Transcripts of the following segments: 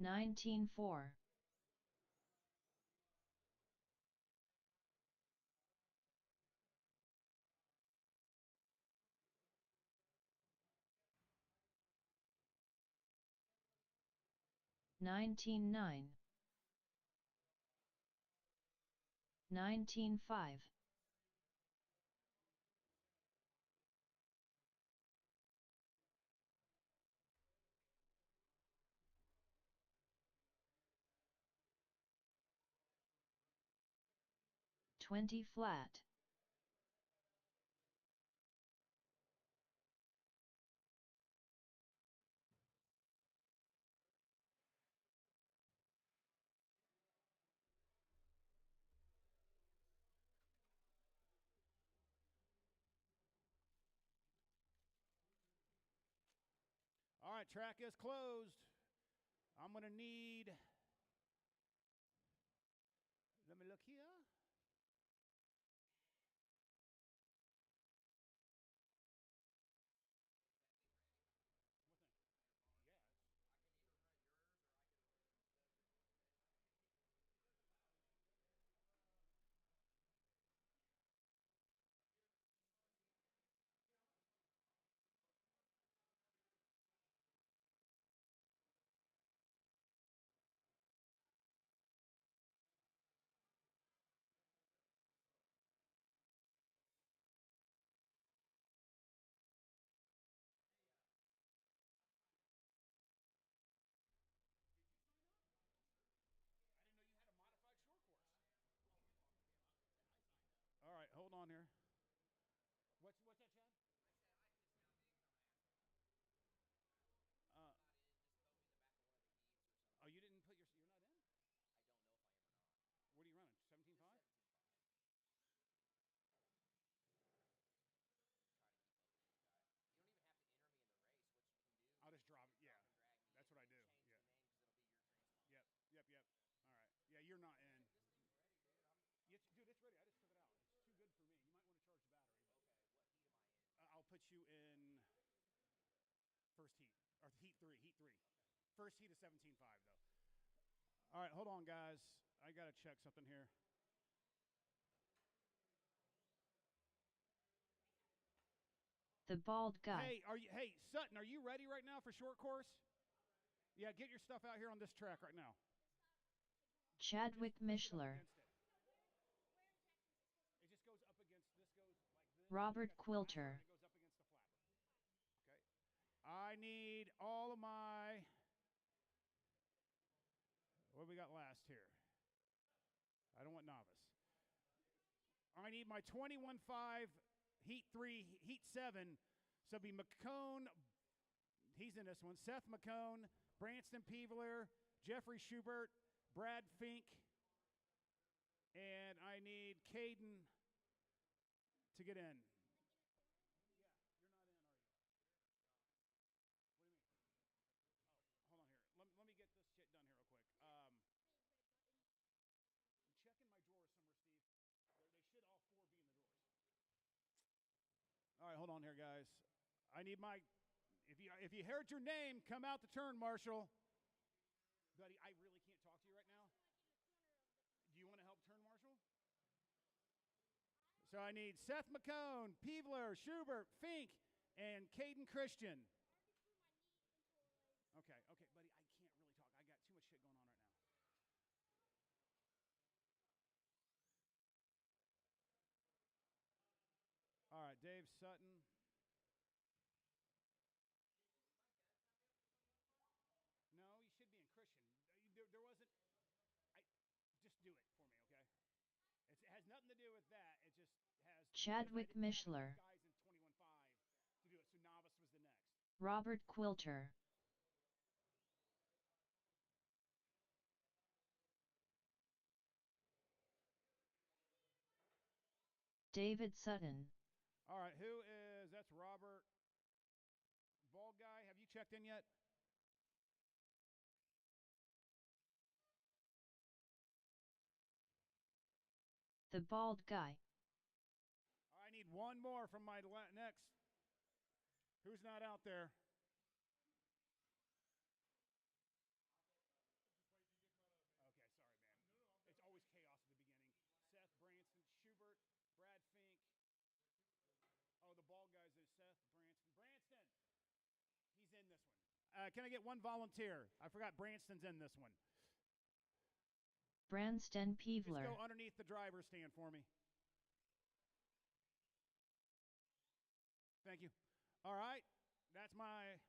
19-4. 19-9. 19-5. 20 flat. 'All right, track is closed. I'm going to need, let me look here. All right, hold on here. What's that, Chad? Uh, oh, you didn't put you're not in? What are you running? 17.5? I'll just drop it. Yeah. That's what I do. Yeah. Yep. Yep. Yep. All right. Yeah, you're not in. Dude, it's ready. I just took it out. It's too good for me. You might want to charge the battery. I'll put you in first heat or heat three. Heat three. First heat is 17.5 though. All right, hold on, guys. I gotta check something here. The bald guy. Hey, Sutton, are you ready right now for short course? Yeah, get your stuff out here on this track right now. Chadwick Mishler. It just goes up against this goes like this. Robert Quilter. It goes up against the flapper. Okay. I need all of my. What do we got last here? I don't want novice. I need my 21.5 heat 3, heat 7. So it'll be McCone. He's in this one. Seth McCone, Branston Peevler, Jeffrey Schubert, Brad Fink, and I need Caden to get in. Hold on here. Let me get this shit done here real quick. Check in my drawers somewhere, Steve. They should all four be in the drawers. All right, hold on here, guys. I need my. If you heard your name, come out the turn, Marshall. Buddy, I really can't talk to you right now. Do you want to help turn, Marshall? So I need Seth McCone, Peevler, Schubert, Fink, and Caden Christian. Okay, buddy, I can't really talk. I got too much shit going on right now. All right, Dave Sutton. No, you should be in Christian. There wasn't. Just do it for me, okay? It has nothing to do with that. It just has. Chadwick Mishler. Guys in 21.5 to do it. So novice was the next. Robert Quilter. David Sutton. All right, who is, that's Robert. Bald guy, have you checked in yet? The bald guy. I need one more from my next. Who's not out there? can I get one volunteer? I forgot Branston's in this one. Branston Just Peevler. go underneath the driver's stand for me. Thank you. All right, that's my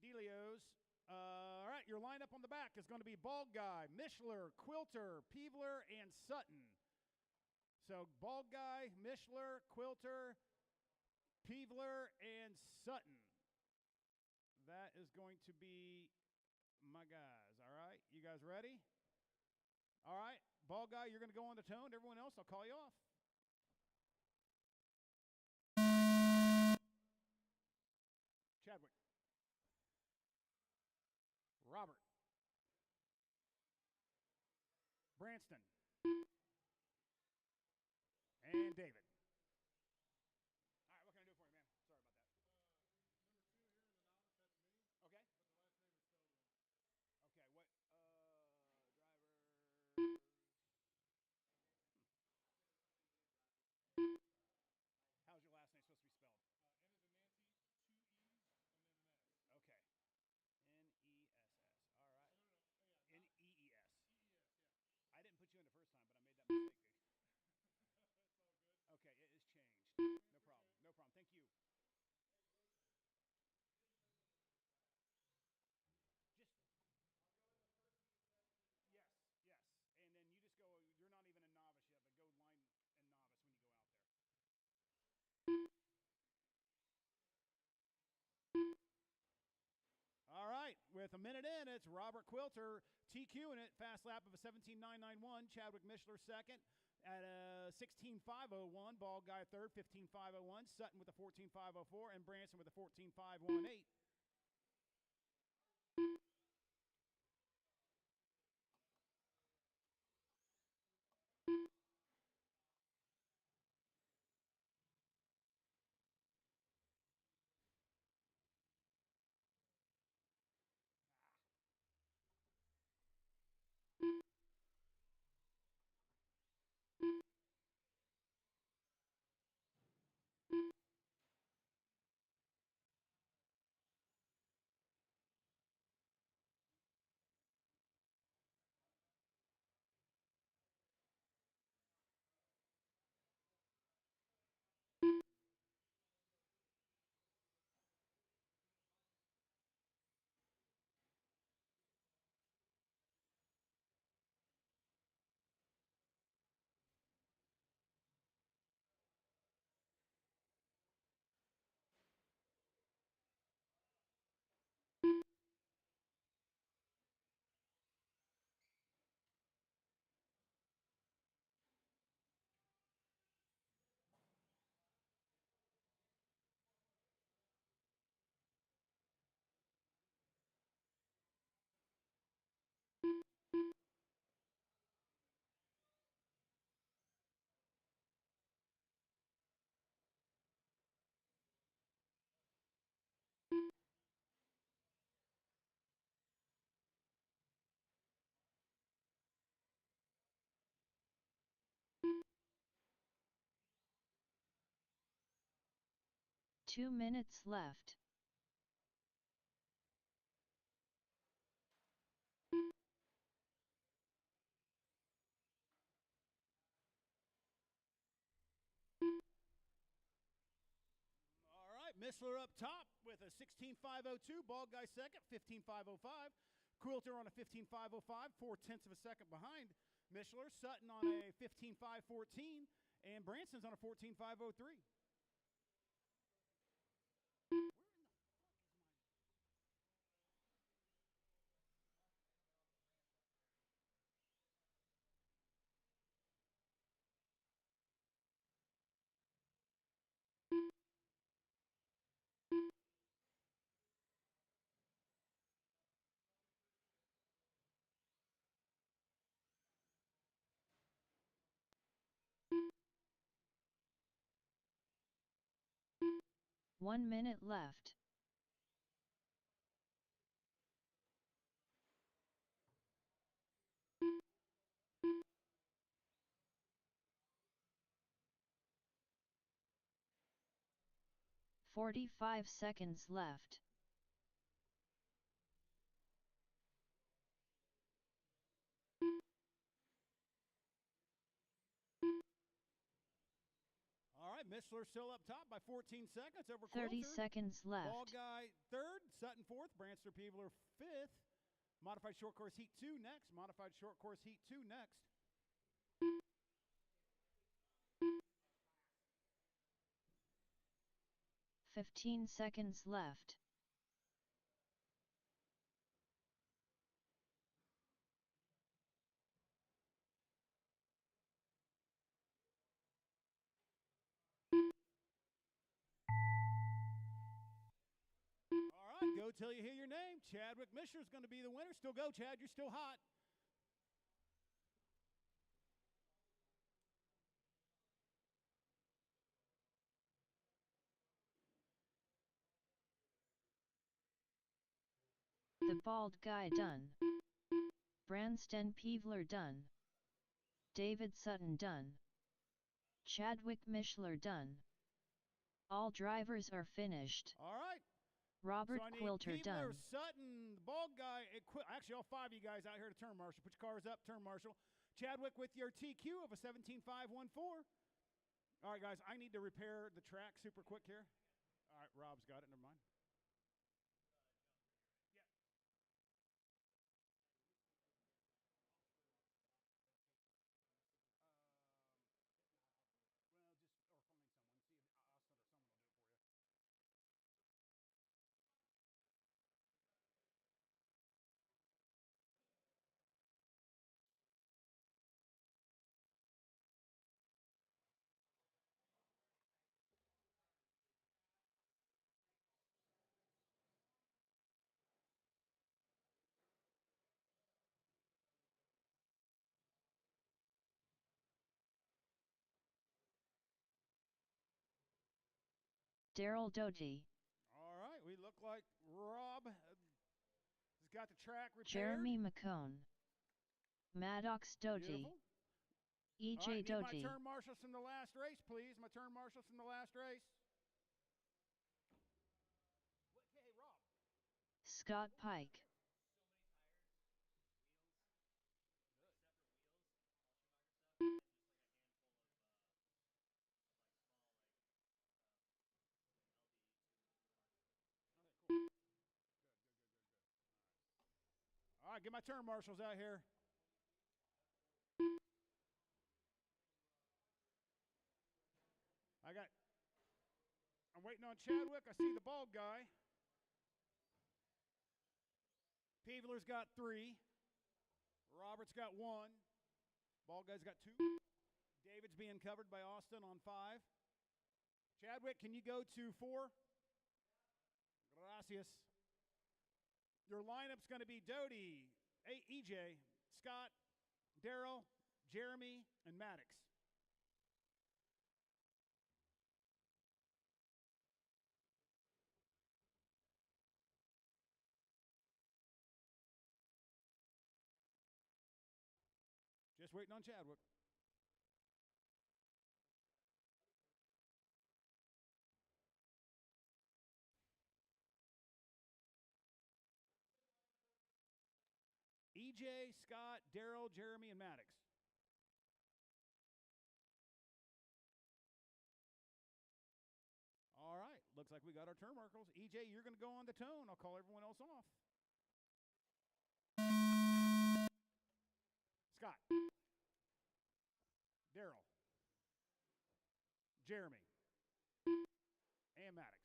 dealios. All right, your lineup on the back is going to be Bald Guy, Mishler, Quilter, Peevler, and Sutton. So Bald Guy, Mishler, Quilter, Peevler, and Sutton. That is going to be my guys. All right, you guys ready? All right, Bald Guy, you're going to go on the tone. Everyone else, I'll call you off. Chadwick. Robert. Branston. And David. All right, what can I do for you, man? Sorry about that. Okay. Okay, what, driver. How's your last name supposed to be spelled? Okay. N-E-S-S. All right. N-E-E-S. I didn't put you in the first time, but I made that mistake. Okay, it is changed. No problem. No problem. Thank you. Just yes, yes. And then you just go. You're not even a novice yet, but go line and novice when you go out there. All right, with a minute in, it's Robert Quilter TQ in it, fast lap of a 17.991. Chadwick Mishler second at a 16.501. Bald Guy third, 15.501. Sutton with a 14.504, and Branson with a 14.518. Two minutes left. All right, Mishler up top with a 16.502. Bald Guy second, 15.505. Quilter on a 15.505, 4/10 of a second behind Mishler. Sutton on a 15.514, and Branson's on a 14.503. One minute left. .45 seconds left. Mishler still up top by 14 seconds over 30 Quilter. seconds Ball left. Guy third, Sutton fourth, Branster Peebler fifth. Modified short course heat 2 next. Modified short course heat 2 next. Fifteen seconds left. All right, go till you hear your name. Chadwick Mishler's going to be the winner. Still go, Chad. You're still hot. The Bald Guy done. Branston Peevler done. David Sutton done. Chadwick Mishler done. All drivers are finished. All right. Robert So I need Quilter Peebler, done. Sutton, the Bald Guy, actually all 5 of you guys out here to turn marshal. Put your cars up, turn marshal. Chadwick with your TQ of a 17.514. All right, guys, I need to repair the track super quick here. All right, Rob's got it. Never mind. Daryl Doty. All right, we look like Rob has got the track repaired. Jeremy McCone. Maddox Doty. Beautiful. EJ All right, need Doty. my turn marshals from the last race, please. My turn marshals from the last race. Hey, Rob. Scott Pike. All right, get my turn marshals out here. I'm waiting on Chadwick. I see the Bald Guy. Peevler's got 3. Robert's got 1. Bald Guy's got 2. David's being covered by Austin on 5. Chadwick, can you go to 4? Gracias. Your lineup's going to be Doty, EJ, Scott, Daryl, Jeremy, and Maddox. Just waiting on Chadwick. EJ, Scott, Daryl, Jeremy, and Maddox. All right, looks like we got our turn marshals. EJ, you're going to go on the tone. I'll call everyone else off. Scott. Daryl. Jeremy. And Maddox.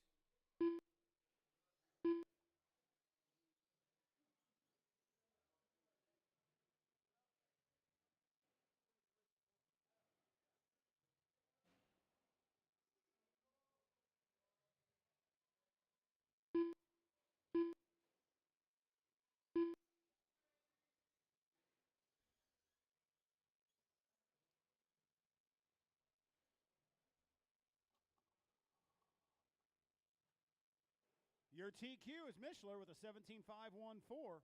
Your TQ is Mishler with a 17.514.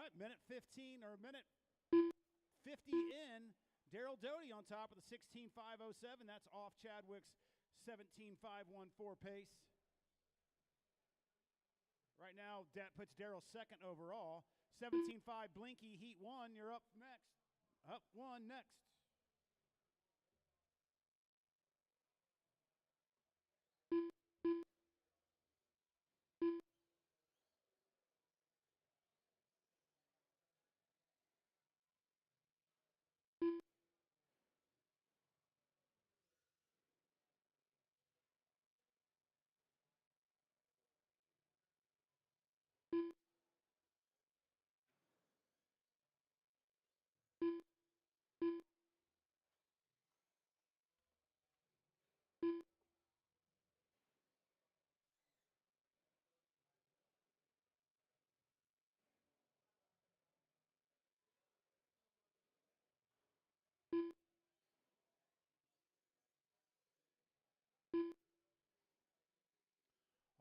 right, minute 15 or minute 50 in. Daryl Doty on top of the 16.507. That's off Chadwick's 17.514 pace. Right now, that puts Daryl second overall. 17.5 Blinky, heat one. You're up next. Up one next.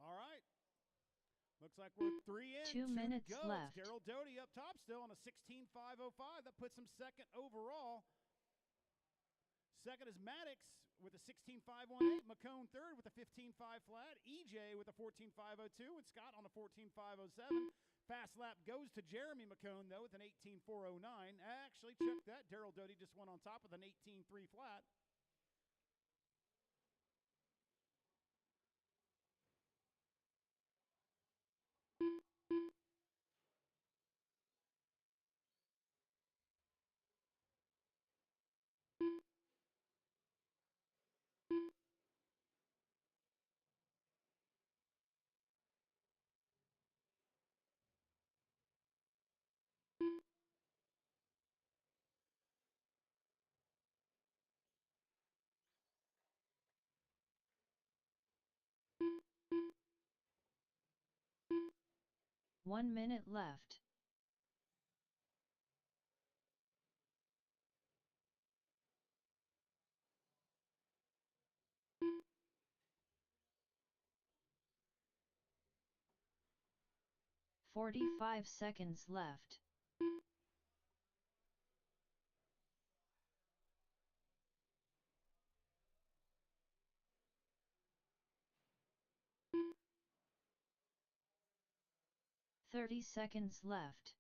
All right. Looks like we're 3 in. 2 minutes to go. left. Daryl Doty up top still on a 16.505. That puts him second overall. Second is Maddox with a 16.518. McCone third with a 15.5 flat. EJ with a 14.502. And Scott on a 14.507. Fast lap goes to Jeremy McCone, though, with an 18.409. Actually, check that. Daryl Doty just went on top with an 18.3 flat. One minute left. .45 seconds left. .30 seconds left.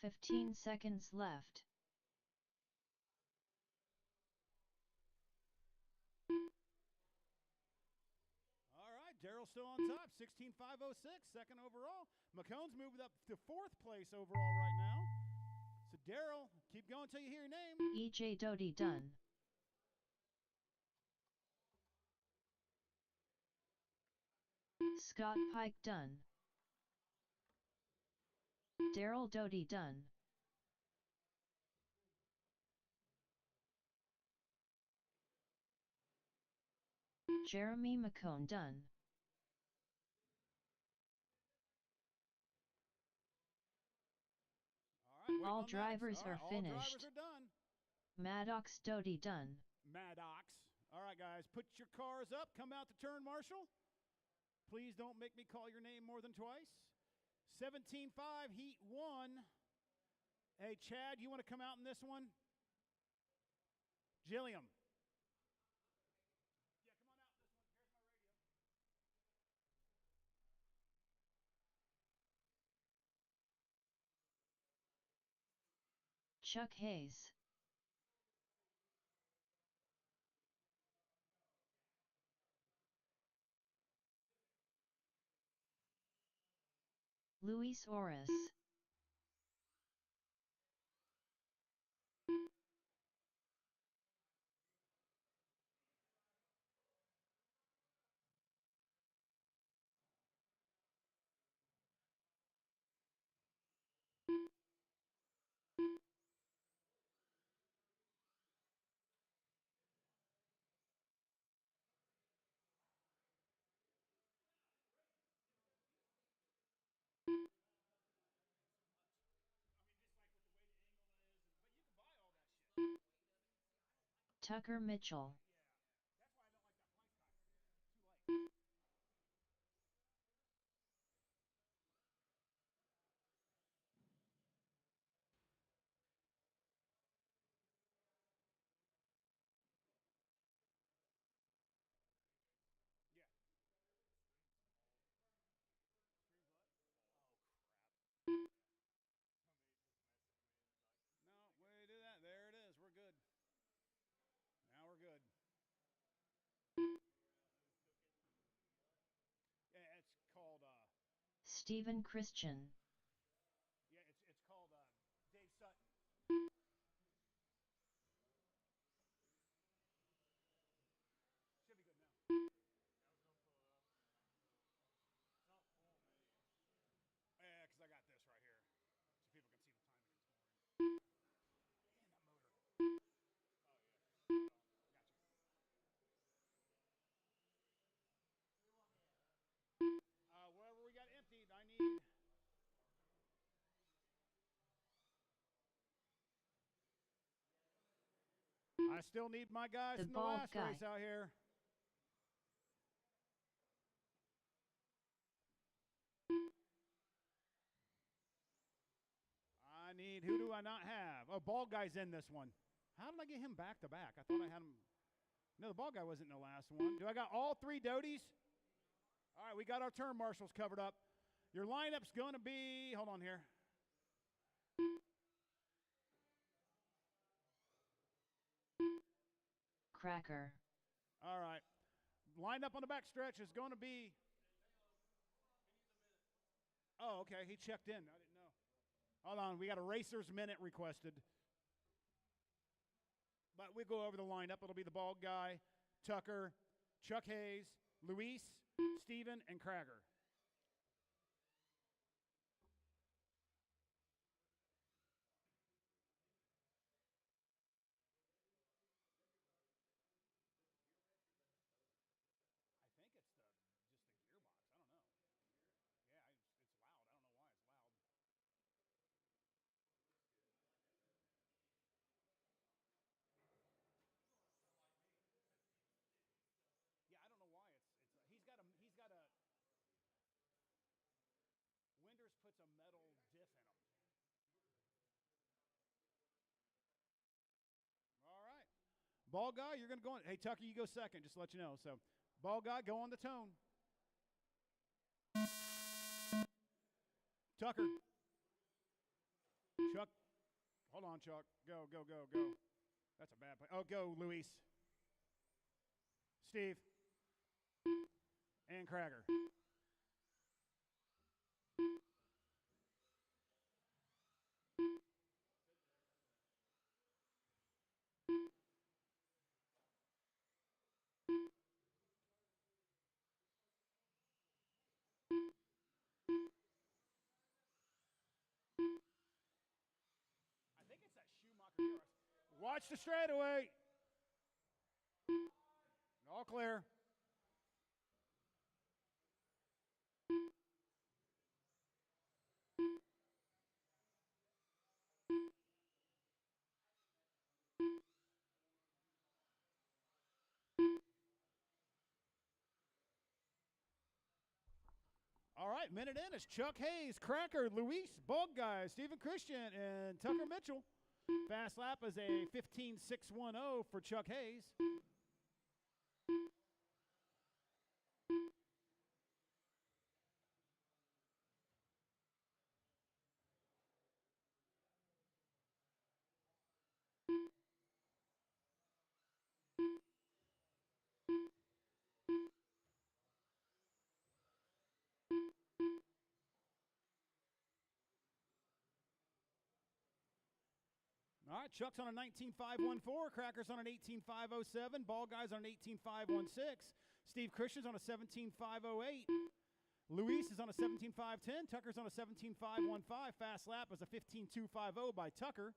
.15 seconds left. All right, Daryl still on top, 16.506, second overall. McCone's moved up to fourth place overall right now. So Daryl, keep going until you hear your name. EJ Doty done. Scott Pike done. Daryl Doty done. Jeremy McCone done. All drivers are finished. All drivers are done. Maddox Doty done. Maddox. All right, guys, put your cars up. Come out to turn, Marshall. Please don't make me call your name more than twice. 17.5, heat one. Hey, Chad, you want to come out in this one? Gilliam. Chuck Hayes. Luis Oris. Tucker Mitchell. No, way to do that. There it is. We're good. Now we're good. Yeah, it's called Stephen Christian. yeah, it's called Dave Sutton. Should be good now. Yeah, because I got this right here, so people can see the timing this morning. Man, that motor. Gotcha. Wherever we got emptied, I need. I still need my guys The from the bald last guy. race out here. I need. Who do I not have? Oh, bald guy's in this one. How did I get him back to back? I thought I had him. No, the bald guy wasn't in the last one. Do I got all three Doties? All right, we got our turn marshals covered up. Your lineup's going to be. Hold on here. Cracker. All right. Lined up on the back stretch is going to be. Oh, okay. He checked in. I didn't know. Hold on. We got a racer's minute requested. But we go over the lineup. It'll be the bald guy, Tucker, Chuck Hayes, Luis, Steven, and Krager. I think it's just the gearbox. I don't know. Yeah, it's loud. I don't know why it's loud. Yeah, I don't know why it's. He's got a. Winders puts a metal diff in them. All right. Ball guy, you're going to go on. Hey, Tucker, you go second, just to let you know. So, ball guy, go on the tone. Tucker. Chuck. Hold on, Chuck. Go, go, go, go. That's a bad play. Oh, go, Luis. Steve. And Krager. I think it's that Schumacher. Watch the straightaway. All clear. All right, minute in. It's Chuck Hayes, Cracker, Luis, Bug Guy, Stephen Christian, and Tucker Mitchell. Fast lap is a 15.610 for Chuck Hayes. All right, Chuck's on a 19.514, Cracker's on an 18.507, Ball Guy's on an 18.516, Steve Christian's on a 17.508, Luis is on a 17.510, Tucker's on a 17.515. Fast lap is a 15.250 by Tucker.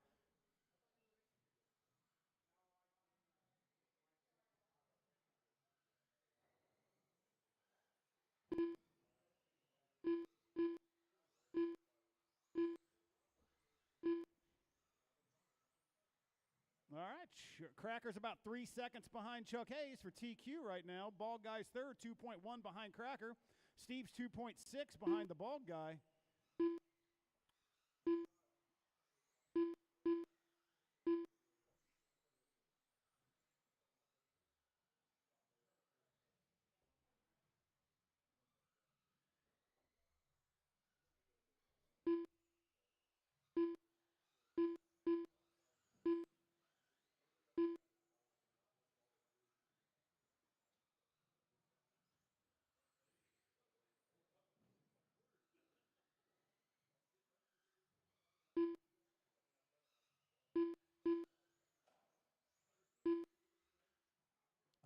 All right. right, Cracker's about 3 seconds behind Chuck Hayes for TQ right now. Bald Guy's third, 2.1 behind Cracker. Steve's 2.6 behind the Bald Guy.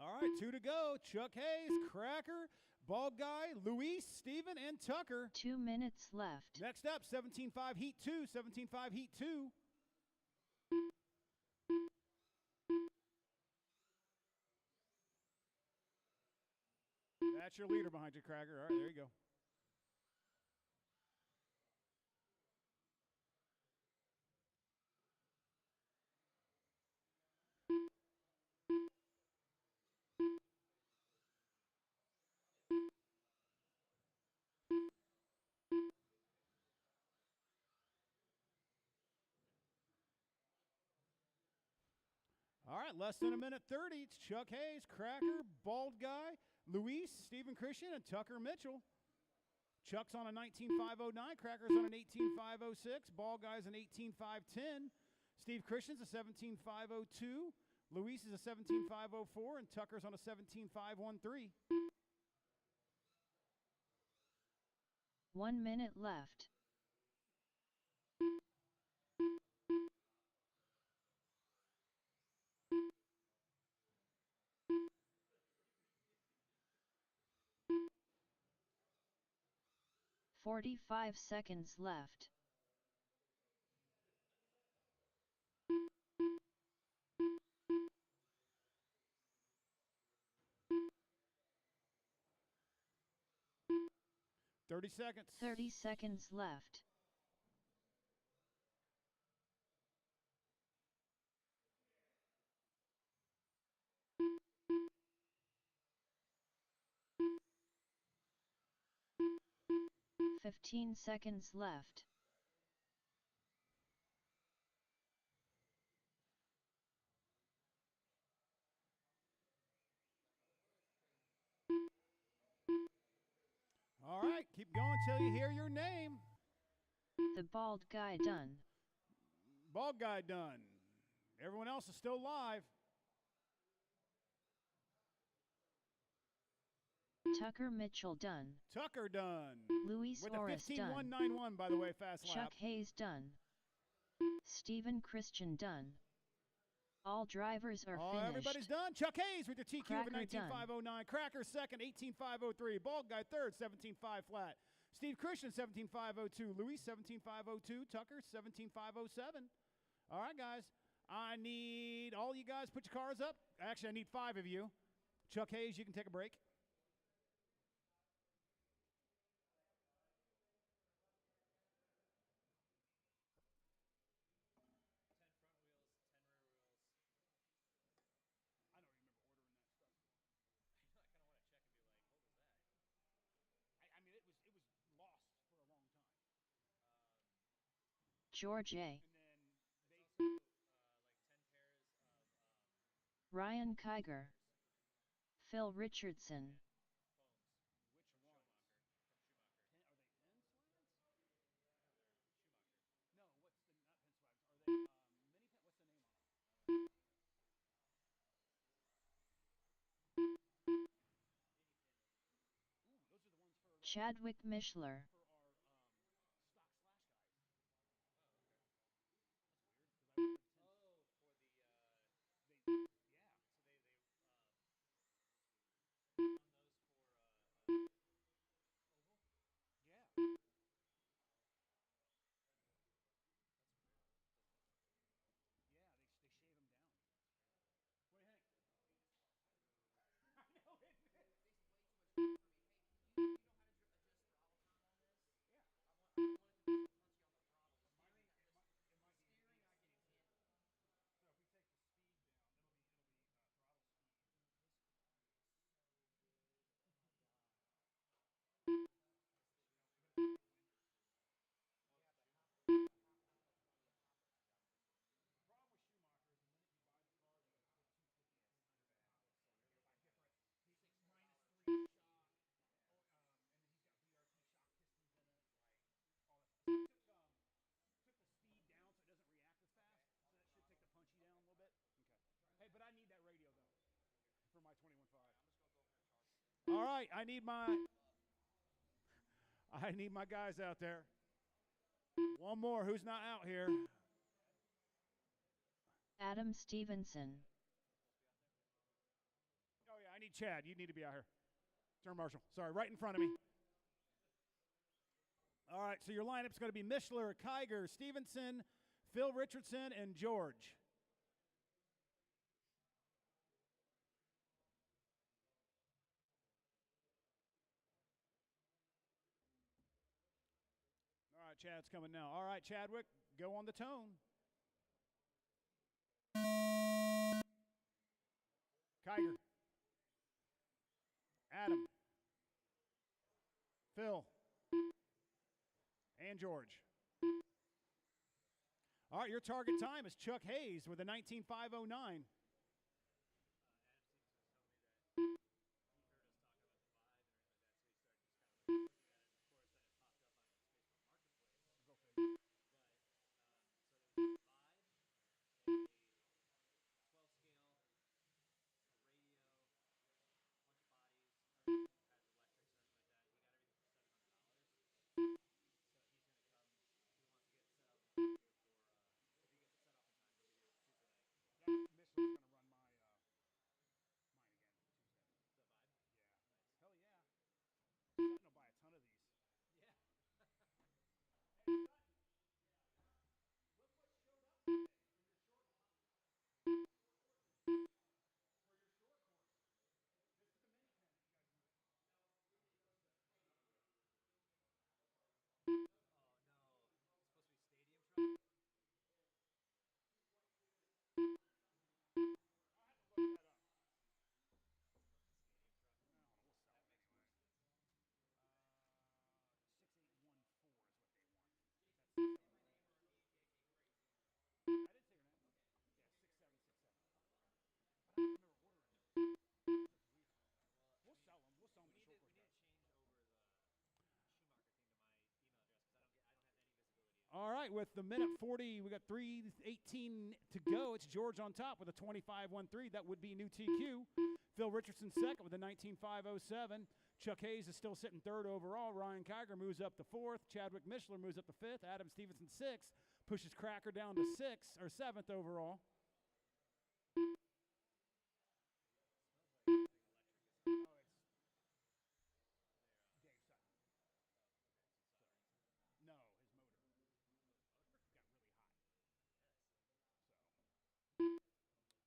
All right, 2 to go. Chuck Hayes, Cracker, Bald Guy, Luis, Steven, and Tucker. 2 minutes left. Next up, 17.5 Heat 2, 17.5 Heat 2. That's your leader behind you, Cracker. All right, there you go. All right, less than a minute 30. It's Chuck Hayes, Cracker, Bald Guy, Luis, Steven Christian, and Tucker Mitchell. Chuck's on a 19.509. Cracker's on an 18.506. Bald Guy's an 18.510. Steve Christian's a 17.502. Luis is a 17.504. And Tucker's on a 17.513. 1 minute left. "45 seconds left. "30 seconds. 30 seconds left. "15 seconds left. All right, keep going till you hear your name. The Bald Guy done. Bald Guy done. Everyone else is still live. Tucker Mitchell done. Tucker done. Luis With Orris a done. 15.191, by the way, fast lap. Chuck Hayes done. Steven Christian done. All drivers are finished. Everybody's done. Chuck Hayes with your TQ of a Cracker 19.509. Cracker second, 18.503. Bald Guy third, 17.5 flat. Steve Christian, 17.502. Luis, 17.502. Tucker, 17.507. All right, guys. I need all you guys put your cars up. Actually, I need 5 of you. Chuck Hayes, you can take a break. George A. Ryan Kiger. Phil Richardson. Chadwick Mishler. All right, I need my guys out there. One more. Who's not out here? Adam Stevenson. Oh yeah, I need Chad. You need to be out here. Turn Marshall. Sorry, right in front of me. All right, so your lineup's going to be Mishler, Kiger, Stevenson, Phil Richardson, and George. All right, Chad's coming now. All right, Chadwick, go on the tone. Kiger. Adam. Phil. And George. All right, your target time is Chuck Hayes with a 19.509. All right, with the minute 40, we got 3:18 to go. It's George on top with a 25.13. That would be new TQ. Phil Richardson second with a 19.507. Chuck Hayes is still sitting third overall. Ryan Kiger moves up to fourth. Chadwick Mishler moves up to fifth. Adam Stevenson sixth. Pushes Cracker down to sixth or seventh overall.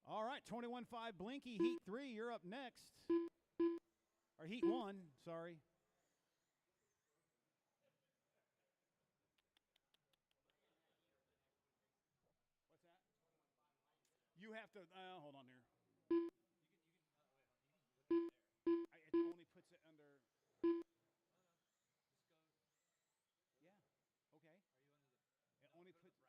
All right, 21.5 Blinky, Heat 3, you're up next. Or Heat 1, sorry. What's that? You have to, hold on here. It only puts it under. Yeah, okay. It only puts.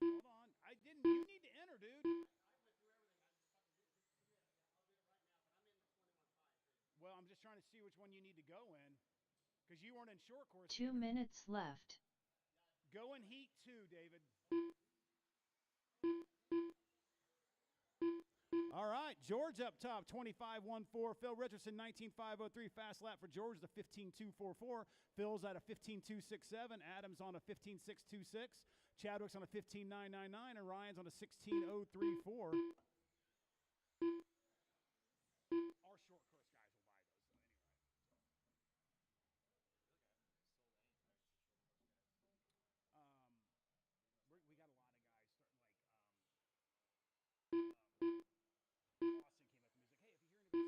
Hold on. I didn't. You need to enter, dude. Well, I'm just trying to see which one you need to go in. Because you weren't in short course. 2 minutes left. Go in Heat 2, David. All right, George up top, 25.14. Phil Richardson, 19.503. Fast lap for George, the 15.244. Phil's at a 15.267. Adams on a 15.626. Chadwick's on a 15.999. And Ryan's on a 16.034. Our short course guys will buy those, though, anyway. We got a lot of guys starting, like, Austin came up to me. He's like, hey, if you hear anybody selling a short course truck, let me know, because I want to run another class. So I was like, well, we can order you one. And he's like, well, I don't want to go that deep.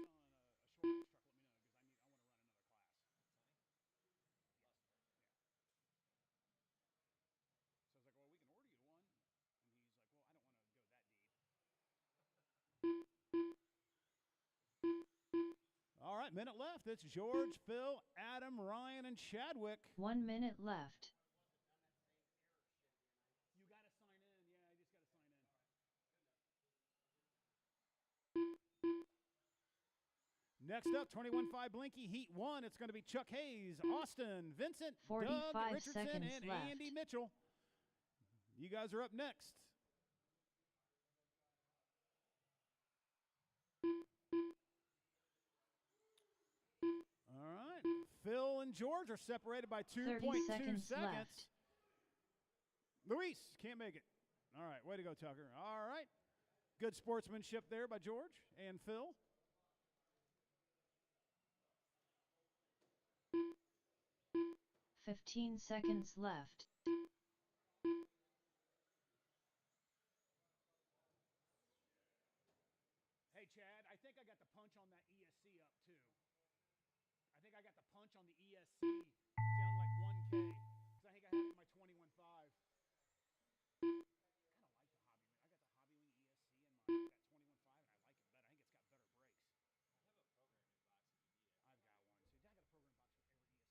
All right, minute left. It's George, Phil, Adam, Ryan, and Chadwick. 1 minute left. You got to sign in. Yeah, I just got to sign in. Next up, 21.5 Blinky, Heat 1. It's going to be Chuck Hayes, Austin, Vincent, 45 Doug Richardson, seconds and left. Andy Mitchell. You guys are up next. All right. Phil and George are separated by 2.2 seconds. Left. Luis can't make it. All right. Way to go, Tucker. All right. Good sportsmanship there by George and Phil. "15 seconds left. Hey, Chad, I think I got the punch on that ESC up, too. I think I got the punch on the ESC down like 1K. Because I think I had it in my 21.5. I kind of like the Hobby Wing. I got the Hobby Wing ESC in my that 21.5, and I like it better. I think it's got better brakes. I've got one, too. I got to program your box if you need it. I got to program box for every ESC known to man.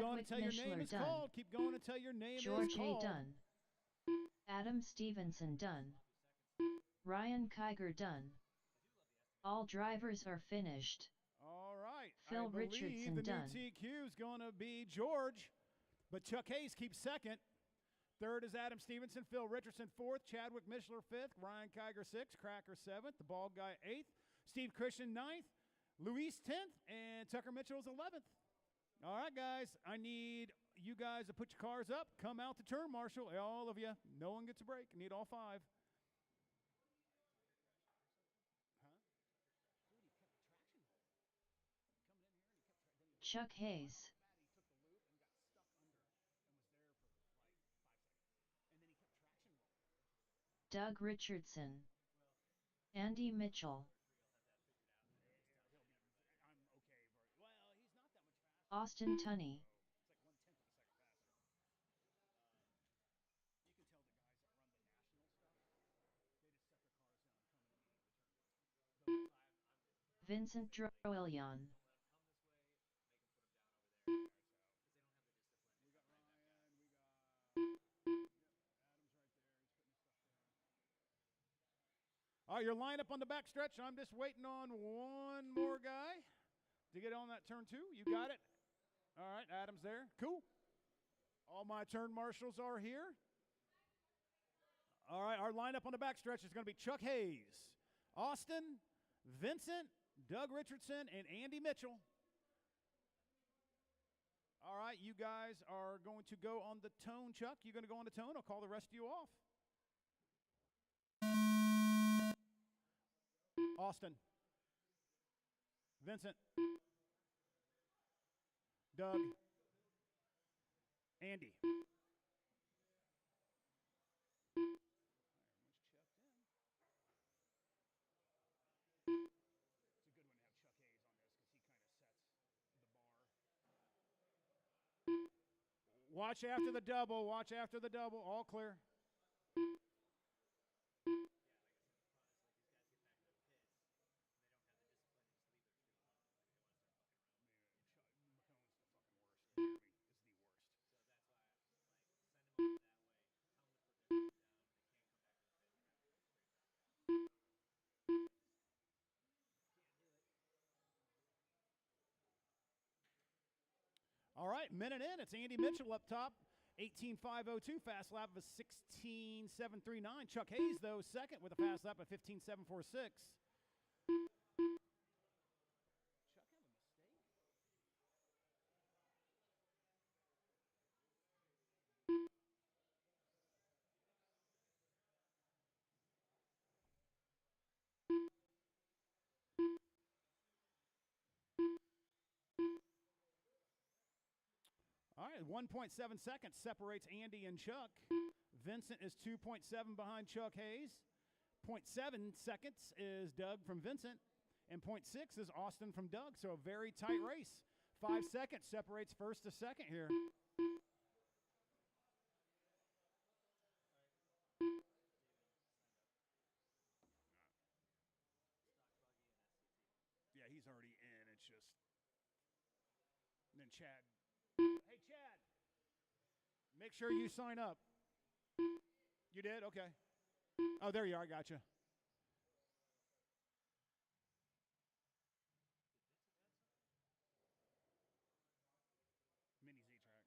I don't know why. Chadwick Mishler done. Keep going until your name George is A. called. done. Adam Stevenson done. Ryan Kiger done. All drivers are finished. All right. Phil I believe Richardson the done. new TQ is going to be George, but Chuck Hayes keeps second. Third is Adam Stevenson. Phil Richardson fourth. Chadwick Mishler fifth. Ryan Kiger sixth. Cracker seventh. The Bald Guy eighth. Steve Christian ninth. Luis 10th. And Tucker Mitchell's 11th. All right, guys. I need you guys to put your cars up. Come out to turn, Marshall. All of you. No one gets a break. I need all five. Chuck Hayes. Doug Richardson. Andy Mitchell. Austin Tunney. Vincent Droelion. All right, your lineup on the back stretch. I'm just waiting on one more guy to get on that turn 2. You got it? All right, Adam's there. Cool. All my turn marshals are here. All right, our lineup on the back stretch is going to be Chuck Hayes, Austin, Vincent, Doug Richardson, and Andy Mitchell. All right, you guys are going to go on the tone, Chuck. You're going to go on the tone. I'll call the rest of you off. Austin, Vincent, Doug, Andy. Watch after the double. Watch after the double. All clear. All right, minute in. It's Andy Mitchell up top. 18.502, fast lap of a 16.739. Chuck Hayes, though, second with a fast lap of 15.746. All right, 1.7 seconds separates Andy and Chuck. Vincent is 2.7 behind Chuck Hayes. 0.7 seconds is Doug from Vincent. And 0.6 is Austin from Doug. So a very tight race. 5 seconds separates first to second here. Yeah, he's already in. It's just. And then Chad. Hey, Chad. Make sure you sign up. You did? Okay. Oh, there you are. Gotcha. Mini Z-Track.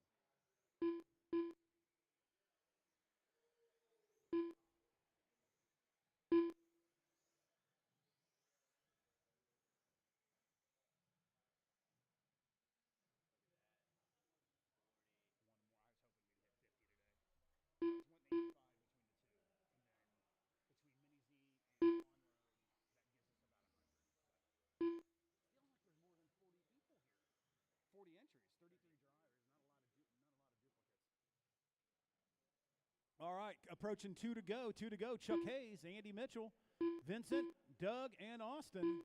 right, approaching 2 to go. 2 to go. Chuck Hayes, Andy Mitchell, Vincent, Doug, and Austin.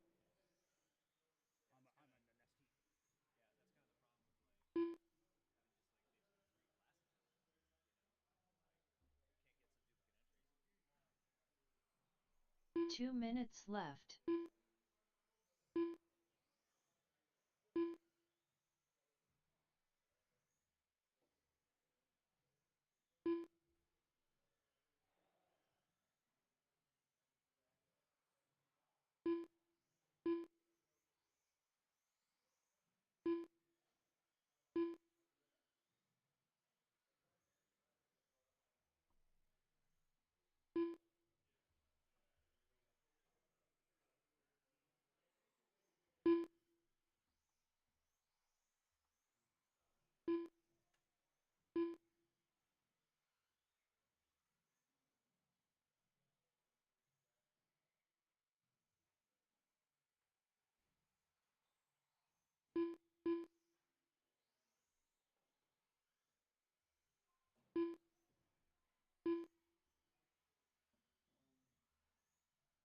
Two minutes left.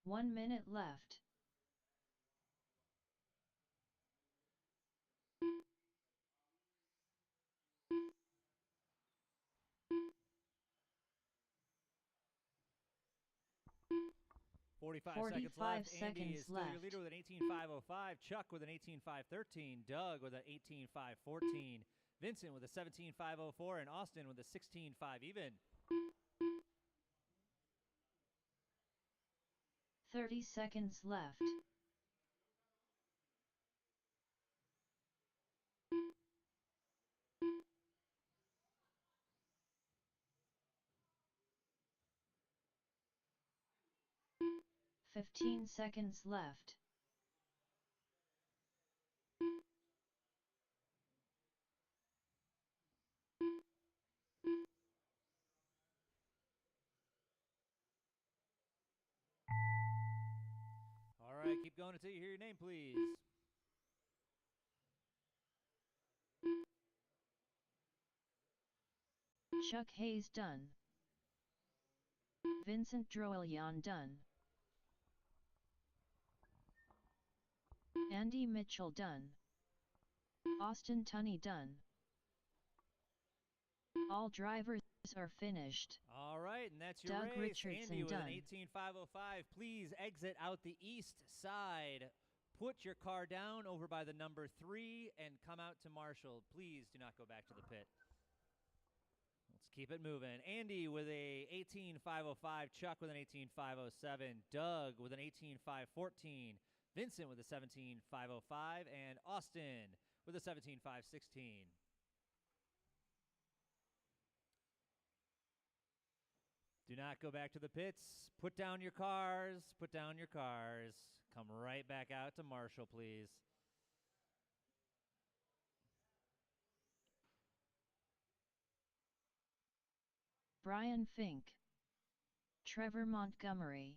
One minute left. Forty-five seconds left. Andy is still your leader with an 18.505. Chuck with an 18.513. Doug with an 18.514. Vincent with a 17.504. And Austin with a 16.5 even. 30 seconds left. Fifteen seconds left. All right, keep going until you hear your name, please. Chuck Hayes done. Vincent Droelian done. Andy Mitchell done. Austin Tunney done. All drivers are finished. All right, and that's your Doug race. Richardson Andy with done. an 18.505. Please exit out the east side. Put your car down over by the number 3 and come out to Marshall. Please do not go back to the pit. Let's keep it moving. Andy with a 18.505. Chuck with an 18.507. Doug with an 18.514. Vincent with a 17.505. And Austin with a 17.516. Do not go back to the pits. Put down your cars. Put down your cars. Come right back out to Marshall, please. Brian Fink. Trevor Montgomery.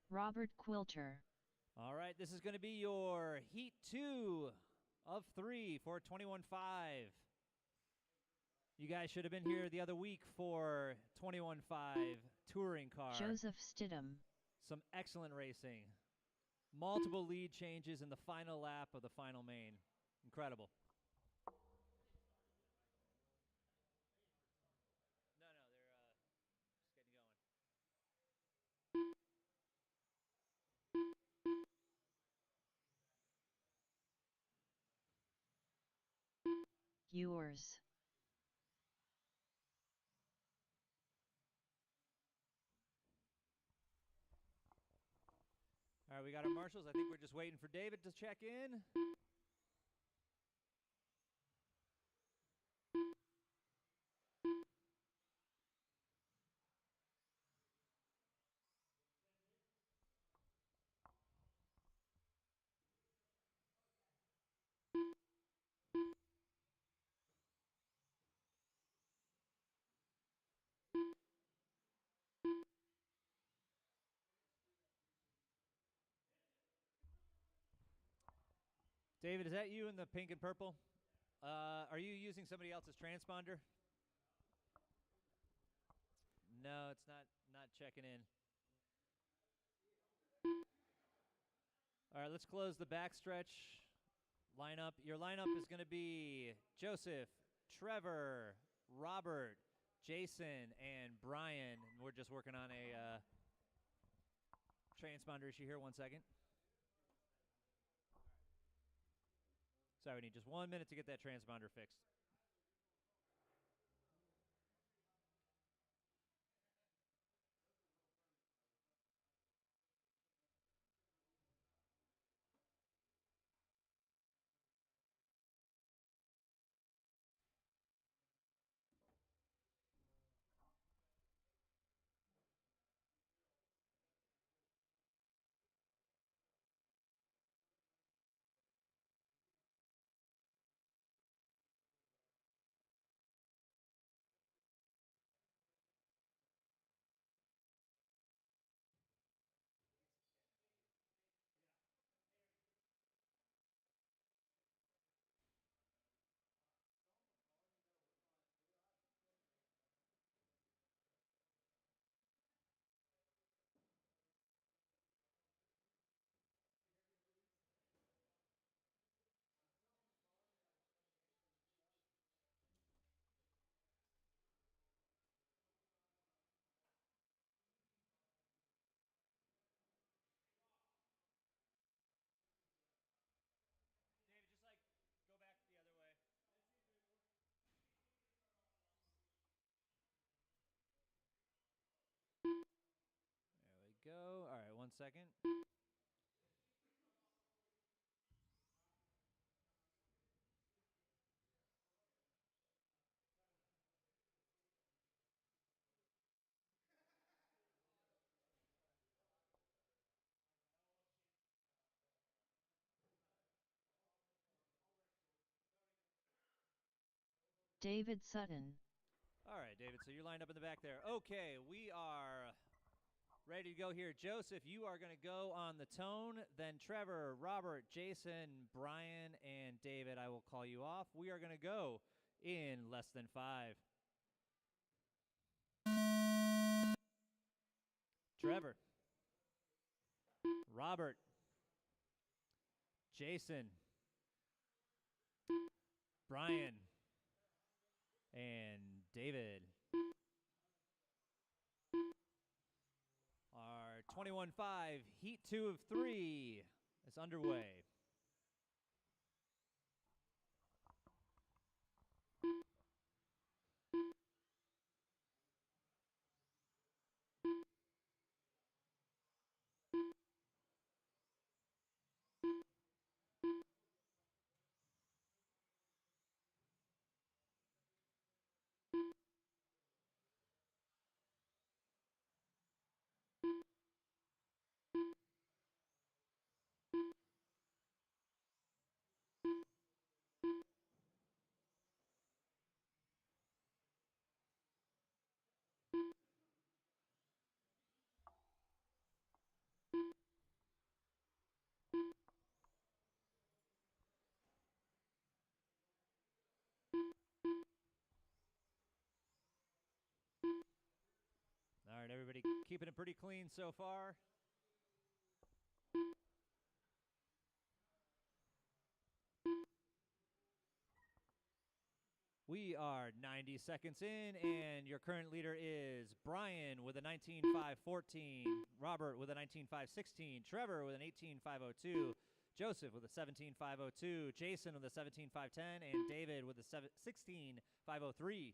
Robert Quilter. All right, this is going to be your Heat 2 of 3 for 21.5. You guys should have been here the other week for 21.5 touring car. Joseph Stidham. Some excellent racing. Multiple lead changes in the final lap of the final main. Incredible. No, they're just getting going. Yours. All right, we got our marshals. I think we're just waiting for David to check in. David, is that you in the pink and purple? Are you using somebody else's transponder? No, it's not checking in. All right, let's close the backstretch lineup. Your lineup is going to be Joseph, Trevor, Robert, Jason, and Brian. And we're just working on a transponder issue here. 1 second. Sorry, we need just 1 minute to get that transponder fixed. There we go. All right, 1 second. David Sutton. All right, David, so you're lined up in the back there. Okay, we are ready to go here. Joseph, you are going to go on the tone. Then Trevor, Robert, Jason, Brian, and David, I will call you off. We are going to go in less than 5. Trevor, Robert, Jason, Brian, and David. Our 21-5 Heat 2 of 3 is underway. All right, everybody keeping it pretty clean so far. We are 90 seconds in, and your current leader is Brian with a 19.514, Robert with a 19.516, Trevor with an 18.502, Joseph with a 17.502, Jason with a 17.510, and David with a 16.503.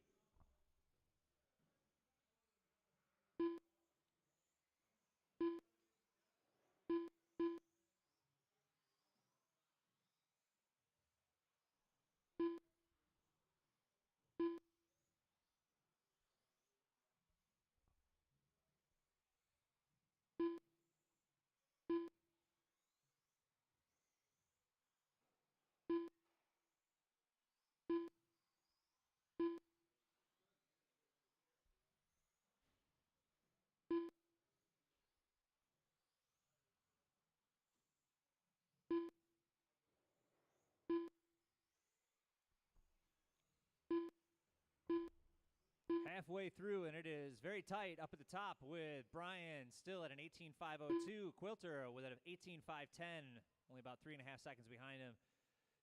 halfway through, and it is very tight up at the top with Brian still at an 18.502. Quilter with an 18.510, only about 3.5 seconds behind him.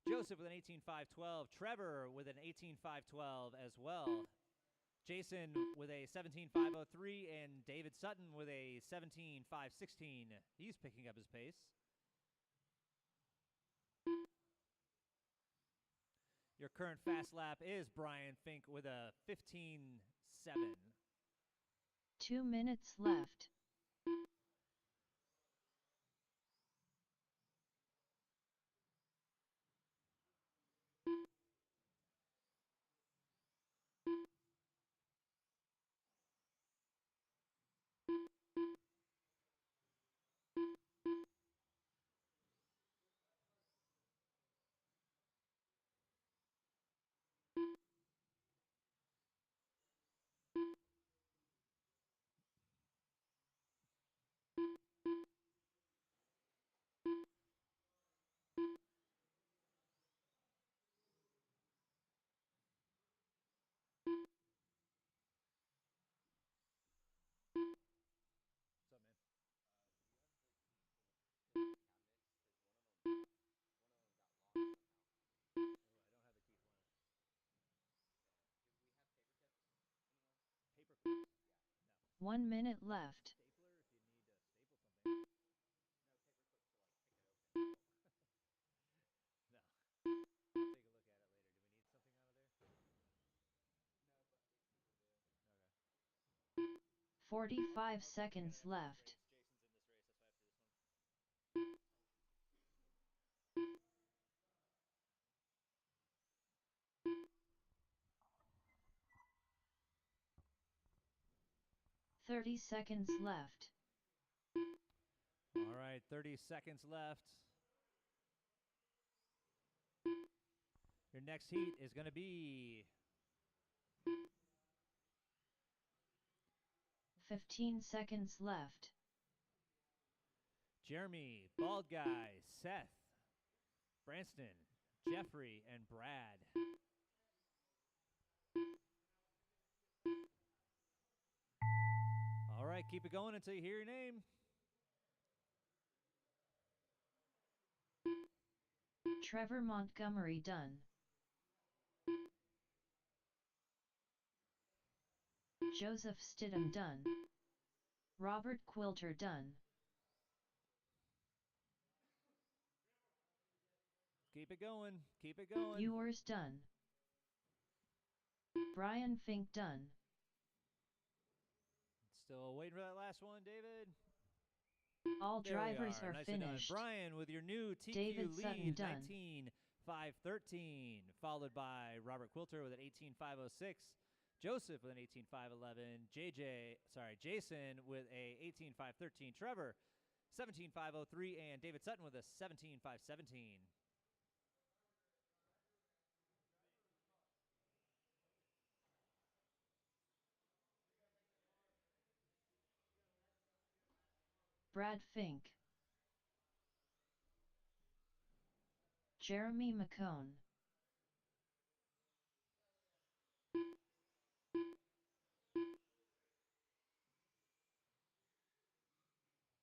Joseph with an 18.512. Trevor with an 18.512 as well. Jason with a 17.503, and David Sutton with a 17.516. He's picking up his pace. Your current fast lap is Brian Fink with a 15.7. 2 minutes left. What's up, man? Oh, I don't have the key for him. Paper clips? 1 minute left. Stapler if you need to staple something. No. I'll take a look at it later. Do we need something out of there? Okay. 45 seconds left. Jason's in this race, that's why I have to do this one. 30 seconds left. All right, 30 seconds left. Your next heat is going to be 15 seconds left. Jeremy, Bald Guy, Seth, Branston, Jeffrey, and Brad. All right, keep it going until you hear your name. Trevor Montgomery done. Joseph Stidham done. Robert Quilter done. Keep it going. Keep it going. Ewers done. Brian Fink done. Still waiting for that last one, David. All There we drivers are Nicely finished. done. Brian with your new TQ David lead, Sutton done. 19.513, followed by Robert Quilter with an 18.506. Joseph with an 18.511. Jason with a 18.513. Trevor, 17.503, and David Sutton with a 17.517. Brad Fink. Jeremy McCone.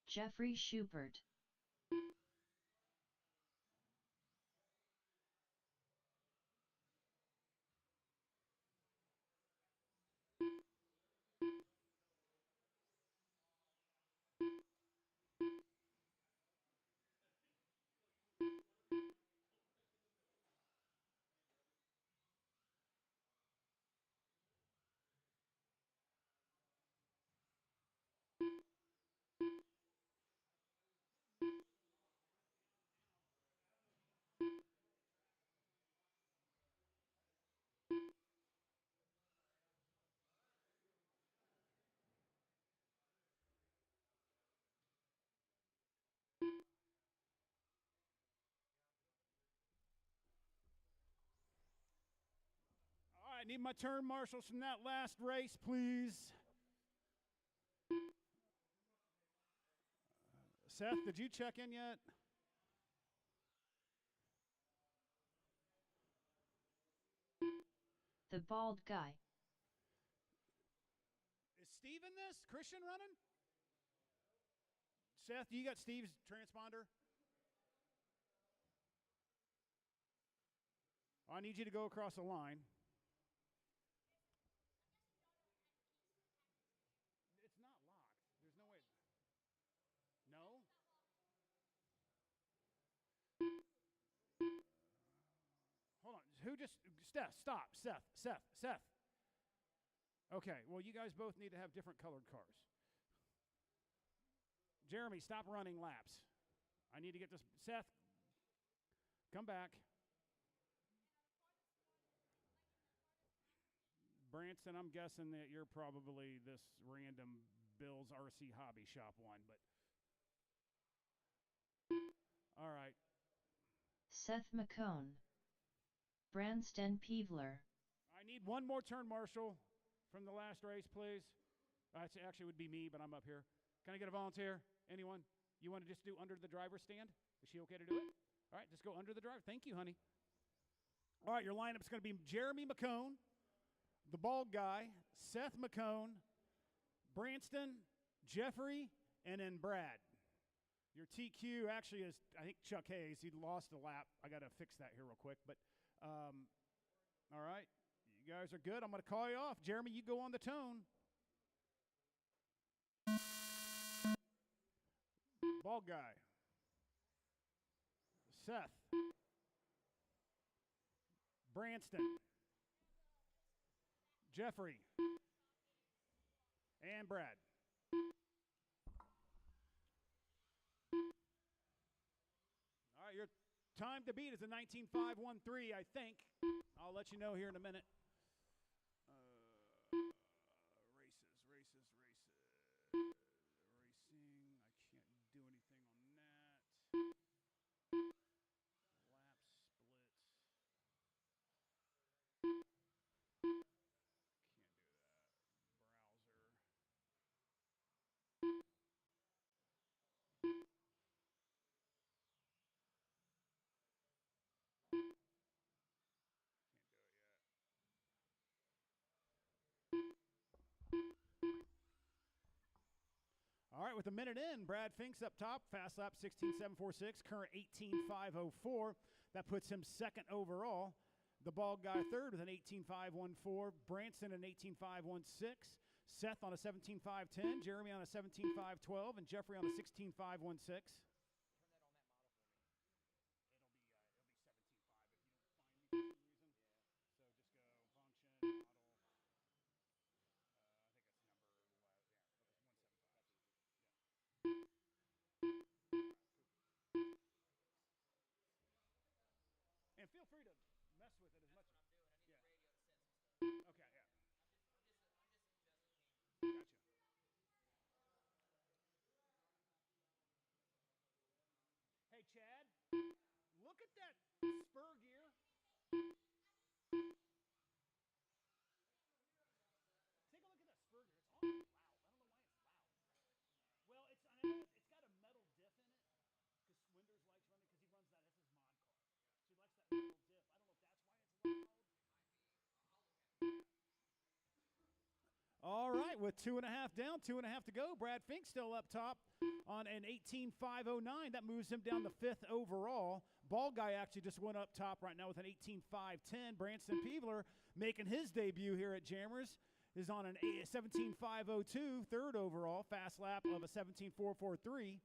Jeffrey Schubert. All right, need my turn marshals from that last race, please. Seth, did you check in yet? The Bald Guy. Steve in this? Christian running? Seth, you got Steve's transponder? I need you to go across the line. It's not locked. There's no way. No? Hold on. Who just. Stop. Seth. Okay, well, you guys both need to have different colored cars. Jeremy, stop running laps. I need to get this. Seth, come back. Branson, I'm guessing that you're probably this random Bill's RC Hobby Shop one, but. All right. Seth McCone. Branston Peevler. I need one more turn, Marshall, from the last race, please. Actually, would be me, but I'm up here. Can I get a volunteer? Anyone? You want to just do under the driver's stand? Is she okay to do it? All right, just go under the driver. Thank you, honey. All right, your lineup's going to be Jeremy McCone, the bald guy, Seth McCone, Branston, Jeffrey, and then Brad. Your TQ actually is, I think, Chuck Hayes. He lost a lap. I got to fix that here real quick. But, all right, you guys are good. I'm going to call you off. Jeremy, you go on the tone. Bald guy. Seth. Branston. Jeffrey. And Brad. All right, your time to beat is a 19.513, I think. I'll let you know here in a minute. All right, with a minute in, Brad Finks up top, fast lap 16.746, current 18.504. That puts him second overall. The bald guy third with an 18.514. Branson an 18.516. Seth on a 17.510. Jeremy on a 17.512. And Jeffrey on a 16.516. And feel free to mess with it as much as. Yeah. Okay, yeah. Gotcha. Hey, Chad, look at that spur gear. Take a look at that spur gear. It's on. Wow. I don't know why it's loud. Well, it's got a metal diff in it because Swinders likes running because he runs that. That's his mod car. So he likes that metal diff. I don't know if that's why it's loud. All right, with 2.5 down, 2.5 to go. Brad Fink still up top on an 18.509. That moves him down to fifth overall. Ball guy actually just went up top right now with an 18.510. Branston Peevler making his debut here at Jammers is on an 17.502, third overall. Fast lap of a 17.443.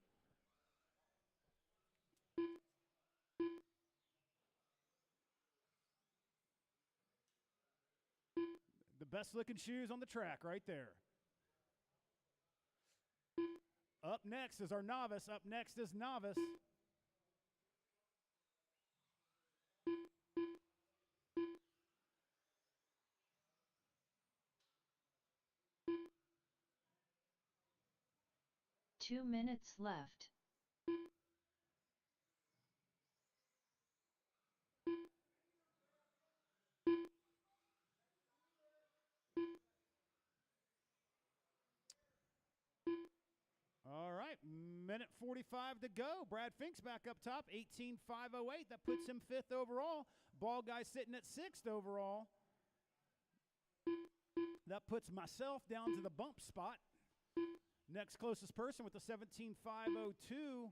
The best looking shoes on the track right there. Up next is our novice. Up next is novice. Two minutes left. All right, minute 45 to go. Brad Fink's back up top, 18.508. That puts him fifth overall. Ball guy sitting at sixth overall. That puts myself down to the bump spot. Next closest person with the 17.502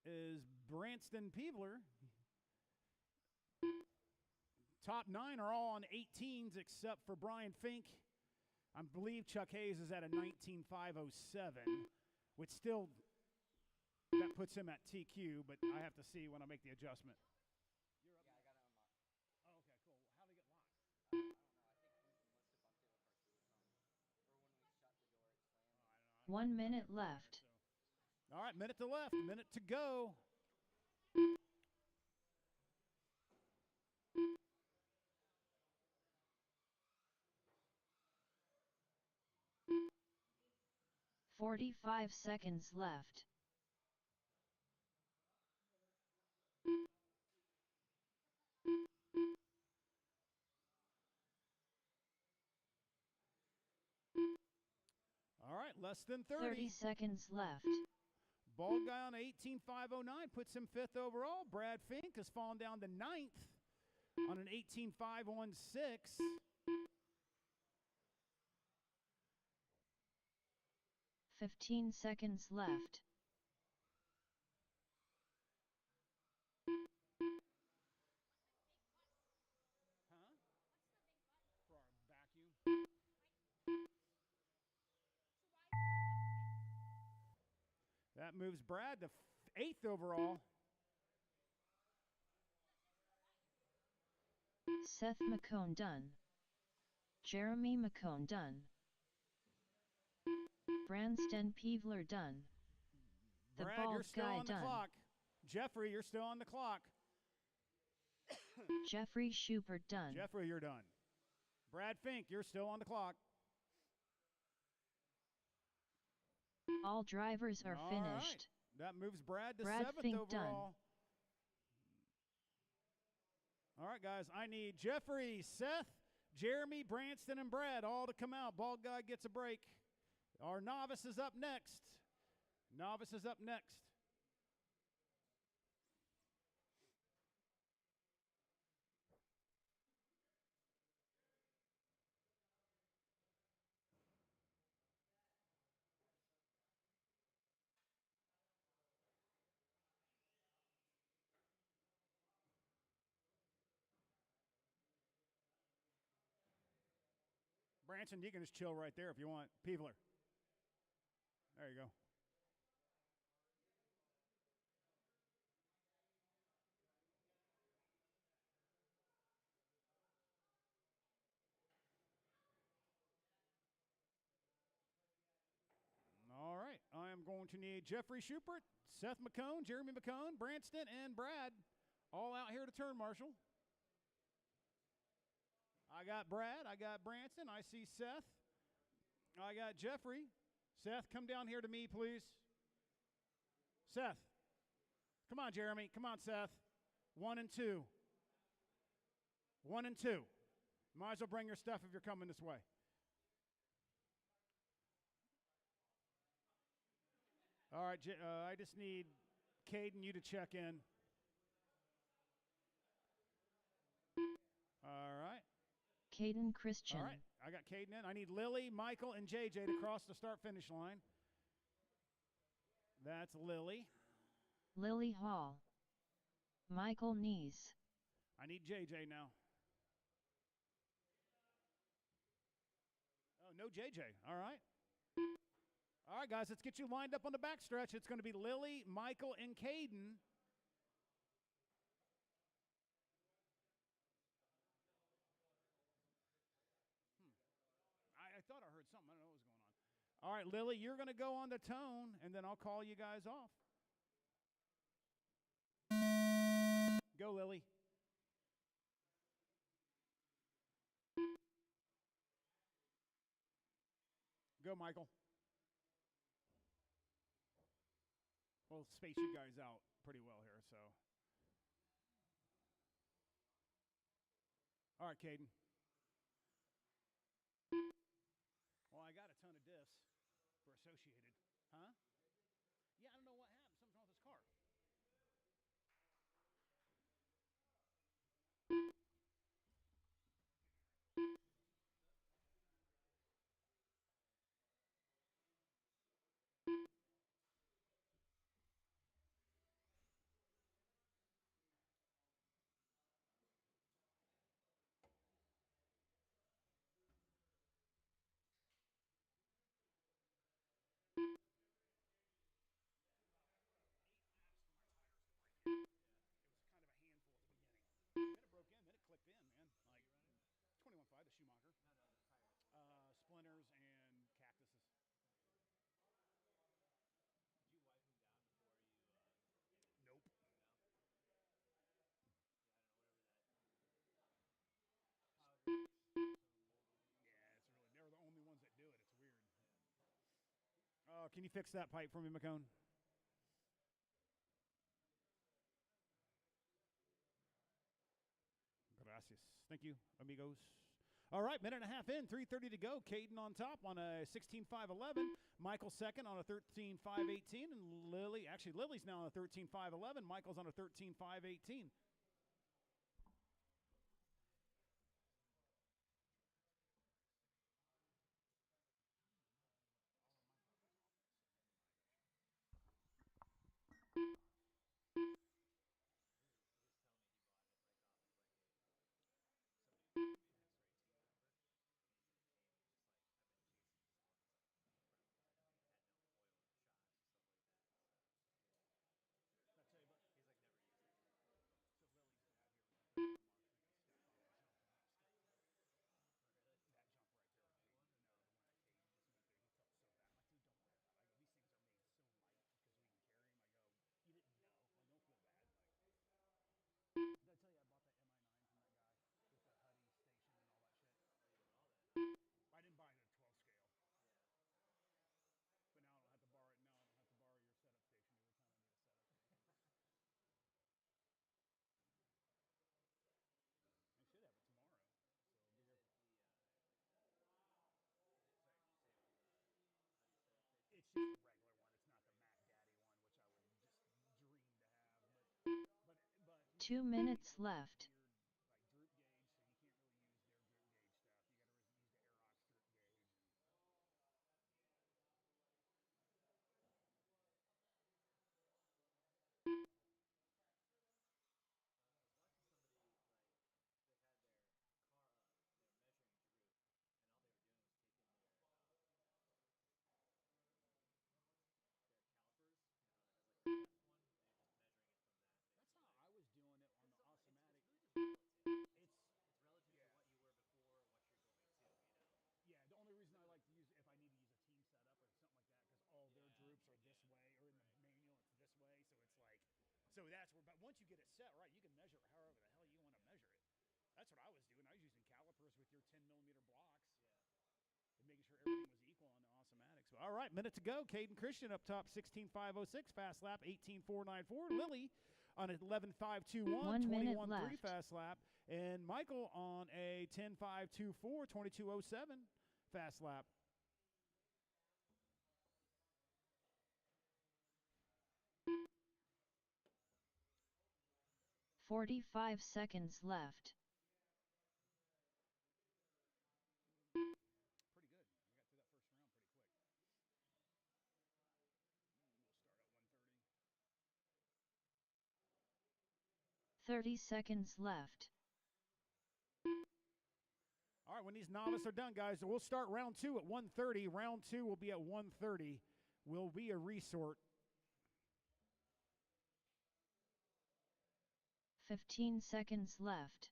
is Branston Peebler. Top 9 are all on 18s except for Brian Fink. I believe Chuck Hayes is at a 19.507, which still, that puts him at TQ, but I have to see when I make the adjustment. You're up. Oh, okay, cool. How did it get locked? 1 minute left. All right, minute to left, minute to go. $45 left. All right, less than 30 seconds left. Bald guy on 18.509 puts him 5th overall. Brad Fink has fallen down to 9th on an 18.516. $15 seconds left. Huh? For our vacuum. That moves Brad to 8th overall. Seth McCone done. Jeremy McCone done. Branston Peebler done. The Brad, bald you're still guy on the done. clock. Jeffrey, you're still on the clock. Jeffrey Schubert done. Jeffrey, you're done. Brad Fink, you're still on the clock. All drivers are All finished. Right. That moves Brad to Brad 7th Fink overall. done. All right, guys, I need Jeffrey, Seth, Jeremy, Branston, and Brad all to come out. Bald guy gets a break. Our novice is up next. Novice is up next. Branson, you can just chill right there if you want. Peebler. There you go. All right. I am going to need Jeffrey Schubert, Seth McCone, Jeremy McCone, Branston, and Brad all out here to turn, Marshall. I got Brad. I got Branson. I see Seth. I got Jeffrey. Seth, come down here to me, please. Seth. Come on, Jeremy. Come on, Seth. 1 and 2. 1 and 2. Might as well bring your stuff if you're coming this way. All right, I just need Caden, you to check in. All right. Caden Christian. All right, I got Caden in. I need Lily, Michael, and JJ to cross the start-finish line. That's Lily. Lily Hall. Michael Nees. I need JJ now. Oh, no JJ. All right. All right, guys, let's get you lined up on the backstretch. It's going to be Lily, Michael, and Caden. I thought I heard something. I don't know what was going on. All right, Lily, you're going to go on the tone, and then I'll call you guys off. Go, Lily. Go, Michael. We'll space you guys out pretty well here, so. All right, Caden. Well, I got a ton of diffs for Associated. Huh? Yeah, I don't know what happened. Something's wrong with this car. Can you fix that pipe for me, McCone? Gracias. Thank you, amigos. All right, minute and a half in, 3:30 to go. Caden on top on a 16.511. Michael second on a 13.518. And Lily's now on a 13.511. Michael's on a 13.518. It's 2 minutes left. So that's where, but once you get it set right, you can measure it however the hell you want to measure it. That's what I was doing. I was using calipers with your 10mm blocks and making sure everything was equal on the Osmatics. All right, minute to go. Caden Christian up top, 16.506. Fast lap, 18.494. Lily on an 11.521, 21.3 fast lap. And Michael on a 10.524, 22.07 fast lap. 45 seconds left. Pretty good. We got through that first round pretty quick. We'll start at 1:30. 30 seconds left. All right, when these novices are done, guys, we'll start round 2 at 1:30. Round 2 will be at 1:30. Will be a resort. 15 seconds left.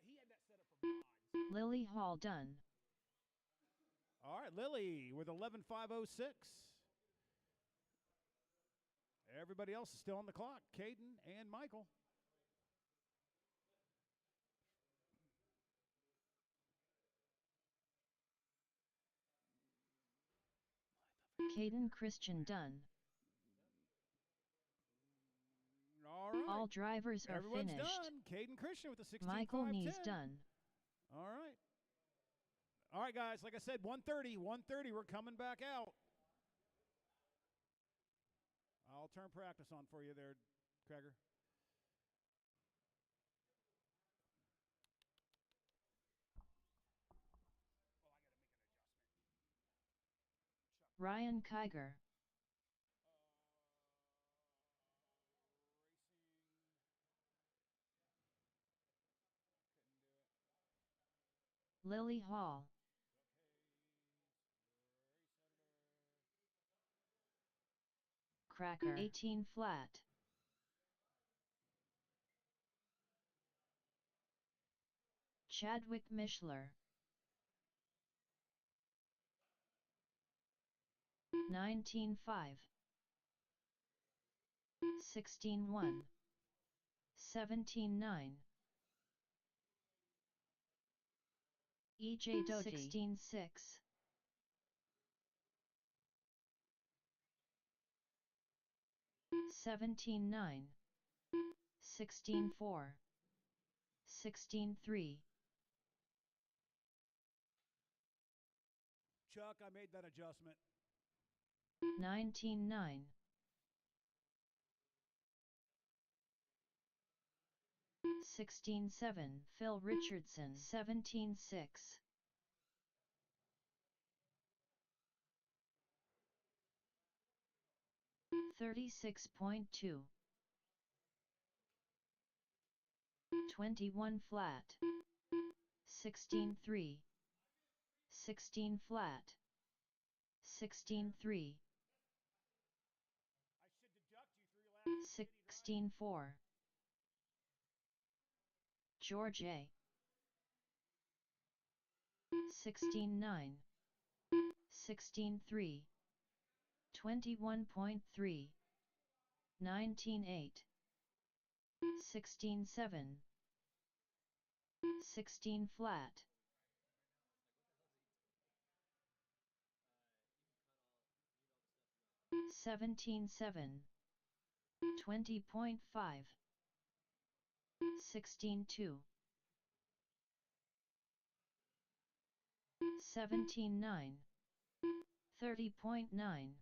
He had that set up for mods. Lily Hall done. All right, Lily with 11.506. Everybody else is still on the clock. Caden and Michael. Caden Christian done. All right. All drivers are Everyone's finished. done. Caden Christian with the 16.510. Michael Nees done. All right. All right, guys. Like I said, 1:30. 1:30. We're coming back out. I'll turn practice on for you there, Krager. Ryan Kiger. Lily Hall. Cracker 18 flat. Chadwick Mishler. 19-5. 16-1. 17-9. EJ Doji. 16-6. 17-9. 16-4. 16-3. Chuck, I made that adjustment. 19-9. 16-7. Phil Richardson. 17-6. 36.2. 21 flat. 16-3. 16 flat. 16-3. I should deduct you 3 laps. 16-4. George A. 16-9. 16-3. 21.3. 19-8. 16-7. 16 flat. 17-7. 20.5. 16-2. 17-9. 30.9.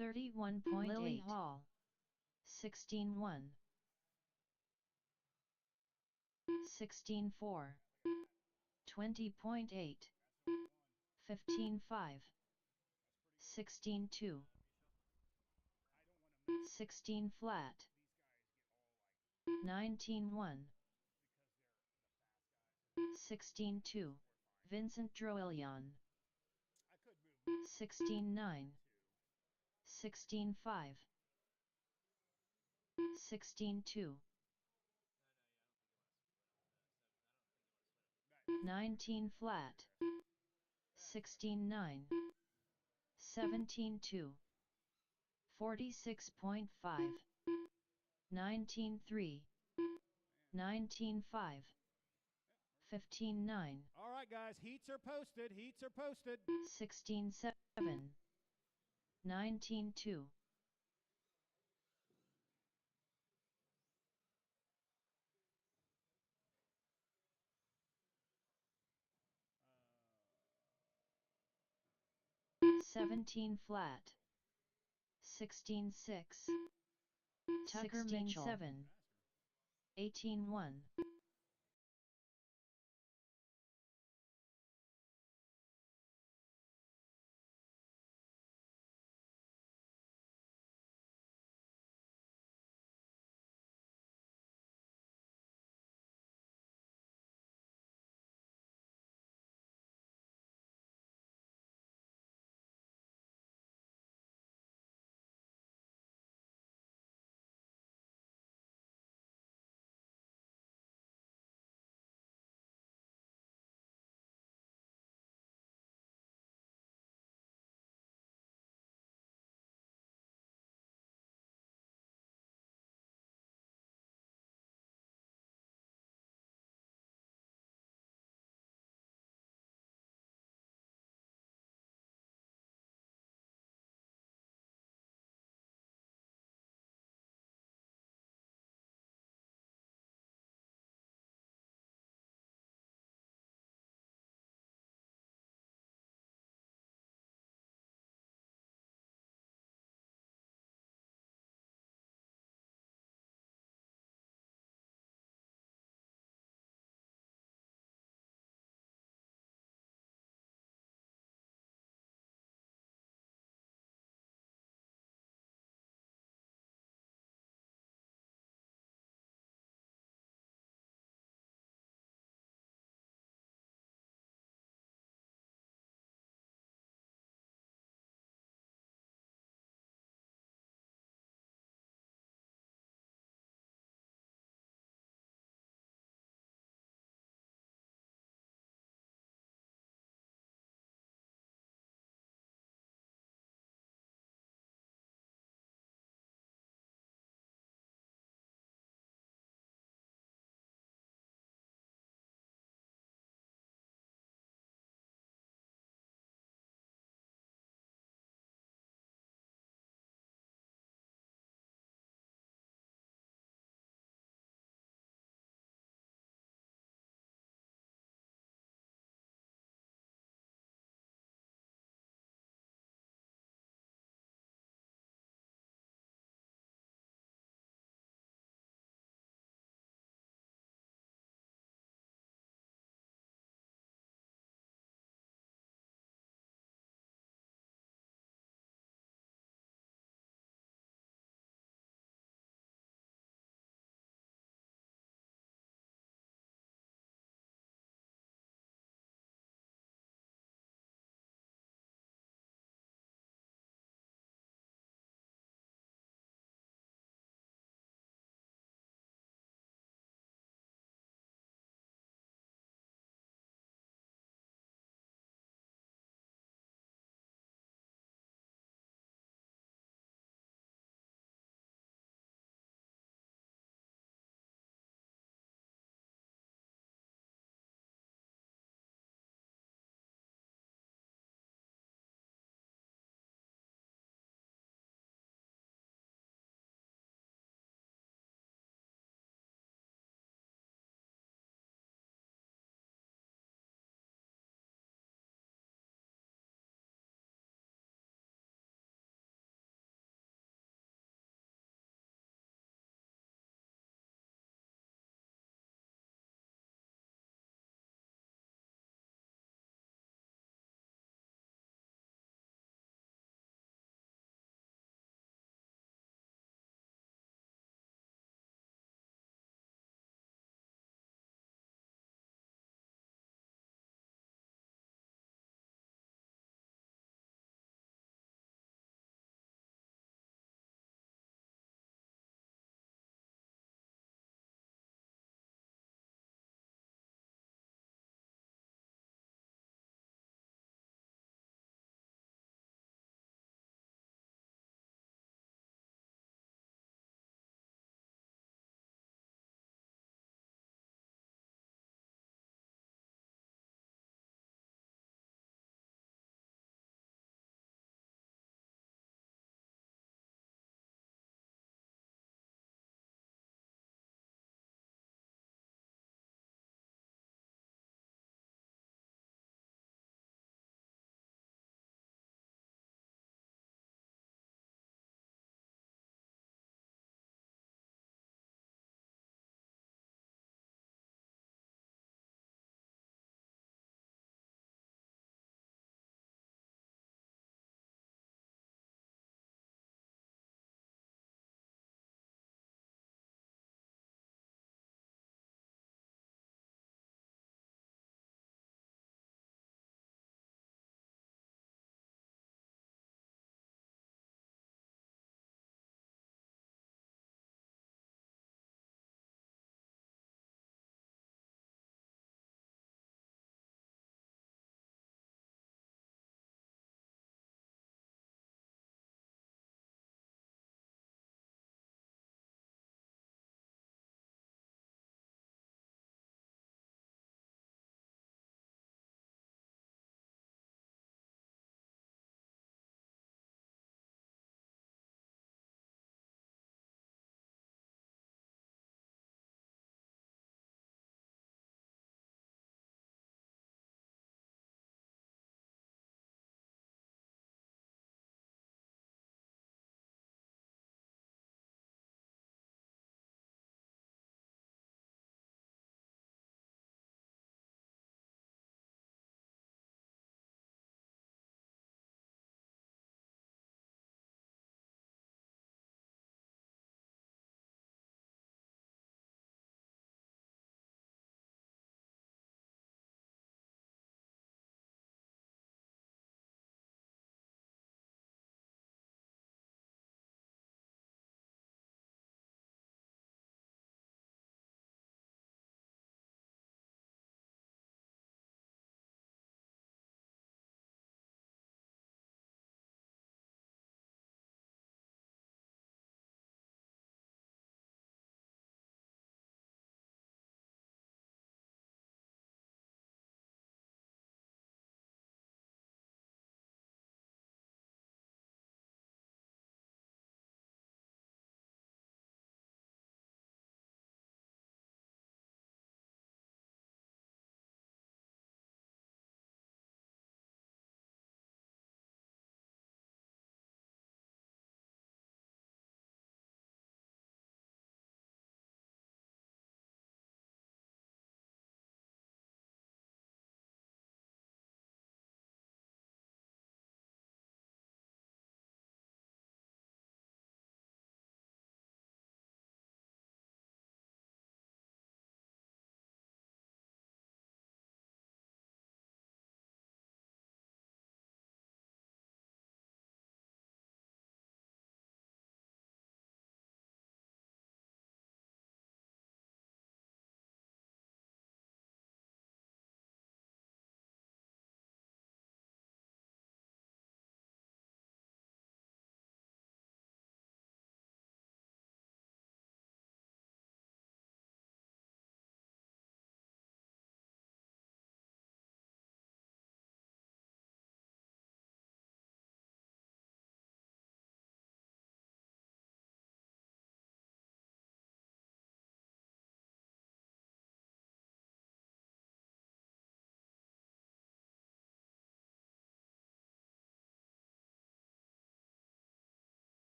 31.8. Lily Hall. 16-1. 16-4. 20.8. 15-5. 16-2. 16 flat. 19-1. 16-2. Vincent Droelion. 16-9. 16-5. 16-2. 19 flat. 16-9. 17-2. 46.5. 19-3. 19-5. 15-9. All right, guys, heats are posted. Heats are posted. 16-7. 19-2. Seventeen flat. 16-6. Tucker Mitchell. 18-1.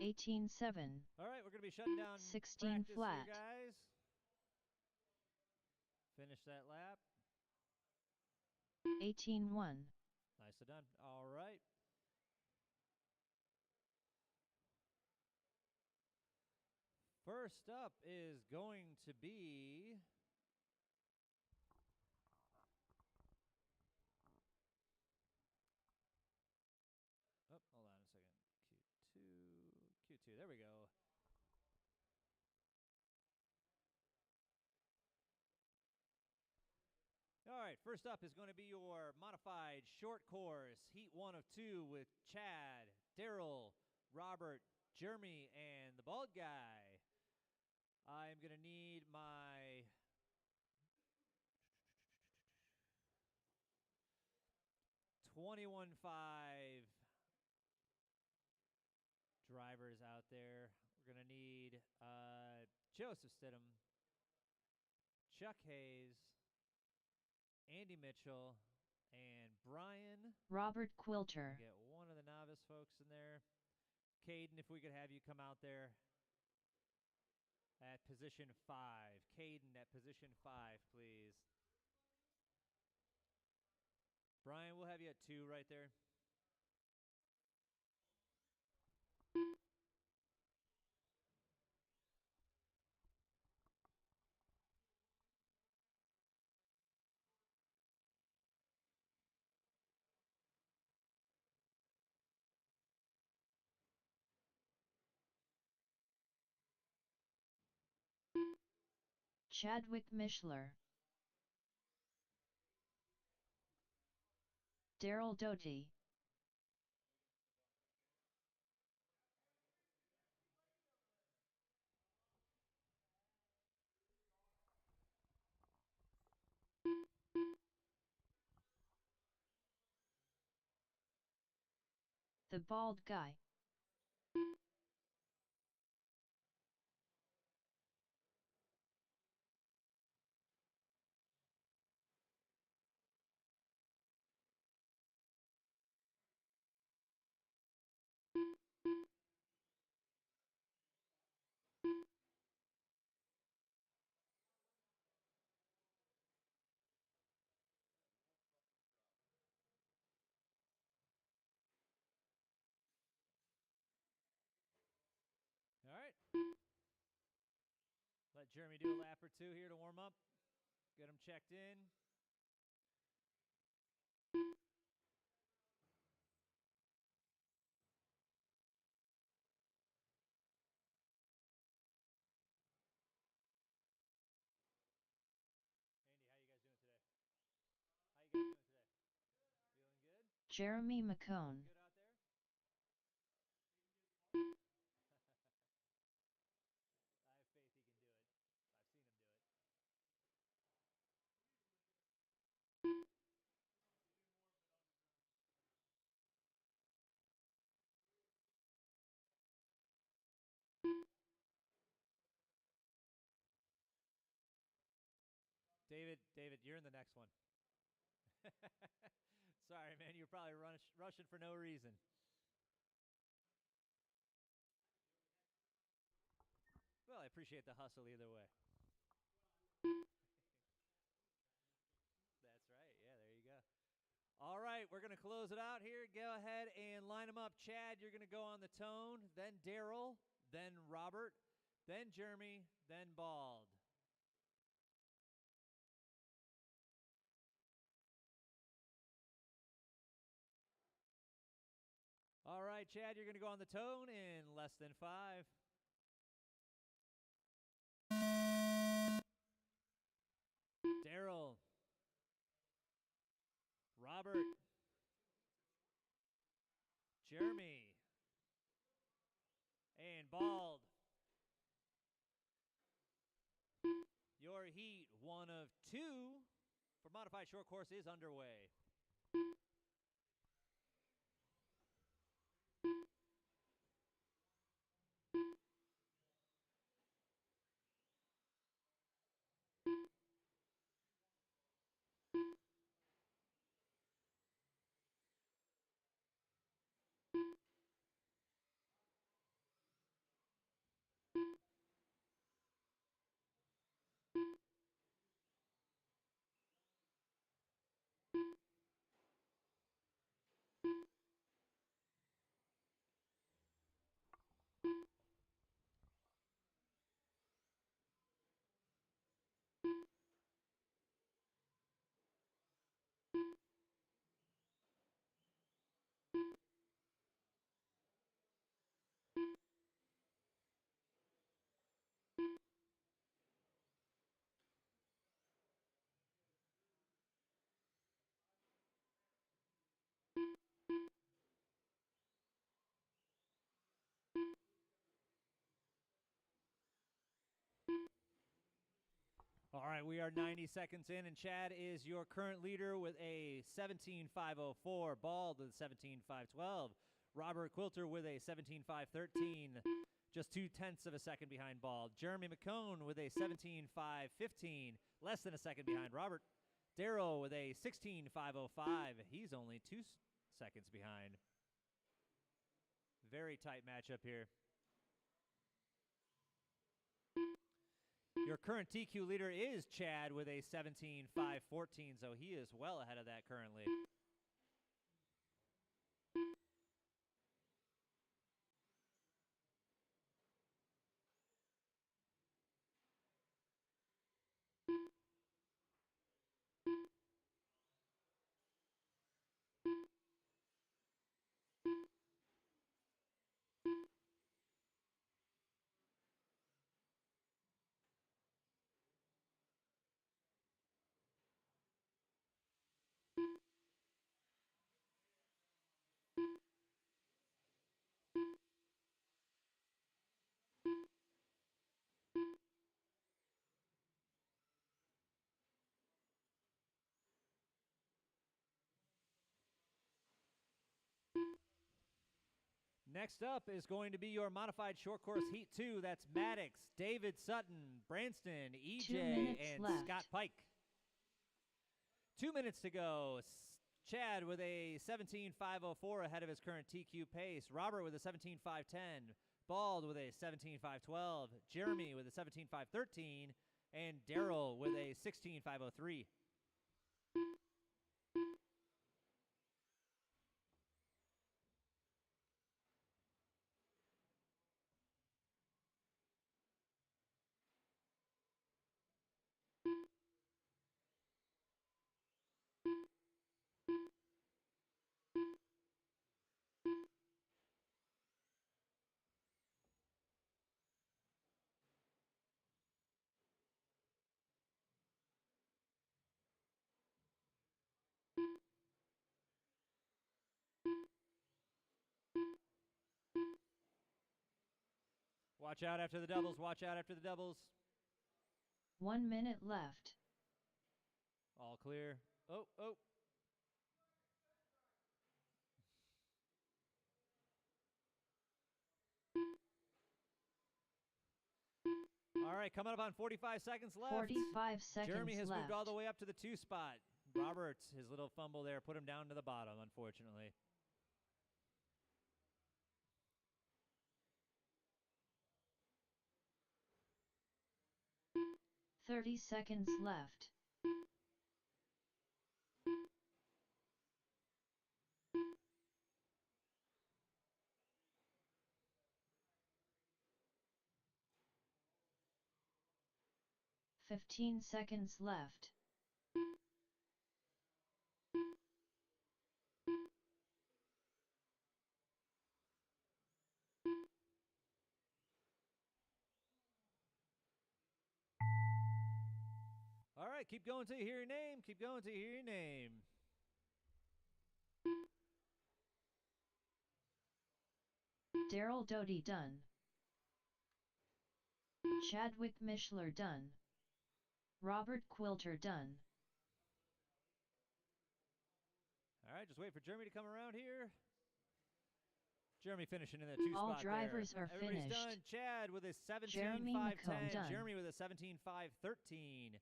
18-7. All right, we're going to be shutting down 16 practice flat. here, guys. Finish that lap. 18-1. Nicely done. All right. First up is going to be oh, hold on a second. Q2. There we go. All right, first up is going to be your modified short course, heat 1 of 2 with Chad, Daryl, Robert, Jeremy, and the bald guy. I'm going to need my .21.5 drivers out there. We're going to need Joseph Stidham, Chuck Hayes, Andy Mitchell, and Brian. Robert Quilter. Get one of the novice folks in there. Caden, if we could have you come out there at position 5. Caden at position 5, please. Brian, we'll have you at 2 right there. Chadwick Mishler. Daryl Doty. The bald guy. All right. Let Jeremy do a lap or 2 here to warm up. Get him checked in. Andy, how you guys doing today? How you guys doing today? Feeling good? Jeremy McCone. Good out there? I have faith he can do it. I've seen him do it. David, you're in the next one. Sorry, man. You're probably rushing for no reason. Well, I appreciate the hustle either way. That's right. Yeah, there you go. All right, we're going to close it out here. Go ahead and line them up. Chad, you're going to go on the tone, then Daryl, then Robert, then Jeremy, then Bald. All right, Chad, you're going to go on the tone in less than 5. Daryl, Robert, Jeremy, and Bald. Your heat 1 of 2 for modified short course is underway. All right, we are 90 seconds in, and Chad is your current leader with a 17.504. Bald with a 17.512. Robert Quilter with a 17.513. Just 0.2 of a second behind Bald. Jeremy McCone with a 17.515. Less than a second behind Robert. Darrow with a 16.505. He's only 2 seconds behind. Very tight matchup here. Your current TQ leader is Chad with a 17.514, so he is well ahead of that currently. Next up is going to be your modified short course Heat 2. That's Maddox, David Sutton, Branston, EJ, and left. Scott Pike. 2 minutes to go. Chad with a 17.504 ahead of his current TQ pace. Robert with a 17.510. Bald with a 17.512. Jeremy with a 17.513. And Daryl with a 16.503. Watch out after the doubles. Watch out after the doubles. 1 minute left. All clear. Oh, oh. All right, coming up on 45 seconds left. 45 seconds Jeremy has left. moved all the way up to the 2 spot. Robert, his little fumble there, put him down to the bottom, unfortunately. "30 seconds left. "15 seconds left. All right, keep going till you hear your name. Keep going till you hear your name. Daryl Doty done. Chadwick Mishler done. Robert Quilter done. All right, just wait for Jeremy to come around here. Jeremy finishing in the 2 All spot drivers there. are Everybody's finished. done. Chad with a Jeremy McComb 17.510. done. Jeremy with a 17.513.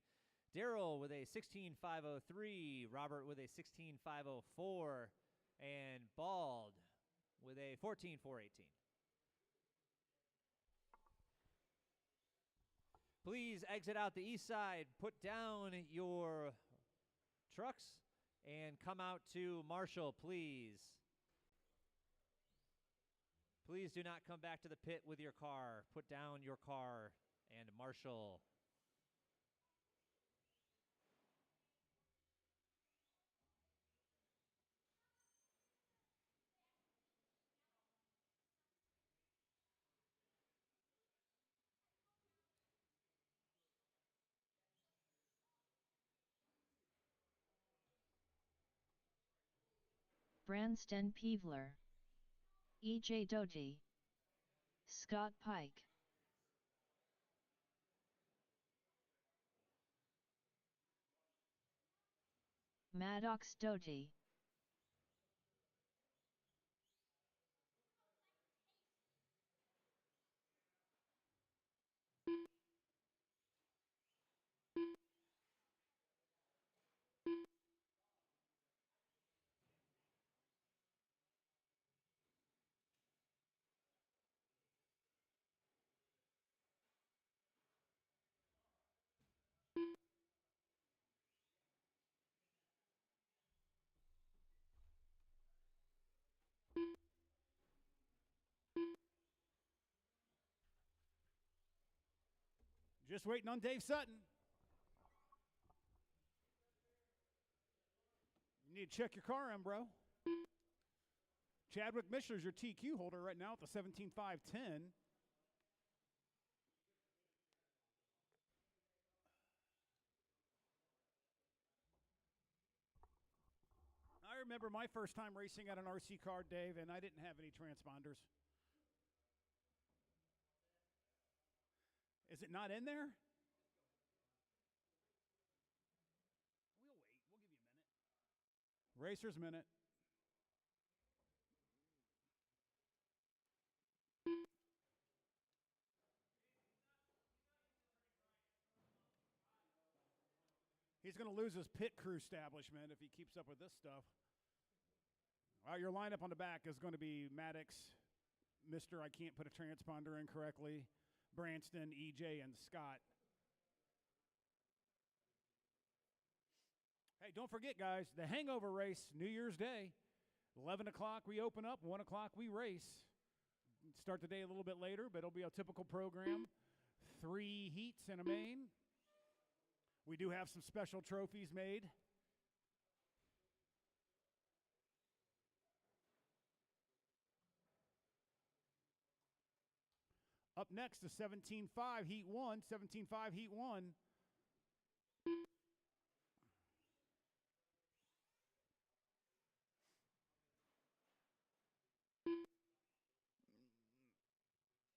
Daryl with a 16.503. Robert with a 16.504. And Bald with a 14.418. Please exit out the east side. Put down your trucks and come out to Marshall, please. Please do not come back to the pit with your car. Put down your car and Marshall. Branston Peevler. EJ Doty. Scott Pike. Maddox Doty. Just waiting on Dave Sutton. You need to check your car in, bro. Chadwick Mishler's your TQ holder right now at the 17.510. I remember my first time racing at an RC car, Dave, and I didn't have any transponders. Is it not in there? We'll wait. We'll give you a minute. Racer's Minute. He's going to lose his pit crew establishment if he keeps up with this stuff. All right, your lineup on the back is going to be Maddox, Mr. I can't put a transponder in correctly, Branston, EJ, and Scott. Hey, don't forget, guys, the hangover race, New Year's Day. 11 o'clock we open up, 1 o'clock we race. Start the day a little bit later, but it'll be a typical program. 3 heats and a main. We do have some special trophies made. Up next is 17.5 Heat 1. 17.5 Heat 1.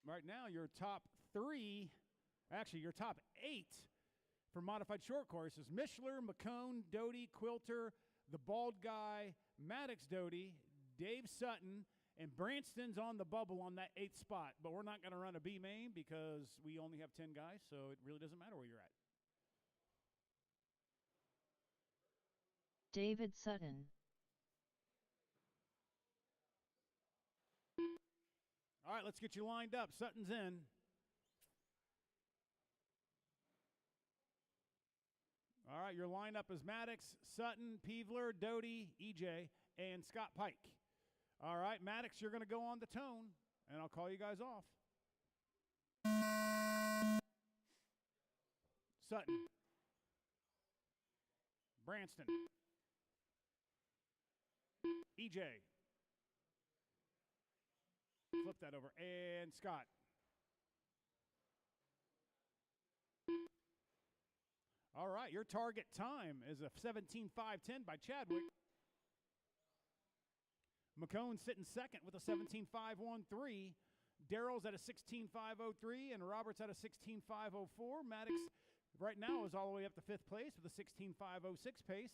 Right now, your top 3, actually your top 8 for modified short courses: Mishler, McCone, Doty, Quilter, the bald guy, Maddox Doty, Dave Sutton, and Branston's on the bubble on that 8th spot. But we're not going to run a B main because we only have 10 guys, so it really doesn't matter where you're at. David Sutton. All right, let's get you lined up. Sutton's in. All right, your lineup is Maddox, Sutton, Peevler, Doty, EJ, and Scott Pike. All right, Maddox, you're going to go on the tone, and I'll call you guys off. Sutton. Branston. EJ. Flip that over. And Scott. All right, your target time is a 17.510 by Chadwick. McCone sitting second with a 17.513. Darrell's at a 16.503, and Roberts at a 16.504. Maddox right now is all the way up to 5th place with a 16.506 pace.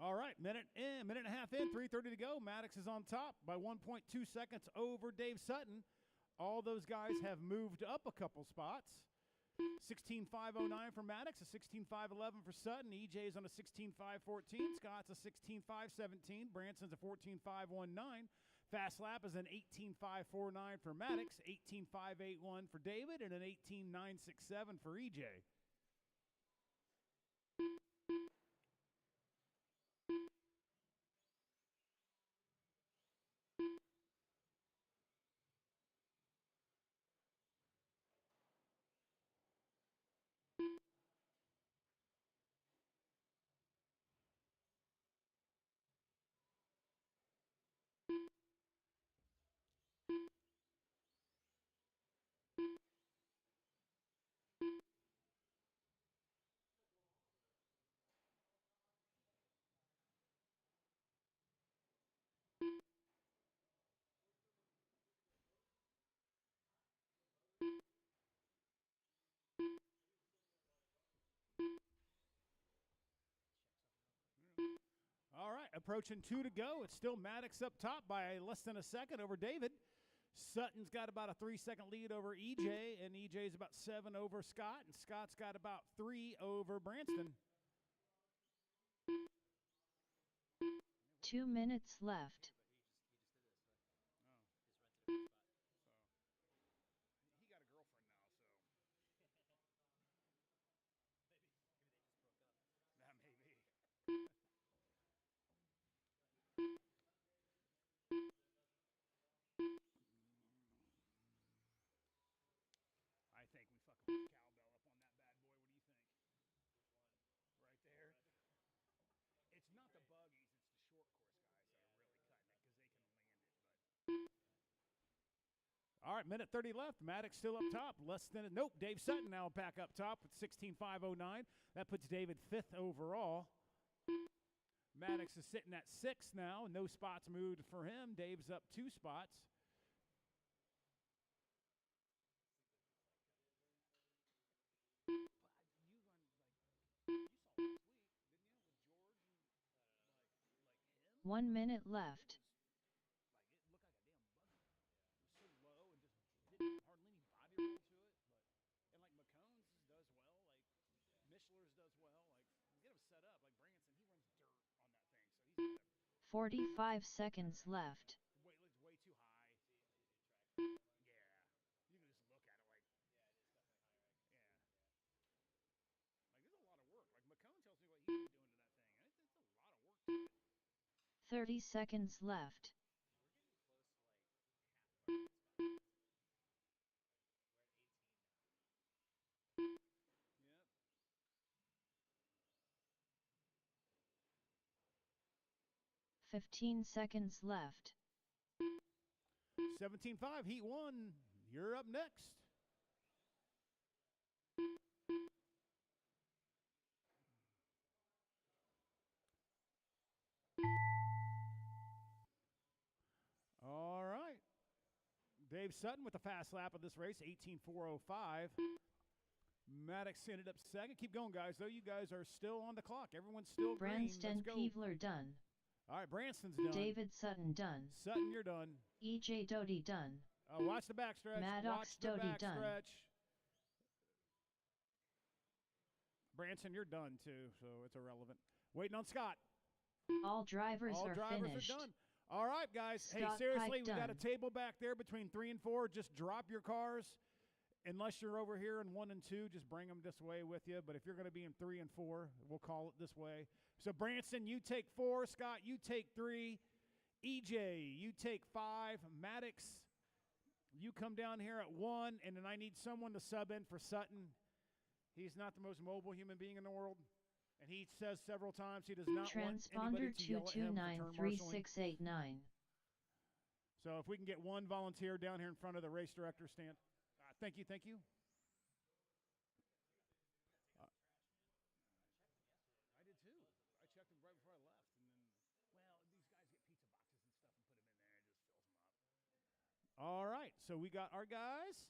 All right, minute and a half in, 3:30 to go. Maddox is on top by 1.2 seconds over Dave Sutton. All those guys have moved up a couple spots. 16.509 for Maddox, a 16.511 for Sutton. EJ's on a 16.514. Scott's a 16.517. Branson's a 14.519. Fast lap is an 18.549 for Maddox, 18.581 for David, and an 18.967 for EJ. All right, approaching 2 to go. It's still Maddox up top by less than a second over David. Sutton's got about a 3-second lead over EJ, and EJ's about 7 over Scott, and Scott's got about 3 over Branston. 2 minutes left. He got a girlfriend now, so. That may be. I think we fucking put cowbell up on that bad boy. What do you think? Right there. It's not the buggies, it's the short course guys that are really cutting it because they can land it. But all right, minute 30 left. Maddox still up top. Less than nope. Dave Sutton now back up top with 16.509. That puts David 5th overall. Maddox is sitting at 6th now. No spots moved for him. Dave's up 2 spots. Like 1 minute left. Like it looked like a damn buggy. It was so low and just didn't hardly any body roll to it. And like McCones does well, like Mishler's does well. Like get him set up. Like Branson, he runs dirt on that thing, so he's 45 seconds left. It's way too high. Yeah, you can just look at it like. Yeah. Like there's a lot of work. Like McCone tells me what he's been doing to that thing, and it's a lot of work to it. 30 seconds left. Yep. 15 seconds left. 17.5, Heat 1. You're up next. All right. Dave Sutton with the fast lap of this race, 18.405. Maddox ended up second. Keep going, guys, though. You guys are still on the clock. Everyone's still green. Branston Let's go. Peevler done. All right, Branston's done. David Sutton done. Sutton, you're done. EJ Doty done. Watch the backstretch. Maddox Watch the Doty done. backstretch. Branson, you're done, too, so it's irrelevant. Waiting on Scott. All drivers All are drivers finished. are done. All right, guys. Scott hey, seriously, Pike we got done. a table back there between 3 and 4. Just drop your cars. Unless you're over here in 1 and 2, just bring them this way with you. But if you're going to be in 3 and 4, we'll call it this way. So, Branson, you take 4. Scott, you take 3. EJ, you take 5. Maddox, you come down here at 1. And then I need someone to sub in for Sutton. He's not the most mobile human being in the world. And he says several times he does not want anybody Transponder to yell at him for turn marshaling. 2293689. So if we can get one volunteer down here in front of the race director stand. Thank you, thank you. I did too. I checked them right before I left. And then, well, these guys get pizza boxes and stuff and put them in there and it just fills them up. All right, so we got our guys.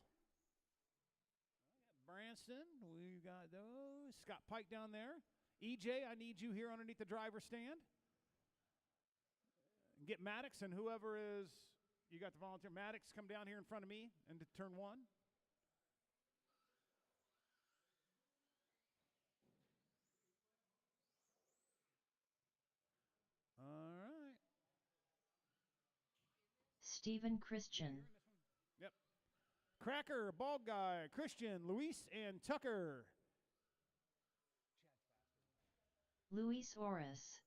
Branson, we got those. Scott Pike down there. EJ, I need you here underneath the driver's stand. Get Maddox and whoever is, you got the volunteer. Maddox, come down here in front of me into turn 1. All right. Stephen Christian. Yep. Cracker, Bald Guy, Christian, Luis, and Tucker. Luis Oris.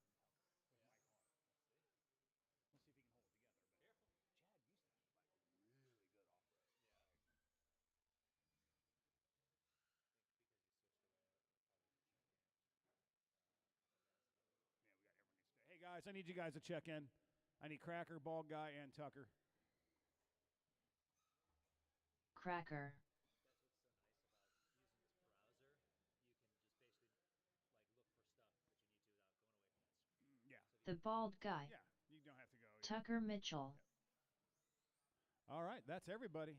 Hey guys, I need you guys to check in. I need Cracker, Bald Guy, and Tucker. Cracker. Yeah. The Bald Guy. Yeah, you don't have to go. Yeah. Tucker Mitchell. All right, that's everybody.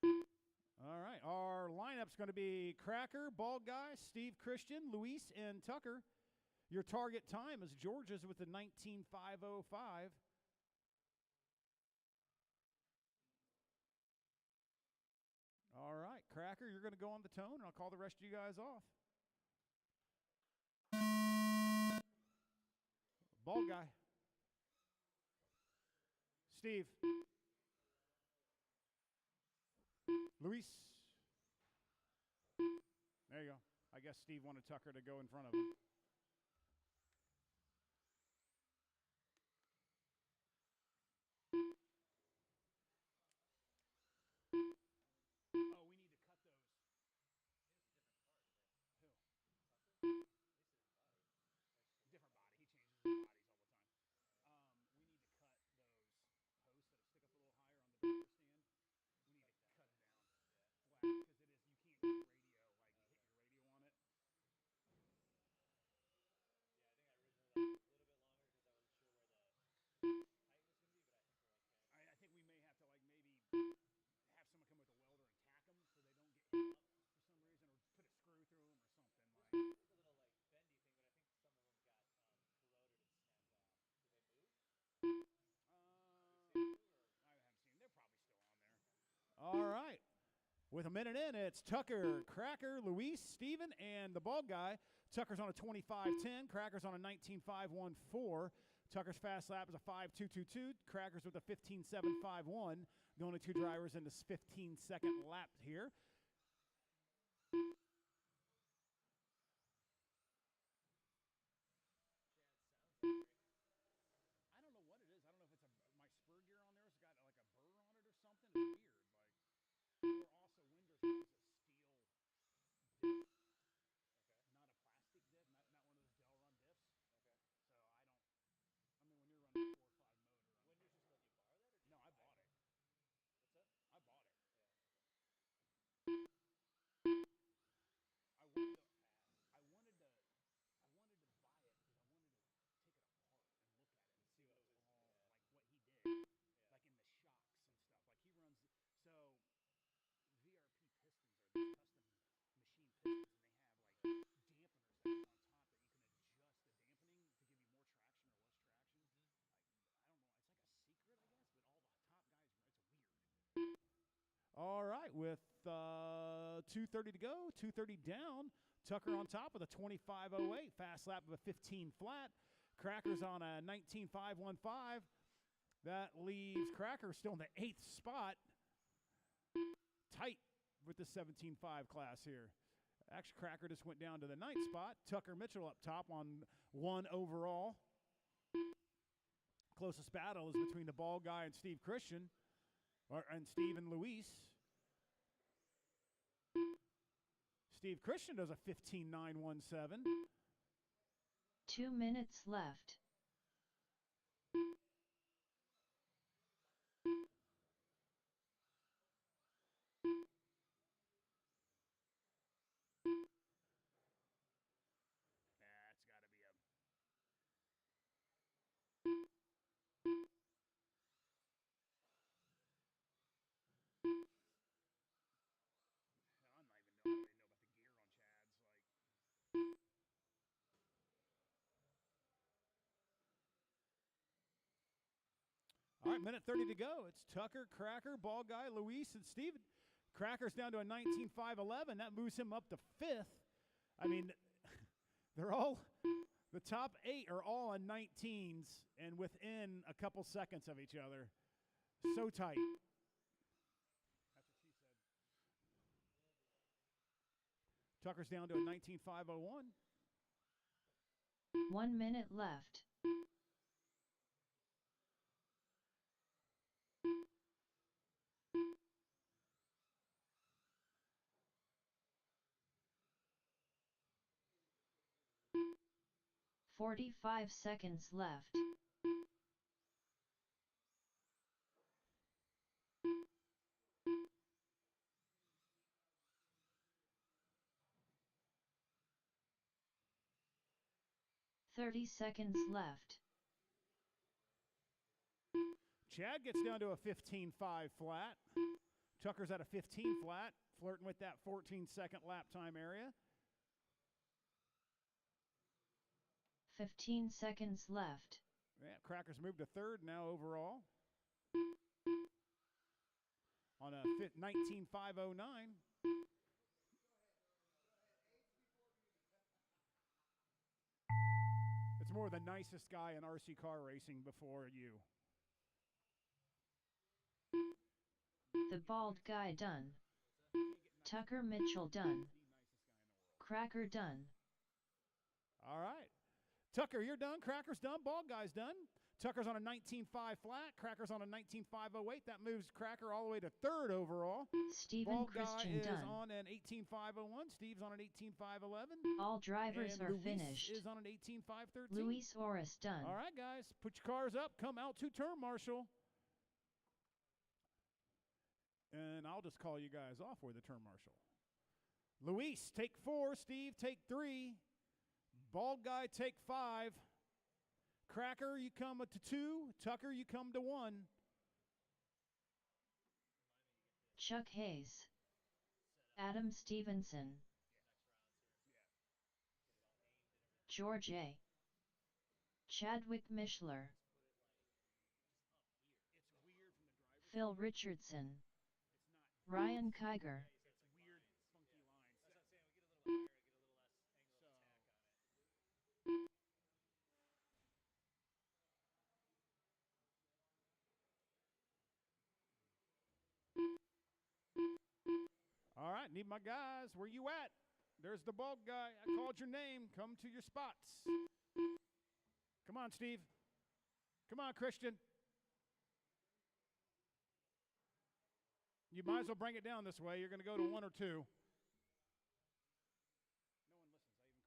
All right, our lineup's going to be Cracker, Bald Guy, Steve Christian, Luis, and Tucker. Your target time is Georgia's with the 19.505. All right, Cracker, you're going to go on the tone, and I'll call the rest of you guys off. Bald Guy. Steve. Luis. There you go. I guess Steve wanted Tucker to go in front of him. Oh, we need to cut those. Who? Different body. He changes his bodies all the time. We need to cut those posts that stick up a little higher on the driver's stand. We need to cut it down flat because it is. You can't do radio like you hit your radio on it. I think we may have to like maybe have someone come with a welder and tack them so they don't get hit up for some reason, or put a screw through them or something like. All right. With a minute in, it's Tucker, Cracker, Luis, Steven, and the Bald Guy. Tucker's on a 25.10. Cracker's on a 19.514. Tucker's fast lap is a 5.222. Cracker's with a 15.751. The only two drivers in this 15-second lap here. I don't know what it is. I don't know if it's my spur gear on there has got like a burr on it or something. It's weird. Or also Winders has a steel diff. Not a plastic diff, not one of those Delron diffs. So I mean, when you're running 4 or 5 motor. Winders just let you borrow that? No, I bought it. What's that? I bought it. I wanted to buy it because I wanted to take it apart and look at it and see what it was all like what he did, like in the shocks and stuff. Like he runs so VRP pistons are these custom machine pistons, and they have like dampeners that go on top that you can adjust the dampening to give you more traction or less traction. I don't know. It's like a secret, I guess, but all the top guys, it's weird. All right, with 2:30 to go, 2:30 down. Tucker on top with a 25.08, fast lap of a 15 flat. Cracker's on a 19.515. That leaves Cracker still in the 8th spot. Tight with the 17.5 class here. Actually, Cracker just went down to the 9th spot. Tucker Mitchell up top on 1 overall. Closest battle is between the Bald Guy and Steve Christian, and Steve and Luis. Steve Christian does a 15.917. 2 minutes left. That's got to be a. I don't even know about the gear on Chad's. All right, minute 30 to go. It's Tucker, Cracker, Bald Guy, Luis, and Steven. Cracker's down to a 19.511. That moves him up to 5th. I mean, they're all The top 8 are all on 19s and within a couple seconds of each other. So tight. That's what she said. Tucker's down to a 19.501. 1 minute left. "45 seconds left. "30 seconds left. Chad gets down to a 15.5 flat. Tucker's at a 15 flat, flirting with that 14-second lap time area. 15 seconds left. Yeah, Cracker's moved to third now overall. On a 19.509. It's more the nicest guy in RC car racing before you. The bald guy done. Tucker Mitchell done. Cracker done. All right. Tucker, you're done. Cracker's done. Bald guy's done. Tucker's on a 19.5 flat. Cracker's on a 19.508. That moves Cracker all the way to third overall. Stephen Bald Christian guy is done. on an 18.501. Steve's on an 18.511. All drivers and are Luis finished. is on an 18.513. Luis Oris done. All right, guys. Put your cars up. Come out to turn marshal. And I'll just call you guys off with the turn marshal. Luis, take 4. Steve, take 3. Bald guy, take 5. Cracker, you come to 2. Tucker, you come to 1. Chuck Hayes. Adam Stevenson. George A. Chadwick Mishler. Phil Richardson. Ryan Kiger. All right, need my guys. Where you at? There's the bald guy. I called your name. Come to your spots. Come on, Steve. Come on, Christian. You might as well bring it down this way. You're going to go to 1 or 2. No one listens.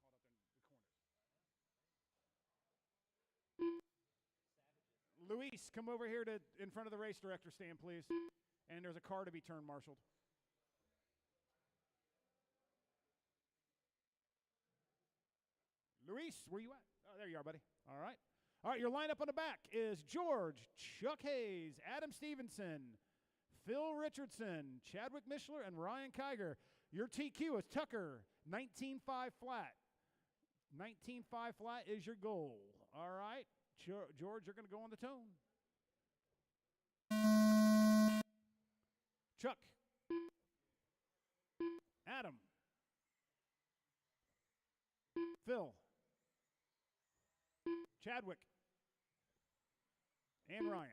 I even called up the corners. Luis, come over here to in front of the race director stand, please. And there's a car to be turn marshaled. Luis, where you at? Oh, there you are, buddy. All right. All right, your lineup on the back is George, Chuck Hayes, Adam Stevenson, Phil Richardson, Chadwick Mishler, and Ryan Kiger. Your TQ is Tucker, 19.5 flat. 19.5 flat is your goal. All right. George, you're going to go on the tone. Chuck. Adam. Phil. Chadwick. And Ryan.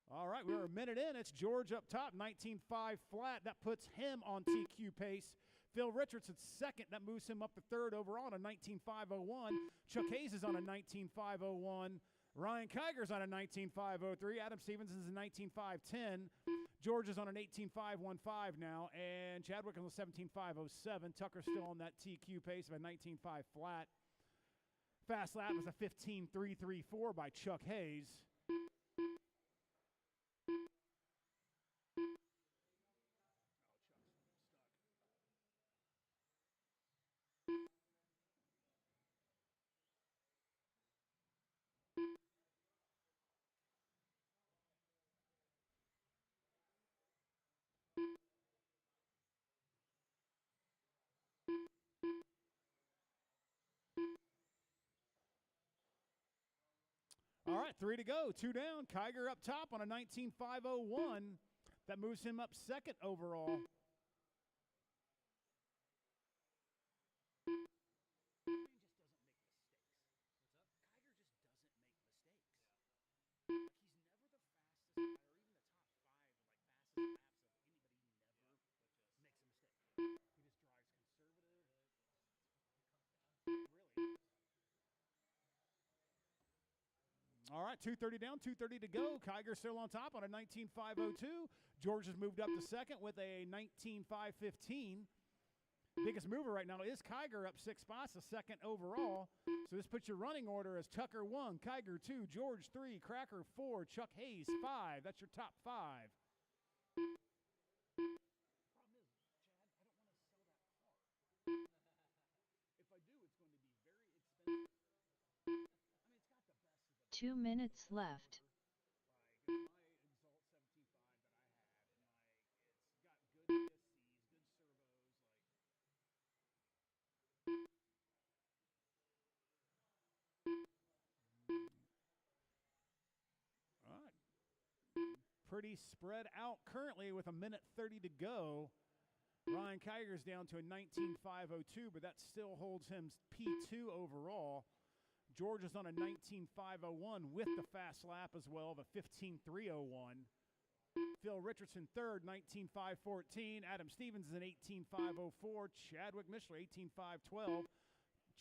All right, we're a minute in. It's George up top, 19.5 flat. That puts him on TQ pace. Phil Richardson second. That moves him up to third overall on a 19.501. Chuck Hayes is on a 19.501. Ryan Kiger's on a 19.503. Adam Stevenson's a 19.510. George is on an 18.515 now. And Chadwick on a 17.507. Tucker's still on that TQ pace of a 19.5 flat. Fast lap is a 15.334 by Chuck Hayes. All right, 3 to go, 2 down. Kiger up top on a 19.501. That moves him up second overall. All right, 2:30 down, 2:30 to go. Kiger still on top on a 19.502. George has moved up to second with a 19.515. Biggest mover right now is Kiger, up 6 spots, a second overall. So this puts your running order as Tucker 1, Kiger 2, George 3, Cracker 4, Chuck Hayes 5. That's your top 5. If I do, it's going to be very expensive. 2 minutes left. All right. Pretty spread out currently with a minute 30 to go. Ryan Kiger's down to a 19.502, but that still holds him P2 overall. George is on a 19.501 with the fast lap as well of a 15.301. Phil Richardson third, 19.514. Adam Stevens is an 18.504. Chadwick Mishler, 18.512.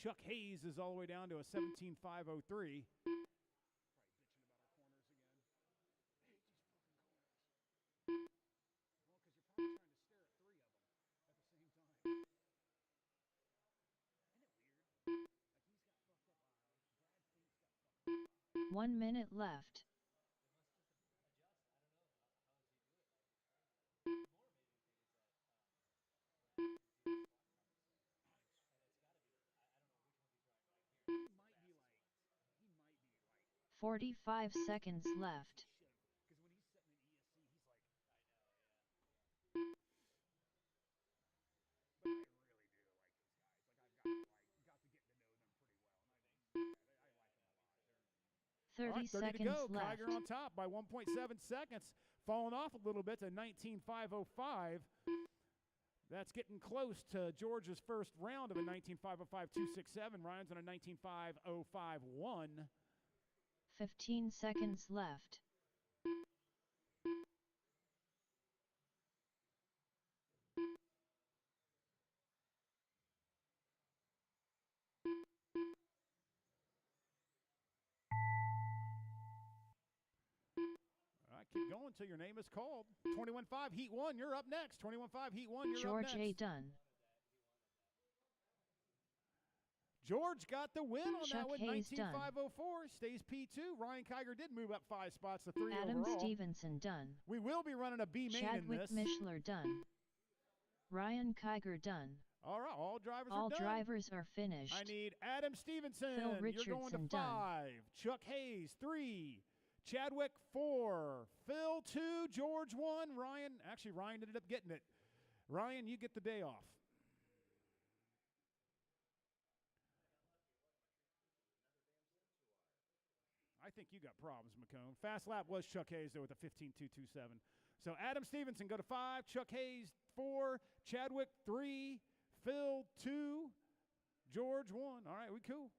Chuck Hayes is all the way down to a 17.503. One minute left. He 45 seconds left. All 30 right, 30 seconds to go. left. Kiger on top by 1.7 seconds. Falling off a little bit to 19.505. That's getting close to George's first round of a 19.505.267. Ryan's on a 19.505.1. 15 seconds left. All right, keep going until your name is called. 21.5 Heat 1, you're up next. 21.5 Heat 1, you're George up next. A. Dunn. George got the win on Chuck that one, Hayes 19.504. Stays P2. Ryan Kiger did move up 5 spots to 3 Adam overall. Stevenson Dunn. We will be running a B main Chadwick in this. Mishler Dunn. Ryan Kiger Dunn. All right, all drivers All are done. drivers are finished. I need Adam Stevenson. Phil You're going to Richardson 5. done. Chuck Hayes 3. Chadwick 4. Phil 2. George 1. Ryan ended up getting it. Ryan, you get the day off. I think you got problems, McCone. Fast lap was Chuck Hayes, though, with a 15.227. So Adam Stevenson, go to 5. Chuck Hayes, 4. Chadwick, 3. Phil, 2. George, 1. All right, we cool.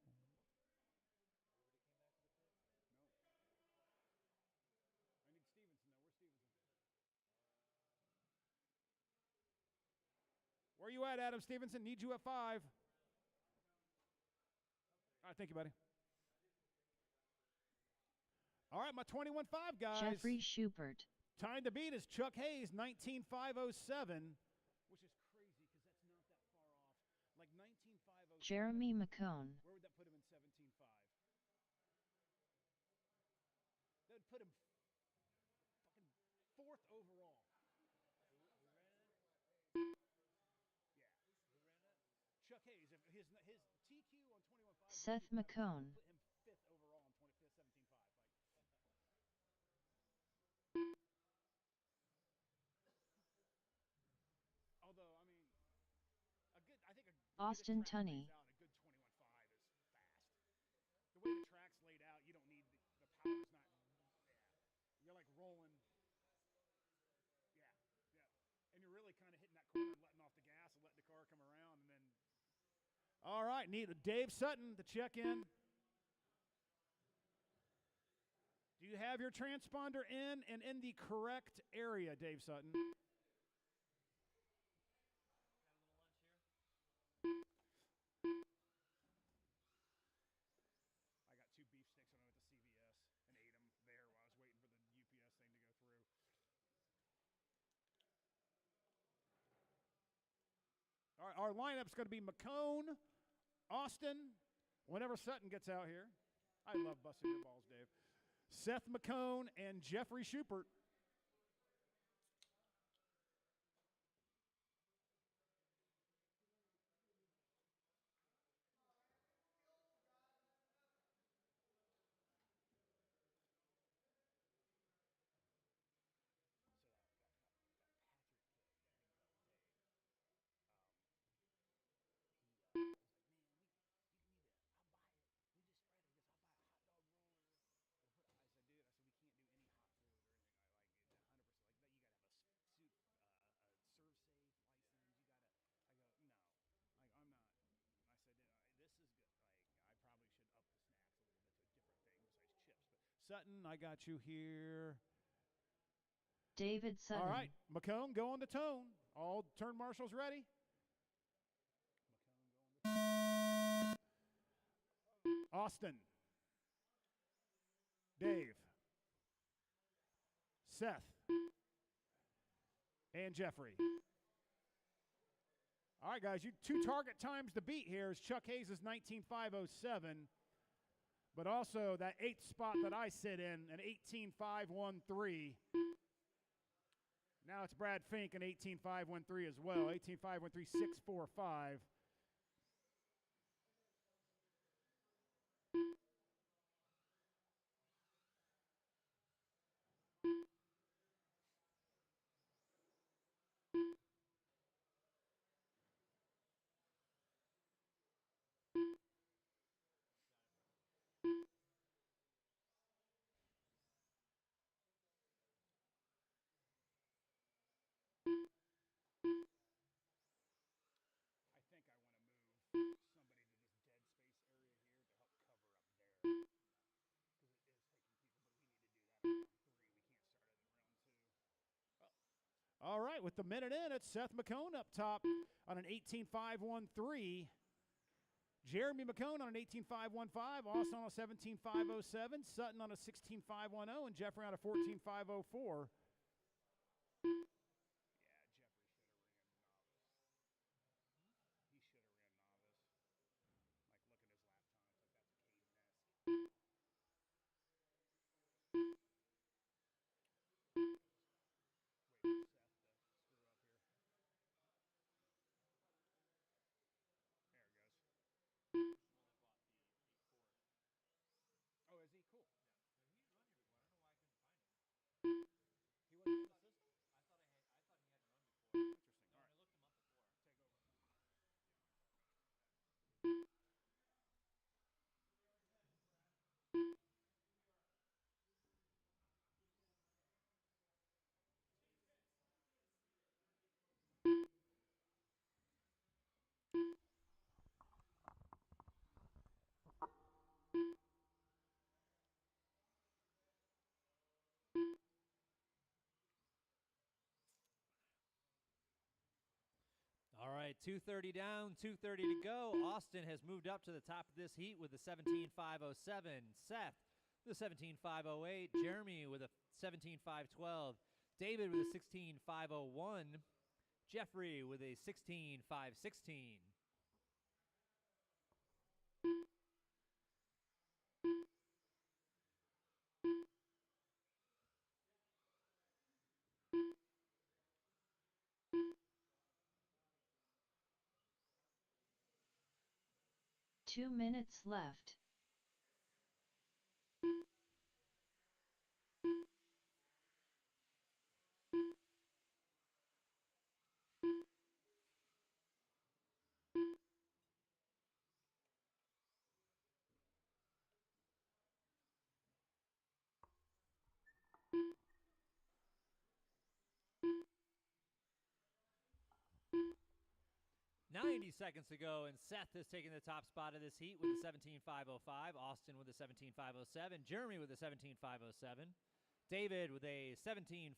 Where you at, Adam Stevenson? Need you at 5. All right, thank you, buddy. All right, my 21.5 guys. Jeffrey Schubert. Time to beat is Chuck Hayes, 19.507, which is crazy because that's not that far off. Like 19.507. Jeremy McCone. Where would that put him in 17.5? That would put him fucking 4th overall. Yeah. Chuck Hayes, if his TQ on 21.5. Seth McCone. Put him 5th overall on 17.5. Although, I mean, I think Austin Tunney. A good 21.5 is fast. The way the track's laid out, you don't need the power's not. Yeah, you're like rolling. Yeah, yeah, and you're really kind of hitting that corner, and letting off the gas, and letting the car come around, and then. All right, need Dave Sutton to check in. Do you have your transponder in and in the correct area, Dave Sutton? All right, our lineup's going to be McCone, Austin, whenever Sutton gets out here. I love busting your balls, Dave. Seth McCone and Jeffrey Schubert. Sutton, I got you here. David Sutton. All right, McCone, go on the tone. All turn marshals ready. Austin. Dave. Seth. And Jeffrey. All right, guys, you 2 target times to beat here is Chuck Hayes' 19.507. But also that 8th spot that I sit in, an 18.513. Now it's Brad Fink, an 18.513 as well. 18.513.645. All right, with the minute in, it's Seth McCone up top on an 18.513. Jeremy McCone on an 18.515. Austin on a 17.507. Sutton on a 16.510. And Jeffrey on a 14.504. All right, 2:30 down, 2:30 to go. Austin has moved up to the top of this heat with the 17.507. Seth, The 17.508. Jeremy with a 17.512. David with a 16.501. Jeffrey with a 16.516. Two minutes left. .90 seconds to go, and Seth is taking the top spot of this heat with a 17.505. Austin with a 17.507. Jeremy with a 17.507. David with a 17.514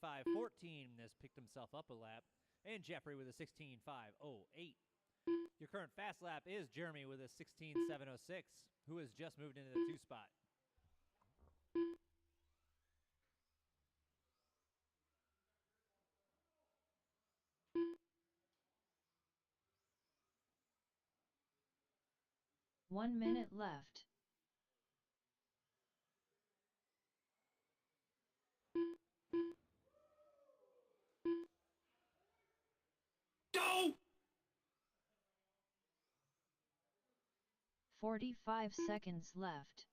has picked himself up a lap. And Jeffrey with a 16.508. Your current fast lap is Jeremy with a 16.706, who has just moved into the 2 spot. One minute left. Go! 45 seconds left.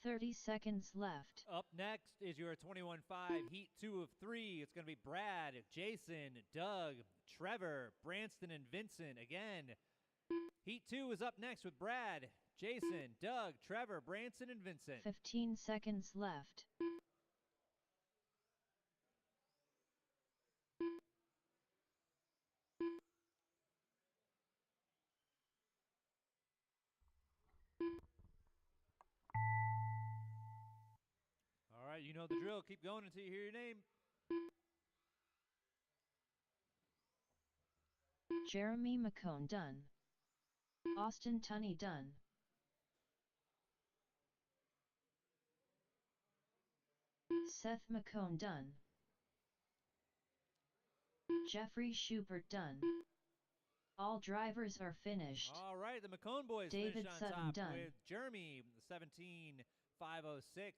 .30 seconds left. Up next is your 21.5 Heat 2 of 3. It's going to be Brad, Jason, Doug, Trevor, Branston, and Vincent. Again, Heat 2 is up next with Brad, Jason, Doug, Trevor, Branson, and Vincent. 15 seconds left. All right, you know the drill. Keep going until you hear your name. Jeremy McCone done. Austin Tunney done. Seth McCone done. Jeffrey Schubert done. All drivers are finished. All right, the McCone boys David finished on Sutton top done. with Jeremy, 17.506.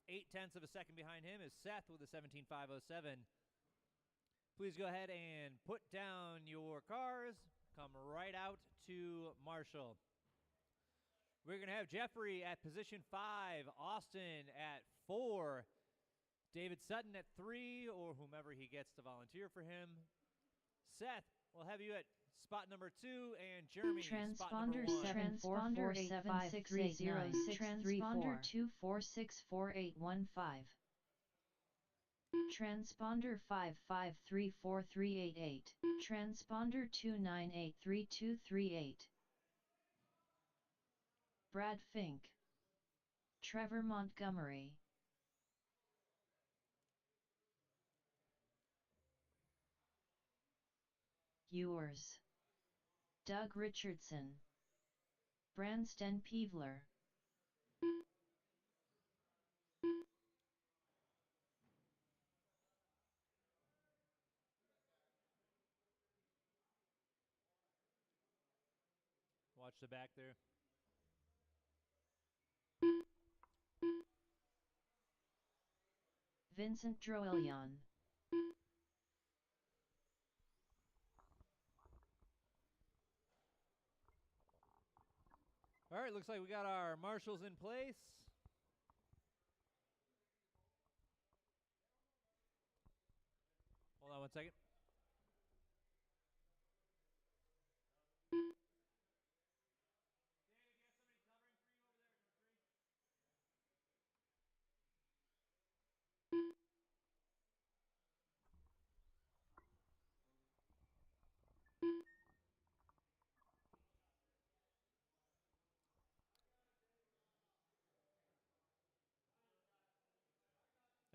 0.8 of a second behind him is Seth with a 17.507. Please go ahead and put down your cars. Come right out to Marshall. We're going to have Jeffrey at position 5, Austin at 4, David Sutton at 3, or whomever he gets to volunteer for him. Seth, we'll have you at spot number 2, and Jeremy spot number 1. Transponder 74630 Transponder 2464815. Transponder 5534388. Transponder 2983238. Brad Fink. Trevor Montgomery. Yours. Doug Richardson. Branston Peevler. Watch the back there. Vincent Droelion. All right, looks like we got our marshals in place. Hold on one second.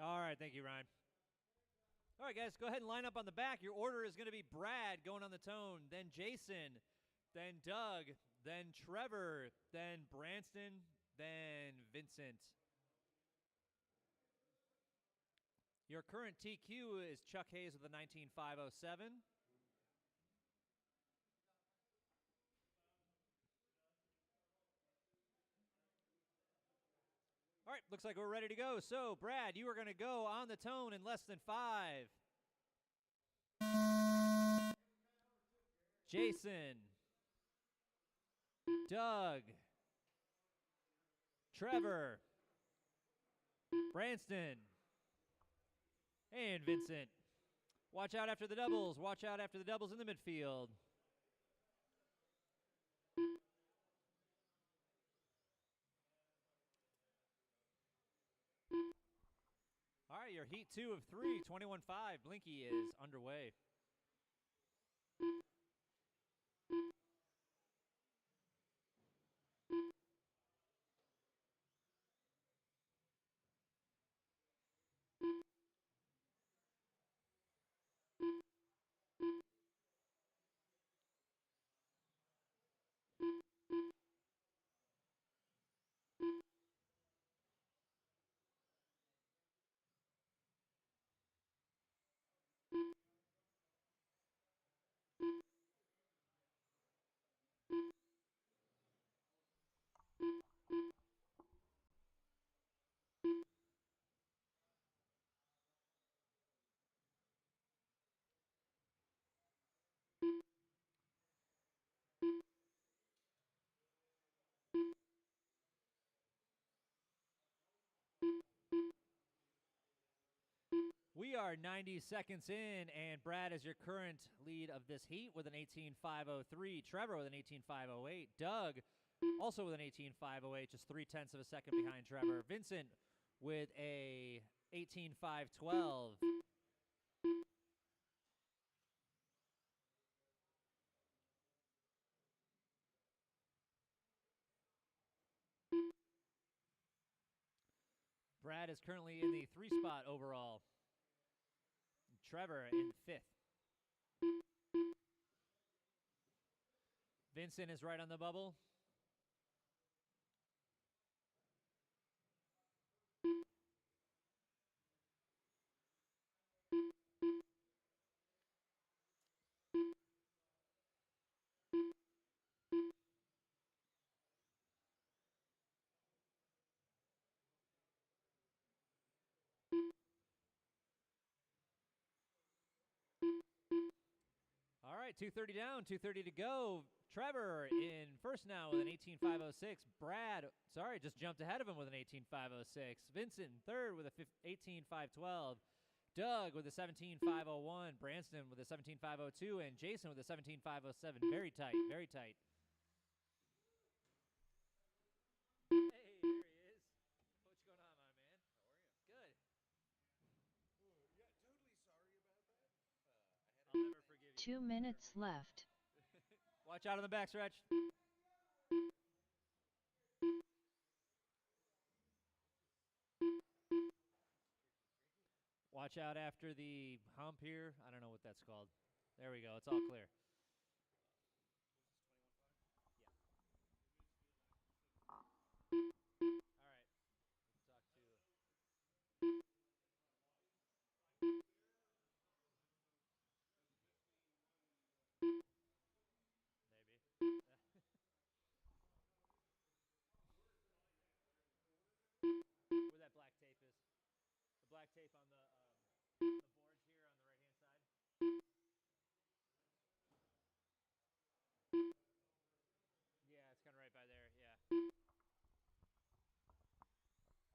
All right, thank you, Ryan. All right, guys, go ahead and line up on the back. Your order is going to be Brad going on the tone, then Jason, then Doug, then Trevor, then Branston, then Vincent. Your current TQ is Chuck Hayes with a 19507. All right, looks like we're ready to go. So, Brad, you are going to go on the tone in less than 5. Jason, Doug, Trevor, Branston, and Vincent. Watch out after the doubles. Watch out after the doubles in the midfield. All right, your heat 2 of 3, 21-5. Blinky is underway. We are 90 seconds in, and Brad is your current lead of this heat with an 18.503. Trevor with an 18.508. Doug also with an 18.508, just 0.3 of a second behind Trevor. Vincent with a 18.512. Brad is currently in the 3 spot overall. Trevor in 5th. Vincent is right on the bubble. All right, 2:30 down, 2:30 to go. Trevor in first now with an 18.506. Brad, just jumped ahead of him with an 18.506. Vincent in third with a 18.512. Doug with a 17.501. Branston with a 17.502. And Jason with a 17.507. Very tight, very tight. Hey, there he is. What's going on, my man? How are you? Good. Yeah, totally sorry about that. I'll never forgive you. 2 minutes left. Watch out on the backstretch. Watch out after the hump here. I don't know what that's called. There we go. It's all clear. Yeah. All right. Let's talk to. Maybe. Where that black tape is. The black tape on the boards here on the right-hand side. Yeah, it's kind of right by there. Yeah. Excellent turnout today. Yeah, it's a good turnout. Very good.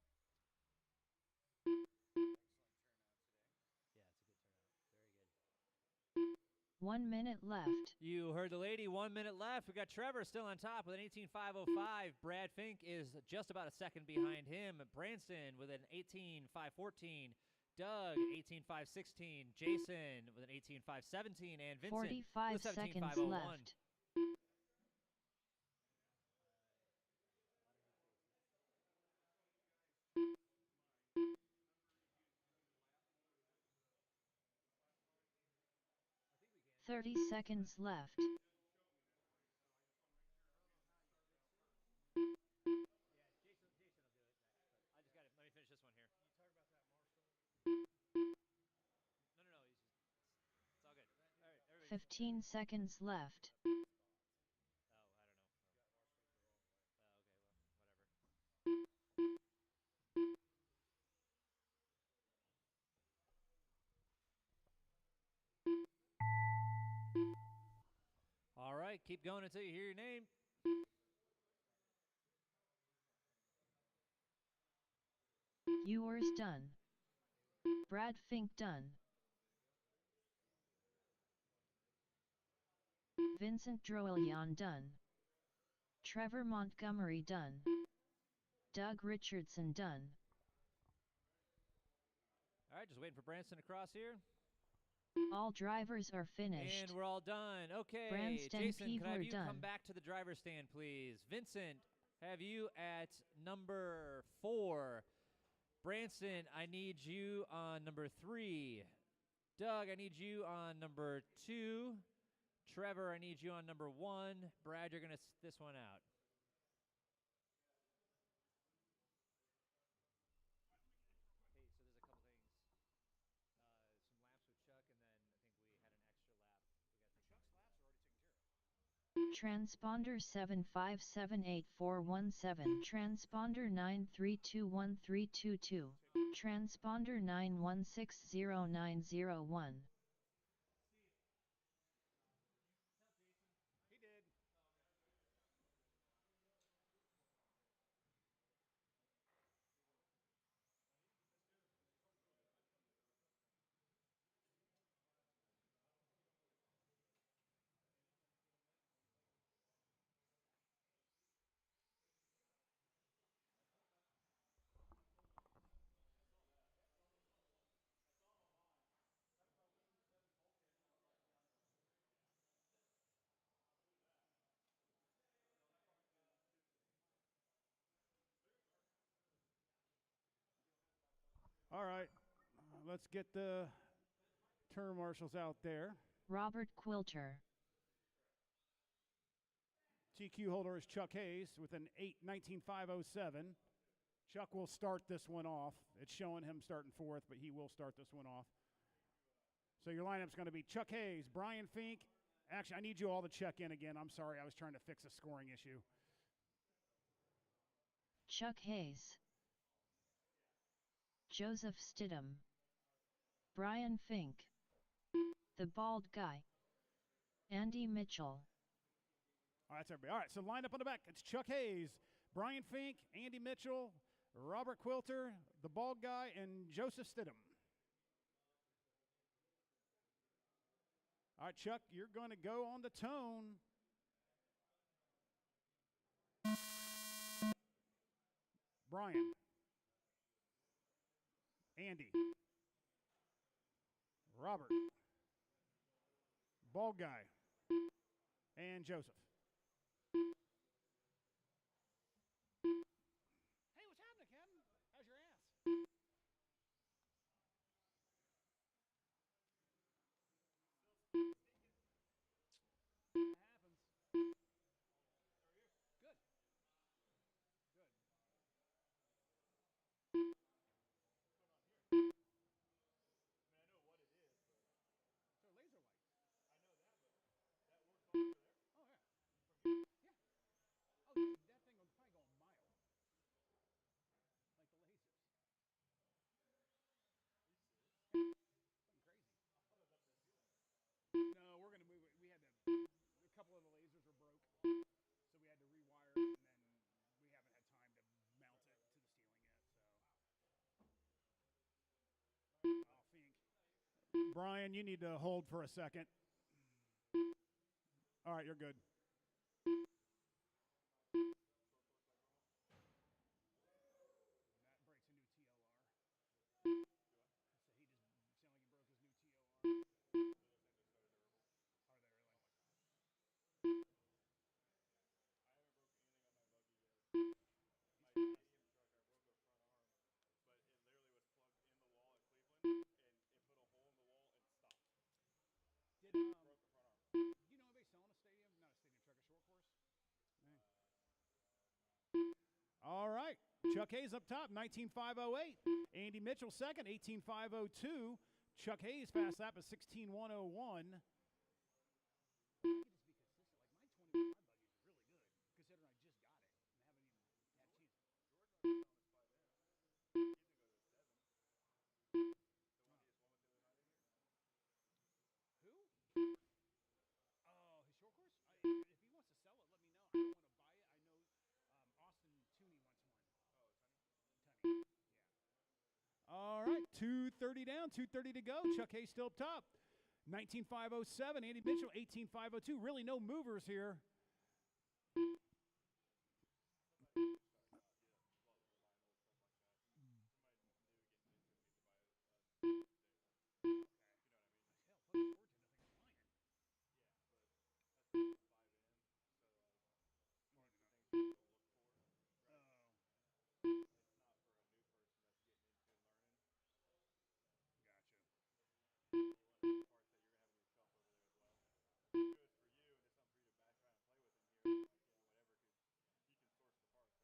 1 minute left. You heard the lady. 1 minute left. We got Trevor still on top with an 18.505. Brad Fink is just about a second behind him. Branston with an 18.514. Doug 18.516. Jason with an 18.517, and Vincent 45 with seconds 17.501. left. 30 seconds left. Jason will do it next. But I just got it. Let me finish this one here. 15 seconds left. Oh, I don't know. All right, keep going until you hear your name. Ewers done. Brad Fink done. Vincent Droelian done. Trevor Montgomery done. Doug Richardson done. All right, just waiting for Branson to cross here. All drivers are finished. And we're all done. Okay, Branston Jason, can I have Peevler you done. come back to the driver's stand, please? Vincent, have you at number 4. Branson, I need you on number 3. Doug, I need you on number 2. Trevor, I need you on number 1. Brad, you're going to sit this one out. Transponder 7578417, Transponder 9321322, Transponder 9160901. He did. All right, let's get the term marshals out there. Robert Quilter. TQ holder is Chuck Hayes with an 8:19.507. Chuck will start this one off. It's showing him starting 4th, but he will start this one off. So your lineup's going to be Chuck Hayes, Brian Fink. Actually, I need you all to check in again. I'm sorry, I was trying to fix a scoring issue. Chuck Hayes. Joseph Stidham. Brian Fink. The Bald Guy. Andy Mitchell. All right, that's everybody. All right, so line up on the back. It's Chuck Hayes, Brian Fink, Andy Mitchell, Robert Quilter, the Bald Guy, and Joseph Stidham. All right, Chuck, you're going to go on the tone. Brian. Andy. Robert. Bald Guy. And Joseph. Hey, what's happening, Kevin? How's your ass? That happens. How are you? Good. Good. So laser lights. Oh, yeah. Yeah. Oh, dude, that thing will probably go a mile. Like the lasers. Something crazy. No, we're going to move it. We had to, a couple of the lasers were broke. So we had to rewire it, and then we haven't had time to mount it to the ceiling yet. So, oh, Fink. Brian, you need to hold for a second. All right, you're good. That breaks a new TLR. So he just sounded like he broke his new TLR. Are they really? Did All right. Chuck Hayes up top, 19.508. Andy Mitchell second, 18.502. Chuck Hayes fast lap at 16.101. All right, 2:30 down, 2:30 to go. Chuck Hayes still up top. 19.507. Andy Mitchell, 18.502. Really no movers here.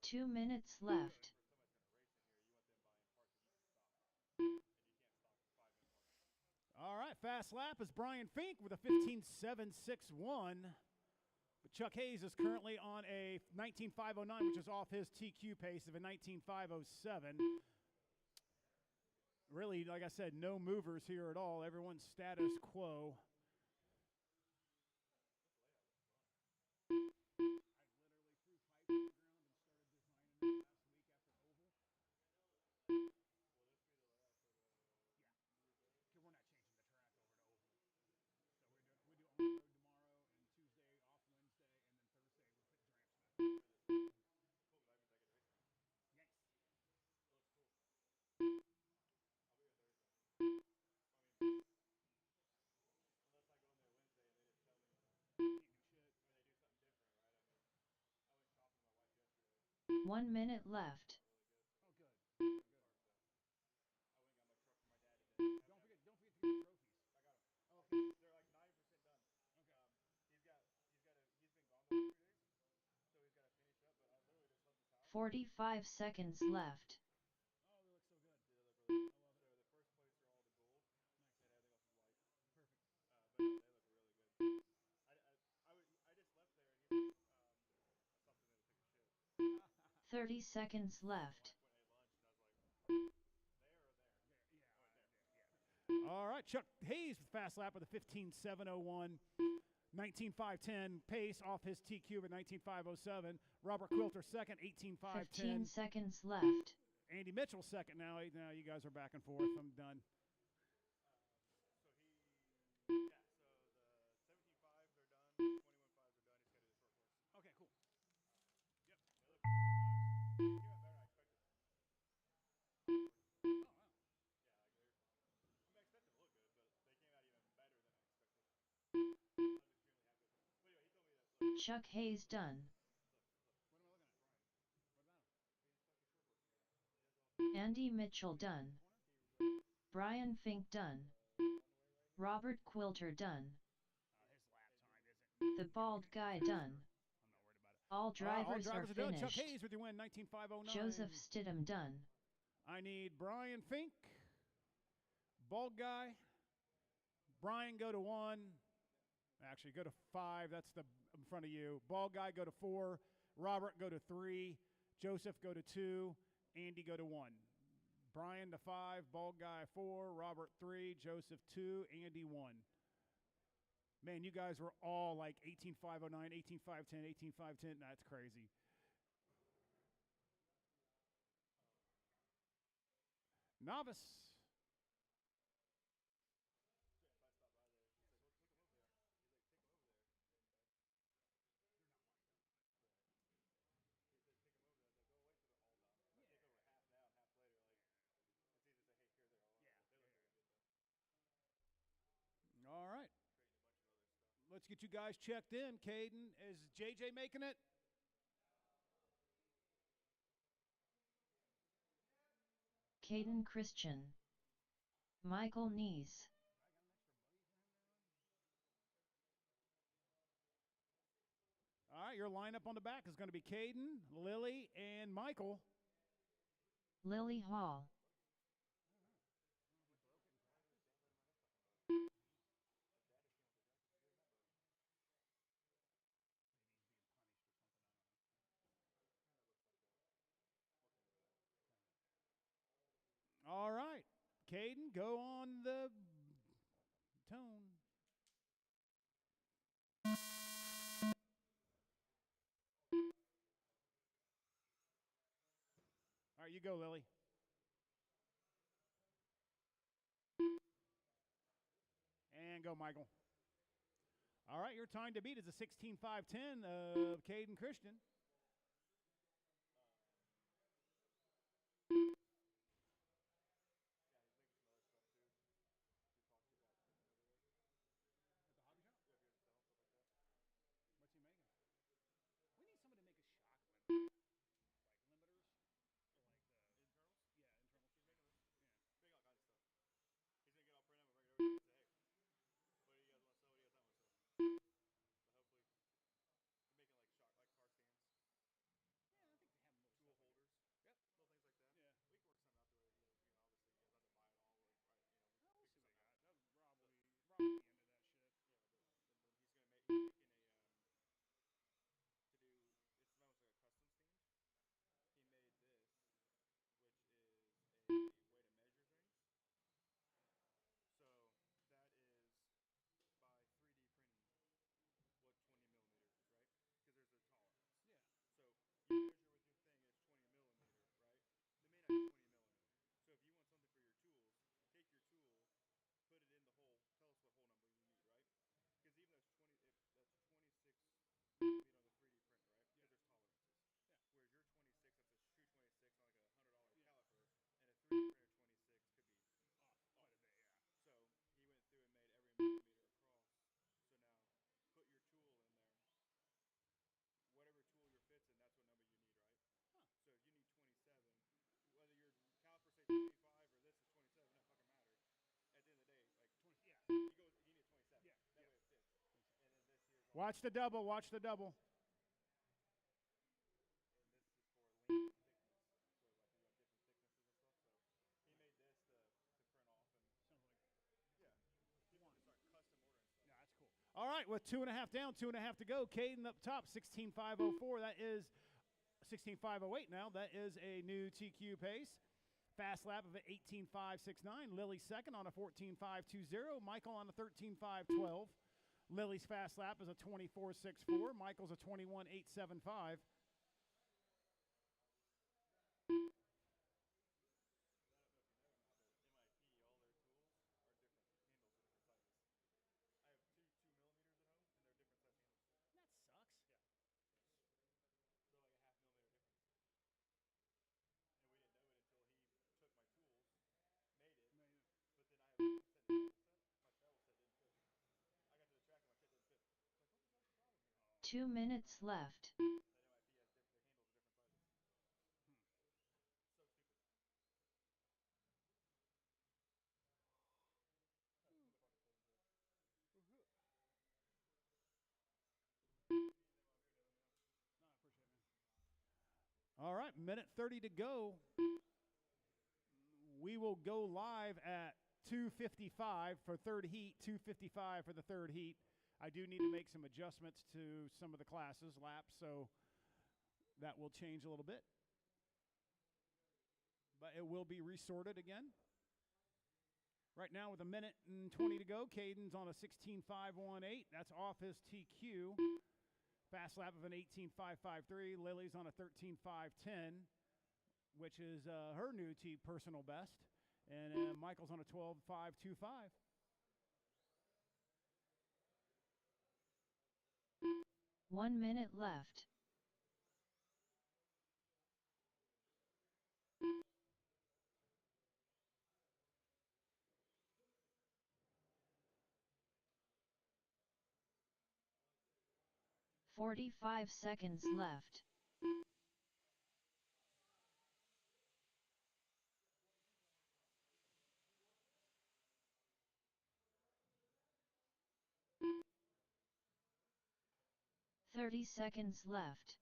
Two minutes left. All right, fast lap is Brian Fink with a 15.761. But Chuck Hayes is currently on a 19.509, which is off his TQ pace of a 19.507. Really, like I said, no movers here at all. Everyone's status quo. One minute left. Okay. 45 seconds left. Oh, they look so good. Perfect. 30 seconds left. All right, Chuck Hayes with fast lap with a 15.701. 19.510 pace off his TQ at 19.507. Robert Quilter second, 18.510. 15 seconds left. Andy Mitchell second now. Now you guys are back and forth. I'm done. Okay, cool. Yep. Chuck Hayes done. Andy Mitchell done. Brian Fink done. Robert Quilter done. The bald guy done. All drivers are done. finished. Chuck Hayes with your win, 19.509. Joseph Stidham done. I need Brian Fink, bald guy. Brian, go to 1. Actually, go to 5. That's the in front of you. Bald guy, go to 4. Robert, go to 3. Joseph, go to 2. Andy, go to 1. Brian to 5. Bald guy 4. Robert 3. Joseph 2. Andy 1. Man, you guys were all like 18.509, 18.510, 18.510. That's crazy. Novice. All right. Let's get you guys checked in. Caden, is JJ making it? Caden Christian. Michael Neese. All right. right, your lineup on the back is going to be Caden, Lily, and Michael. Lily Hall. All right, Caden, go on the tone. All right, you go, Lily. And go, Michael. All right, your time to beat is a 16.510 of Caden Christian. Watch the double, watch the double. All right, with 2.5 down, 2.5 to go. Caden up top, 16.504. That is 16.508 now. That is a new TQ pace. Fast lap of an 18.569. Lily second on a 14.520. Michael on a 13.512. Lily's fast lap is a 24.64. Michael's a 21.875. That 2 minutes left. All right, minute 30 to go. We will go live at 2:55 for third heat, 2:55 for the third heat. I do need to make some adjustments to some of the classes, laps, so that will change a little bit. But it will be resorted again. Right now with a minute and 20 to go, Caden's on a 16.518. That's off his TQ. Fast lap of an 18.553. Lily's on a 13.510, which is her new personal best. And Michael's on a 12.525. One minute left. "45 seconds left. 30 seconds left.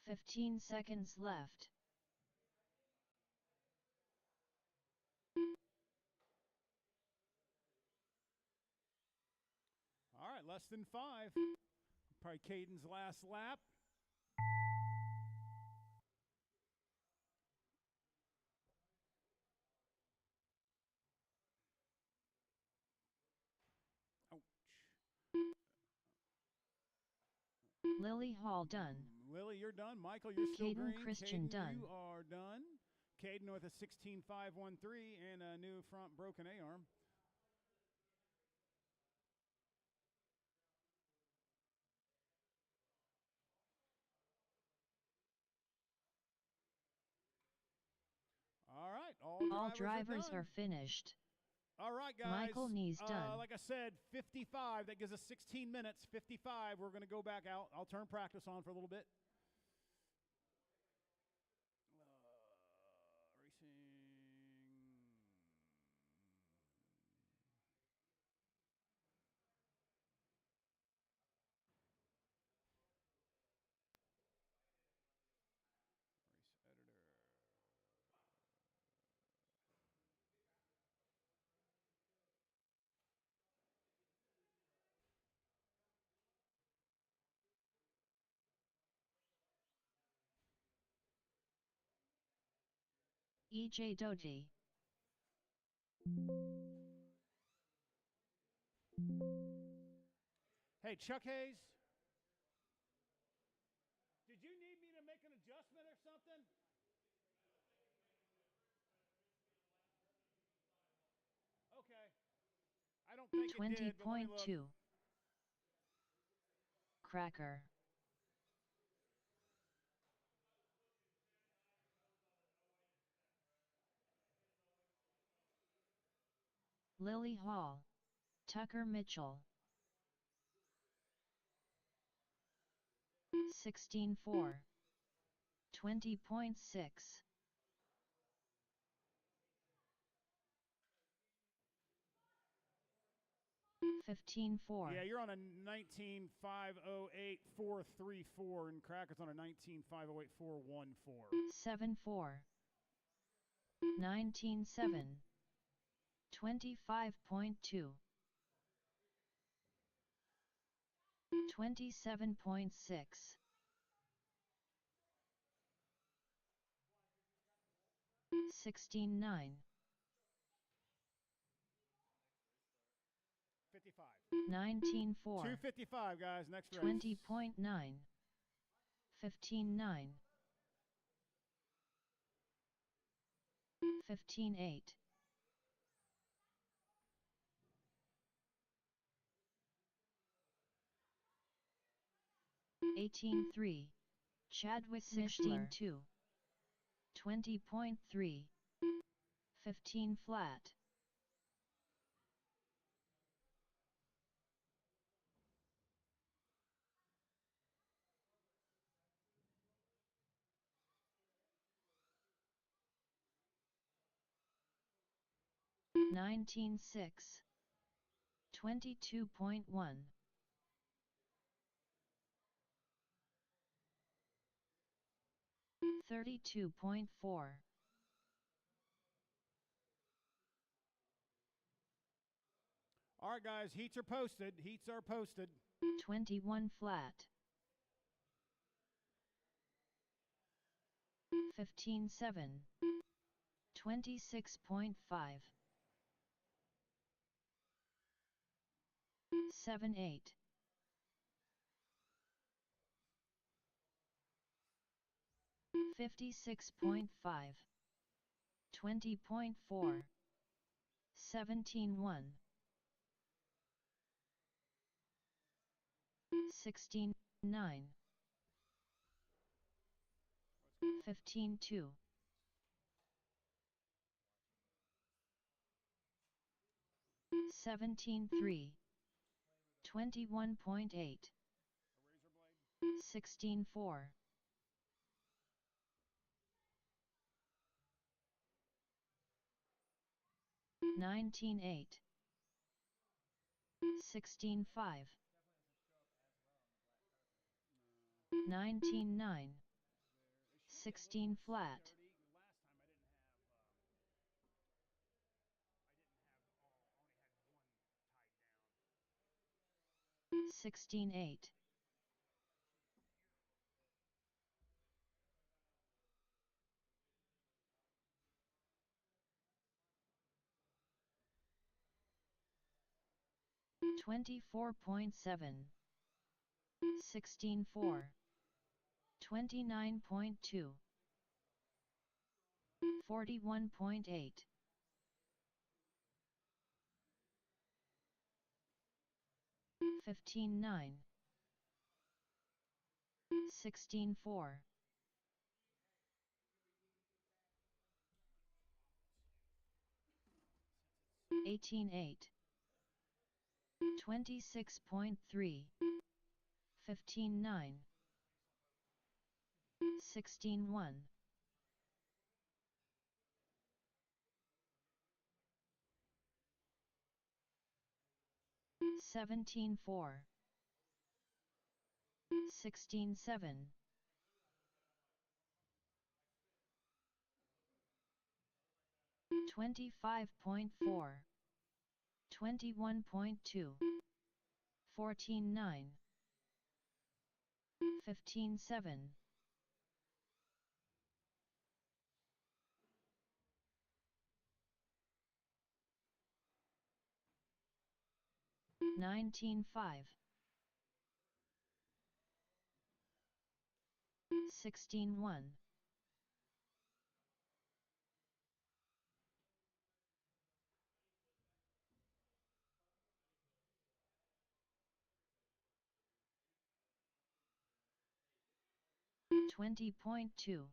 "15 seconds left. All right, less than 5. Probably Caden's last lap. Lily Hall done. Lily, you're done. Michael, you're still Caden green. Christian Caden, done. you are done. Caden with a 16.513 and a new front broken A-arm. All right, All drivers drivers are are finished. All right, guys. Michael Knees done. Like I said, 55. That gives us 16 minutes. 55. We're going to go back out. I'll turn practice on for a little bit. Racing. Race editor. EJ Doty. Hey, Chuck Hayes. Did you need me to make an adjustment or something? Okay. I don't think it did, but let me look. 20.2. Cracker. Lily Hall. Tucker Mitchell. 16.4. 20.6. $15.4. Yeah, you're on a 19.508.434, and Cracker's on a 19.508.414. 7.4. 19.7. 25.2. 27.6. 16.9. 55. 19.4. 255, guys. Next race. 20.9. 15.9. 15.8. 18.3. Chadwick 16.2. 20.3. 15 flat. $19.6. 22.1. 32.4. All right, guys. Heats are posted. 21 flat. 15.7. 26.5. 7.8. 56.5. 20.4. 17.1. 16.9. 15.2. 17.3. 21.8. 16.4. 19-8, 16-5, 19-9, 16 flat, 16-8, 24.7, 16-4, 29.2, 41.8, 15-9, 16-4, 18-8, 26.3, 15-9, 16-1, 17-4, 16-7, 25.4, 21.2, 14-9, 15-7, 19-5, 16-1, 20.2,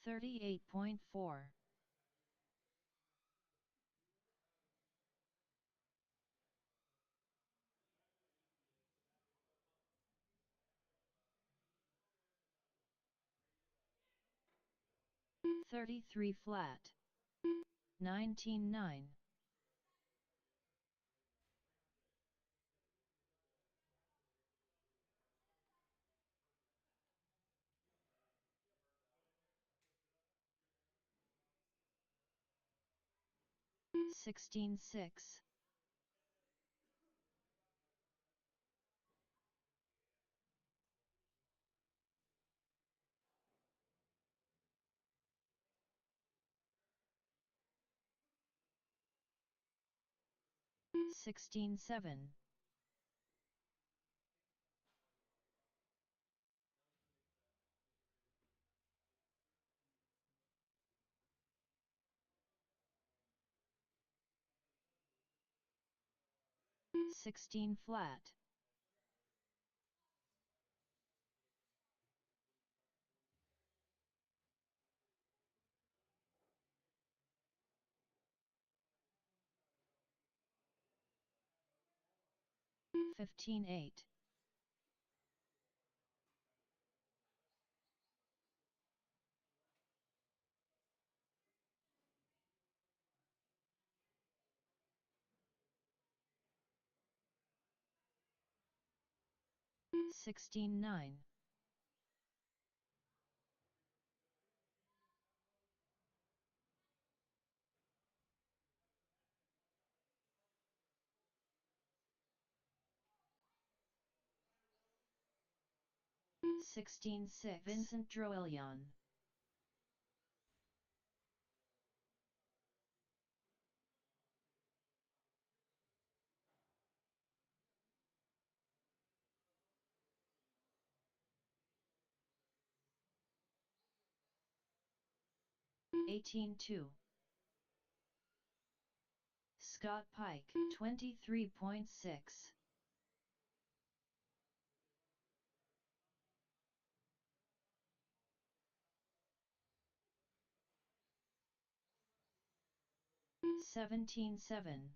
38.4, 33 flat, 19-9, 16-6, 16-7, 16 flat, 15-8, 16-9, 16-6, Vincent Droelion, 18-2, Scott Pike, 23.6, 17-7,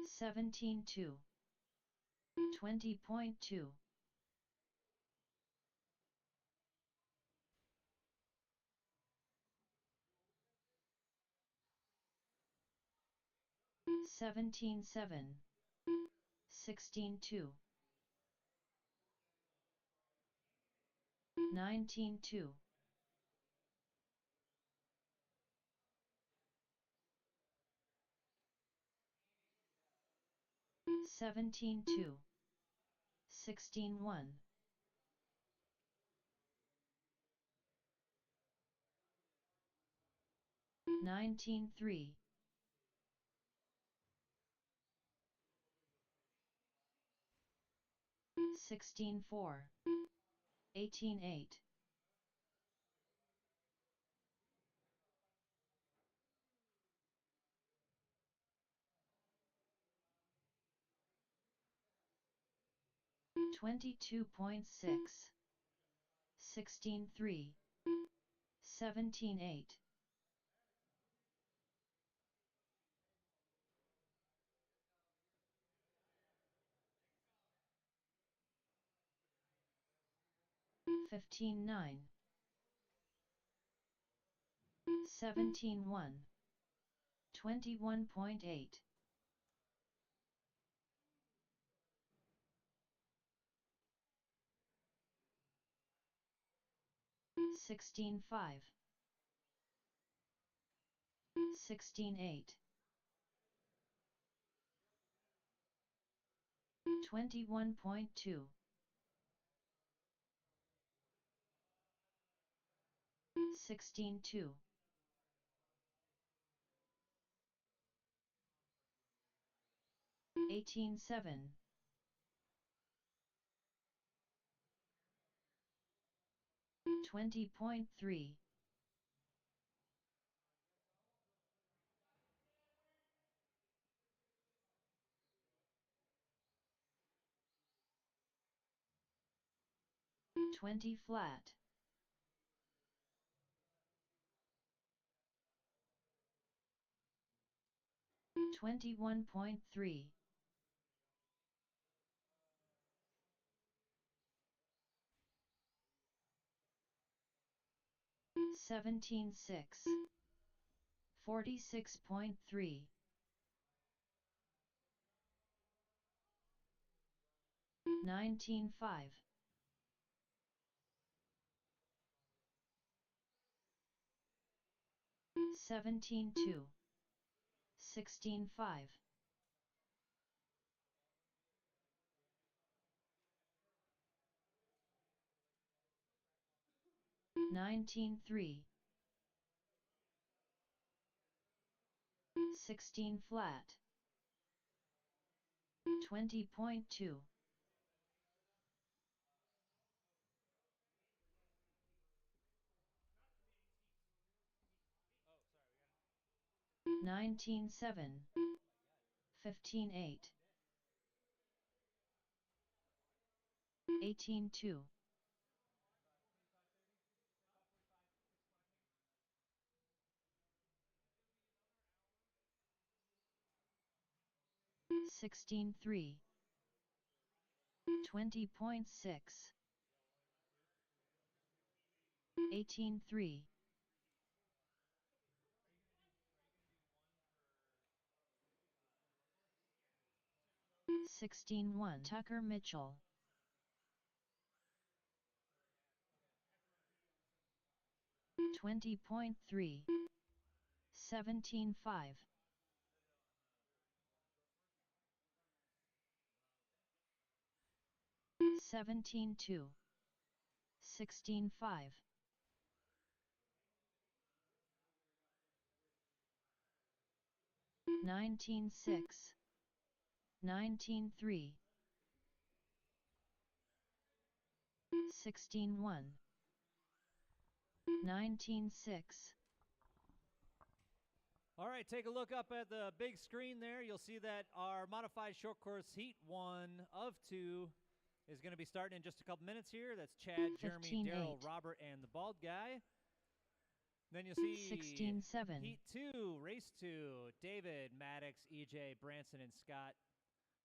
17-2, 20.2, 17-7, 16-2, 19-2, 17-2, 16-1, 19-3, 16-4, 18-8, 22.6, 16-3, 17-8, 15-9, 17-1, 21.8, 16-5, 16-8, 21.2, 16-2, 18-7, 20.3, 20 flat, 21.3, 17-6, 46.3, 19-5, 17-2, 16-5, 19-3, 16 flat, 20.2, 19-7, 15-8, 18-2, 16-3, 20.6, 18-3, 16-1, Tucker Mitchell, 20.3, 17-5, 17-2, 16-5, 19-6, 19-3, 16-1, 19-6. All right, take a look up at the big screen there. You'll see that our modified short course heat 1 of 2 is going to be starting in just a couple minutes here. That's Chad, Jeremy, 15-8. Daryl, Robert, and the bald guy. Then you'll see 16-7, heat 2, race 2, David, Maddox, EJ, Branson, and Scott.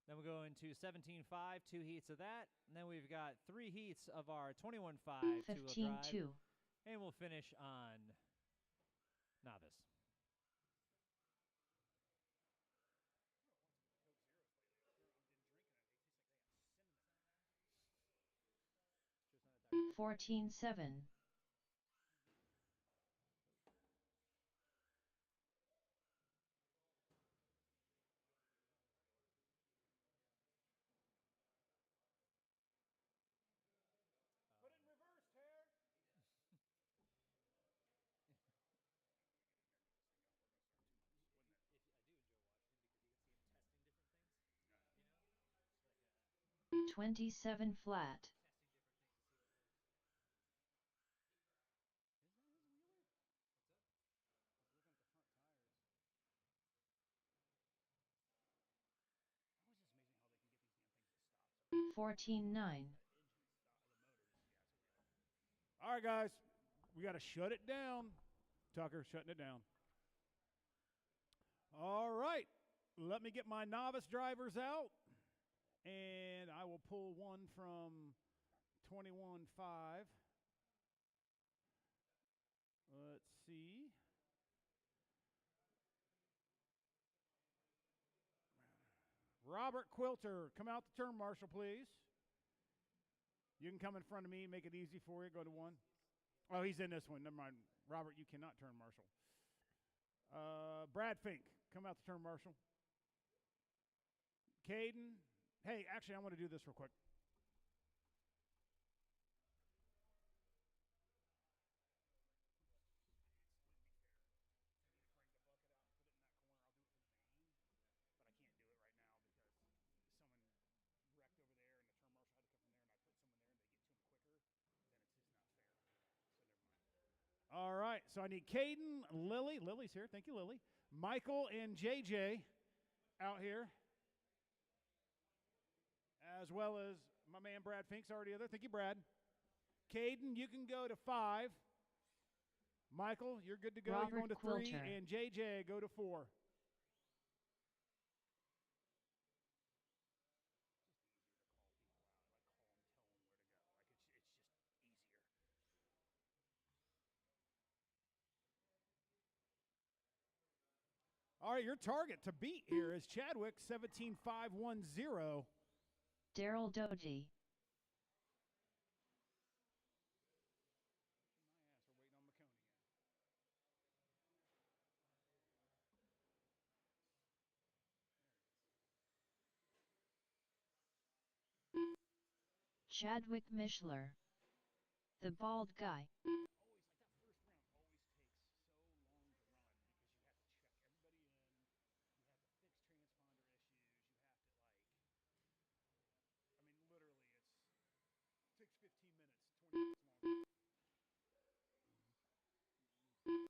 Then we'll go into 17.5, 2 heats of that. And then we've got 3 heats of our 21.5 two-wheel drive. 15-2, And we'll finish on novice. 14-7. Put it in reverse, Tare. If I do enjoy watching him because you get to see him testing different things, you know, it's like 27 flat. testing different things. You know, Isn't this amazing how they can get these damn things to stop? 14-9. All right, guys, we got to shut it down. Tucker, shutting it down. All right, let me get my novice drivers out, and I will pull one from 21.5. Let's see. Robert Quilter, come out the turn marshal, please. You can come in front of me, make it easy for you. Go to one. Oh, he's in this one. Never mind. Robert, you cannot turn marshal. Brad Fink, come out the turn marshal. Caden. Hey, actually, I want to do this real quick. All right, so I need Caden, Lily. Lily's here. Thank you, Lily. Michael and JJ out here, as well as my man Brad Fink's already there. Thank you, Brad. Caden, you can go to 5. Michael, you're good to go. Robert You're going to 3. Quilter. And JJ, go to 4. All right, your target to beat here is Chadwick 17.510. Daryl Doty. Chadwick Mishler. The bald guy.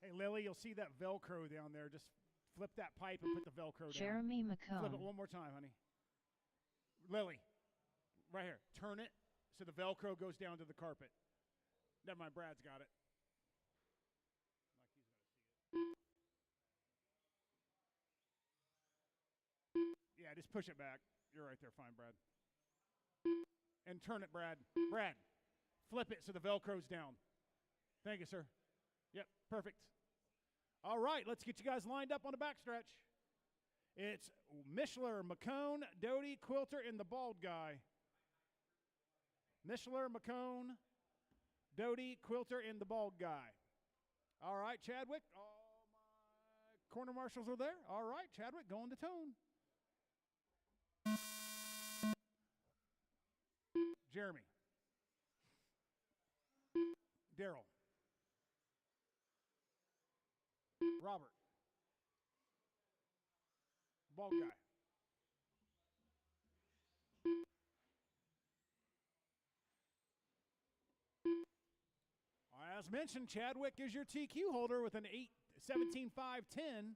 Hey, Lily, you'll see that Velcro down there. Just flip that pipe and put the Velcro down. Jeremy Flip McCone. it one more time, honey. Lily, right here. Turn it so the Velcro goes down to the carpet. Never mind, Brad's got it. Yeah, just push it back. You're right there. Fine, Brad. And turn it, Brad. Brad, flip it so the Velcro's down. Thank you, sir. Yep, perfect. All right, let's get you guys lined up on the backstretch. It's Mishler, McCone, Doty, Quilter, and the bald guy. Mishler, McCone, Doty, Quilter, and the bald guy. All right, Chadwick. All my corner marshals are there. All right, Chadwick, going to tone. Jeremy. Daryl. Robert. Bald guy. As mentioned, Chadwick is your TQ holder with an 17.510.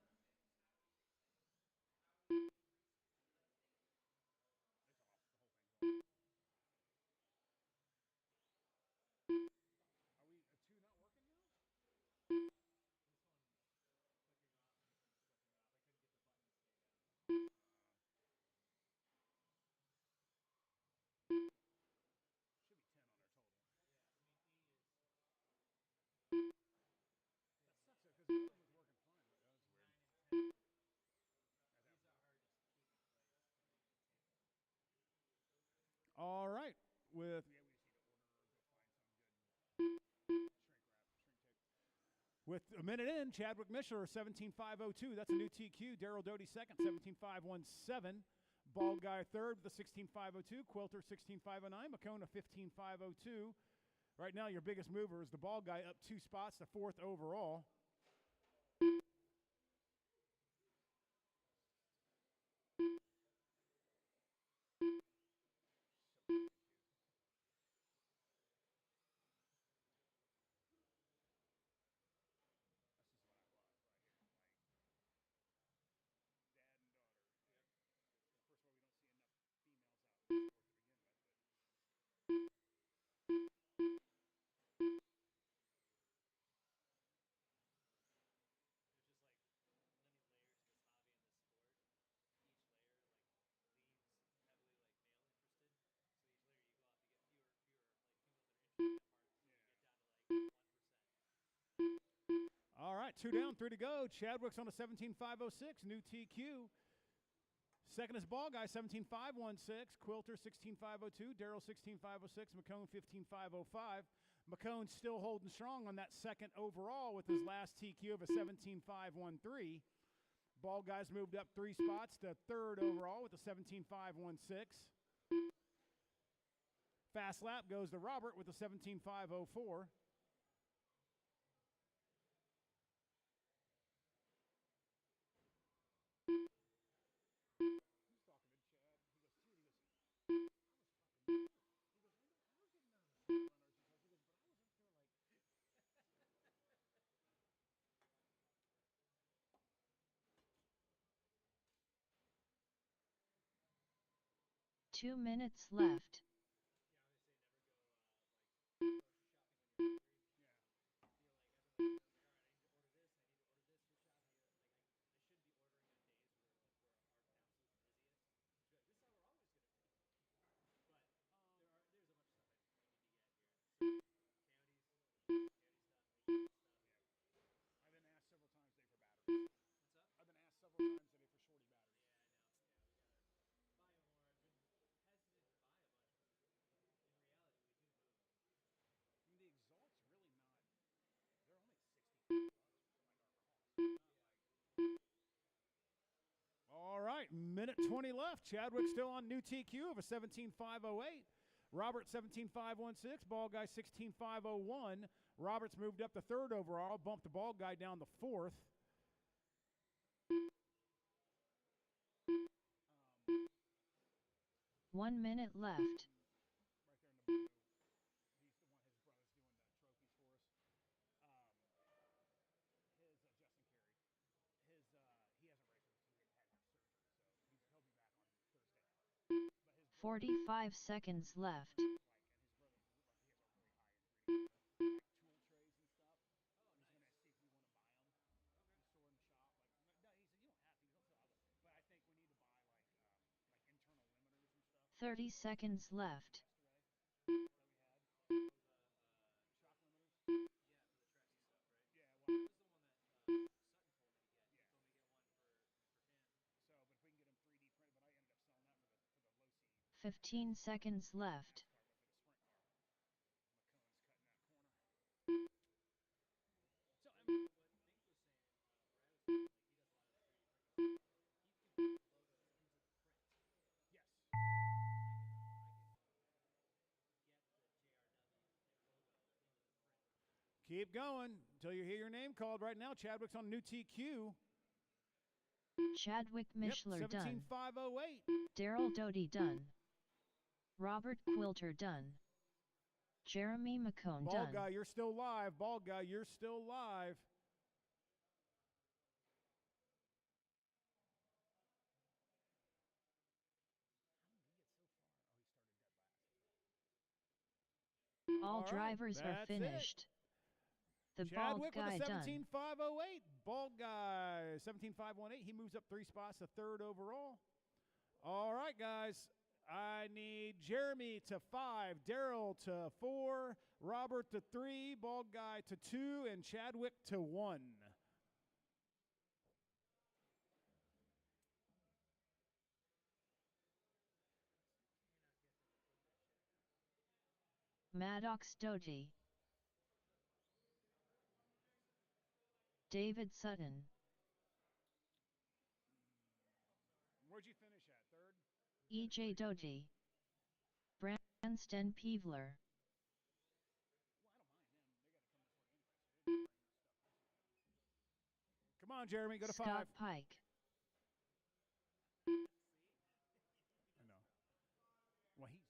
All right. With With a minute in, Chadwick Mishler, 17.502. That's a new TQ. Daryl Doty second, 17.517. Bald Guy third with a 16.502. Quilter, 16.509. McCone, a 15.502. Right now, your biggest mover is the Bald Guy, up 2 spots, the 4th overall. All right, 2 down, 3 to go. Chadwick's on a 17.506, new TQ. Second is Ball Guy, 17.516. Quilter, 16.502. Daryl, 16.506. McCone, 15.505. McCone still holding strong on that second overall with his last TQ of a 17.513. Ball Guy's moved up 3 spots to third overall with a 17.516. Fast lap goes to Robert with a 17.504. Two minutes left. All right, minute 20 left. Chadwick still on new TQ of a 17.508. Robert 17.516. Ball Guy 16.501. Robert's moved up to third overall, bumped the Ball Guy down to fourth. 1 minute left. Right there in the blue, he's the one, his brother's doing the trophies for us. 45 seconds left. But I think we need to buy internal limiters and stuff. 30 seconds left. So, but if we can get them 3D printed, but I ended up selling that for the low C. 15 seconds left. So, I mean, yes. Keep going until you hear your name called. Right now, Chadwick's on new TQ. Chadwick Mishler yep, done. 17.508. Daryl Doty done. Robert Quilter done. Jeremy McCone Ball done. Guy, you're still live. Ball Guy, you're still live. All drivers are finished. The Bald Chadwick Guy with a done. 17.508. Bald Guy, 17.518. He moves up 3 spots to third overall. All right, guys. I need Jeremy to 5, Daryl to 4, Robert to 3, Bald Guy to 2, and Chadwick to 1. Maddox Doty. David Sutton, Where'd you finish at? Third? E.J. Doty, Branston Peevler, Come on, Jeremy, go to Scott 5. Pike, I know. Well, he's the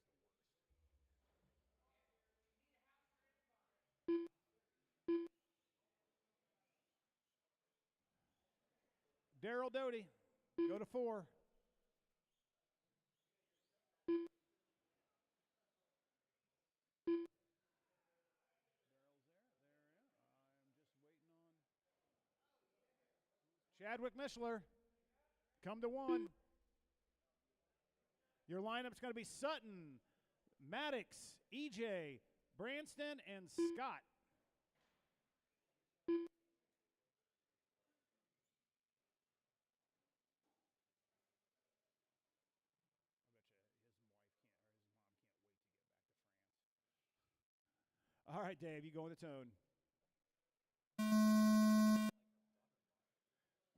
worst. Daryl Doty, go to 4. Chadwick Mishler, come to 1. Your lineup's going to be Sutton, Maddox, EJ, Branston, and Scott. All right, Dave, you go in the tone.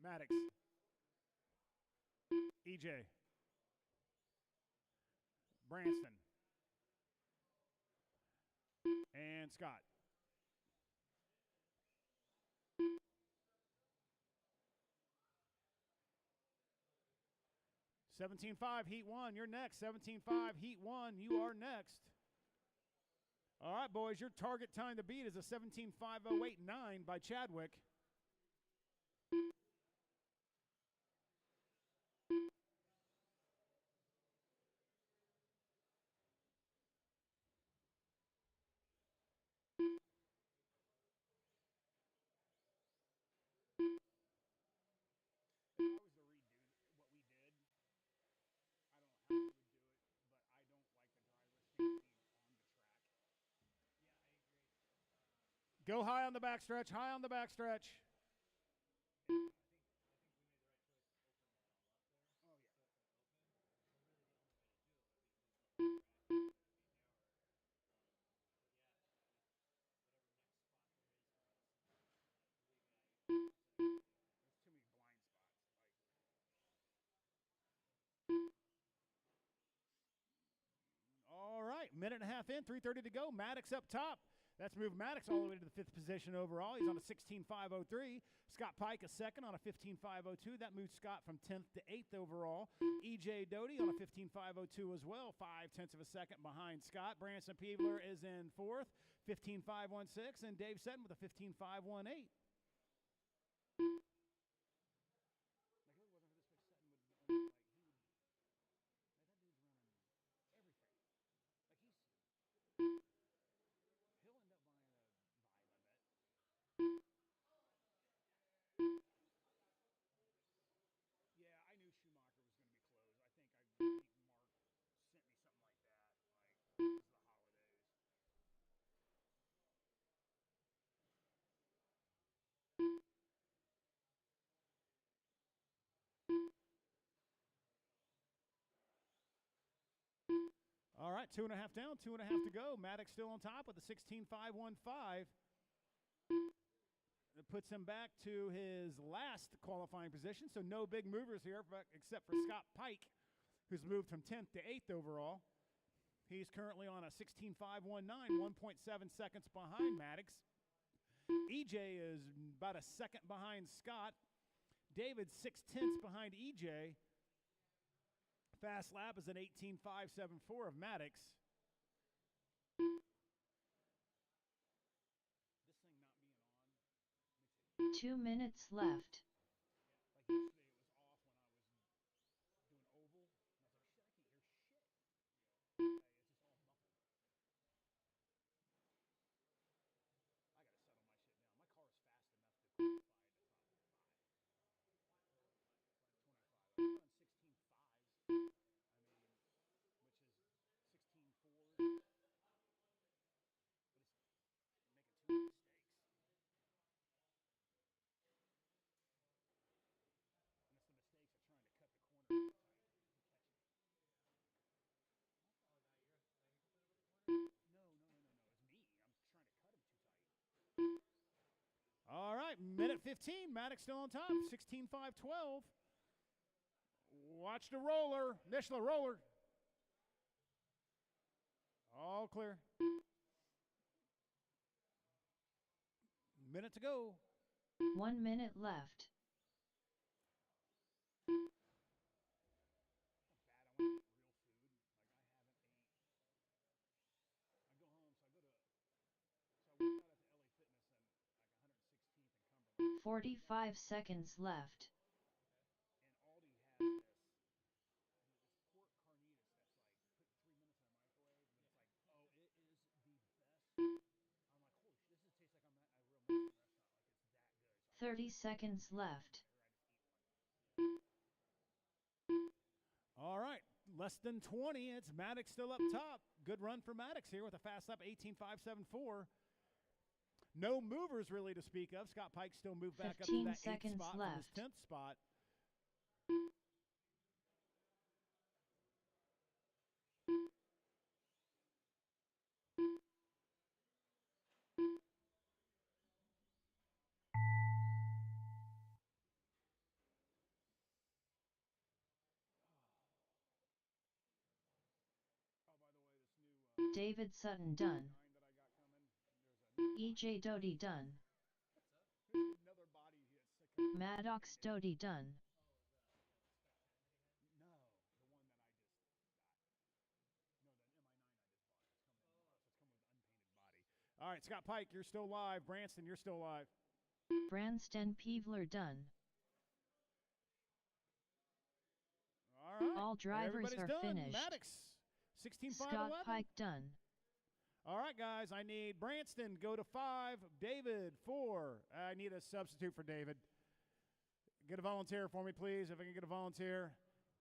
Maddox, EJ, Branston, and Scott. $17.5 Heat 1, you're next. $17.5 Heat 1, you are next. All right, boys, your target time to beat is a 17.5:08.9 by Chadwick. Go high on the backstretch, high on the backstretch. All right, minute and a half in, 3:30 to go. Maddox up top. That's moved Maddox all the way to the 5th position overall. He's on a 16.503. Scott Pike a second on a 15.502. That moves Scott from 10th to 8th overall. E.J. Doty on a 15.502 as well, 0.5 of a second behind Scott. Branson Peevler is in 4th, 15.516, and Dave Sutton with a 15.518. All right, 2.5 down, 2.5 to go. Maddox still on top with a 16.515. That puts him back to his last qualifying position. So no big movers here, except for Scott Pike, who's moved from 10th to 8th overall. He's currently on a 16.519, 1.7 seconds behind Maddox. EJ is about a second behind Scott. David's 0.6 behind EJ. Fast lap is an 18.574 of Maddox. This thing not being on. 2 minutes left. Like yesterday, it was off when I was doing oval. And I was like, shit, I can't hear shit. It's just all muffled. I got to settle my shit down. My car is fast enough to qualify at probably 5. 25. I'm on 16.5s. Making 2 mistakes. All right, minute 15. Maddox still on top. 16.512. Watch the roller. Mishler roller. All clear. Minute to go. 1 minute left. I go home, so I go to. So I worked out at the LA Fitness and like 116th and Cumberland. 45 seconds left. And Aldi has this. It's pork carnitas that's like put 3 minutes in a microwave, and it's like, oh, it is the best. I'm like, holy shit, this tastes like I'm at a real Mexican restaurant. Like it's that good. So 30 seconds left. all right, less than 20. It's Maddox still up top. Good run for Maddox here with a fast lap 18.574. No movers really to speak of. Scott Pike still moved back up to 15 that 8th seconds spot from his left. 10th spot. David Sutton done. That I got coming. EJ Doty done. There's another body hit. Maddox Doty done. No, the one that I just got. No, the MI9 I just bought. It's coming with unpainted body. All right, Scott Pike, you're still live. Branston, you're still live. Branston Peevler done. All right. All drivers Everybody's are done. finished. Maddox, 16.511. Scott Pike done. All right, guys, I need Branston, go to 5. David, 4. I need a substitute for David. Get a volunteer for me, please, if I can get a volunteer.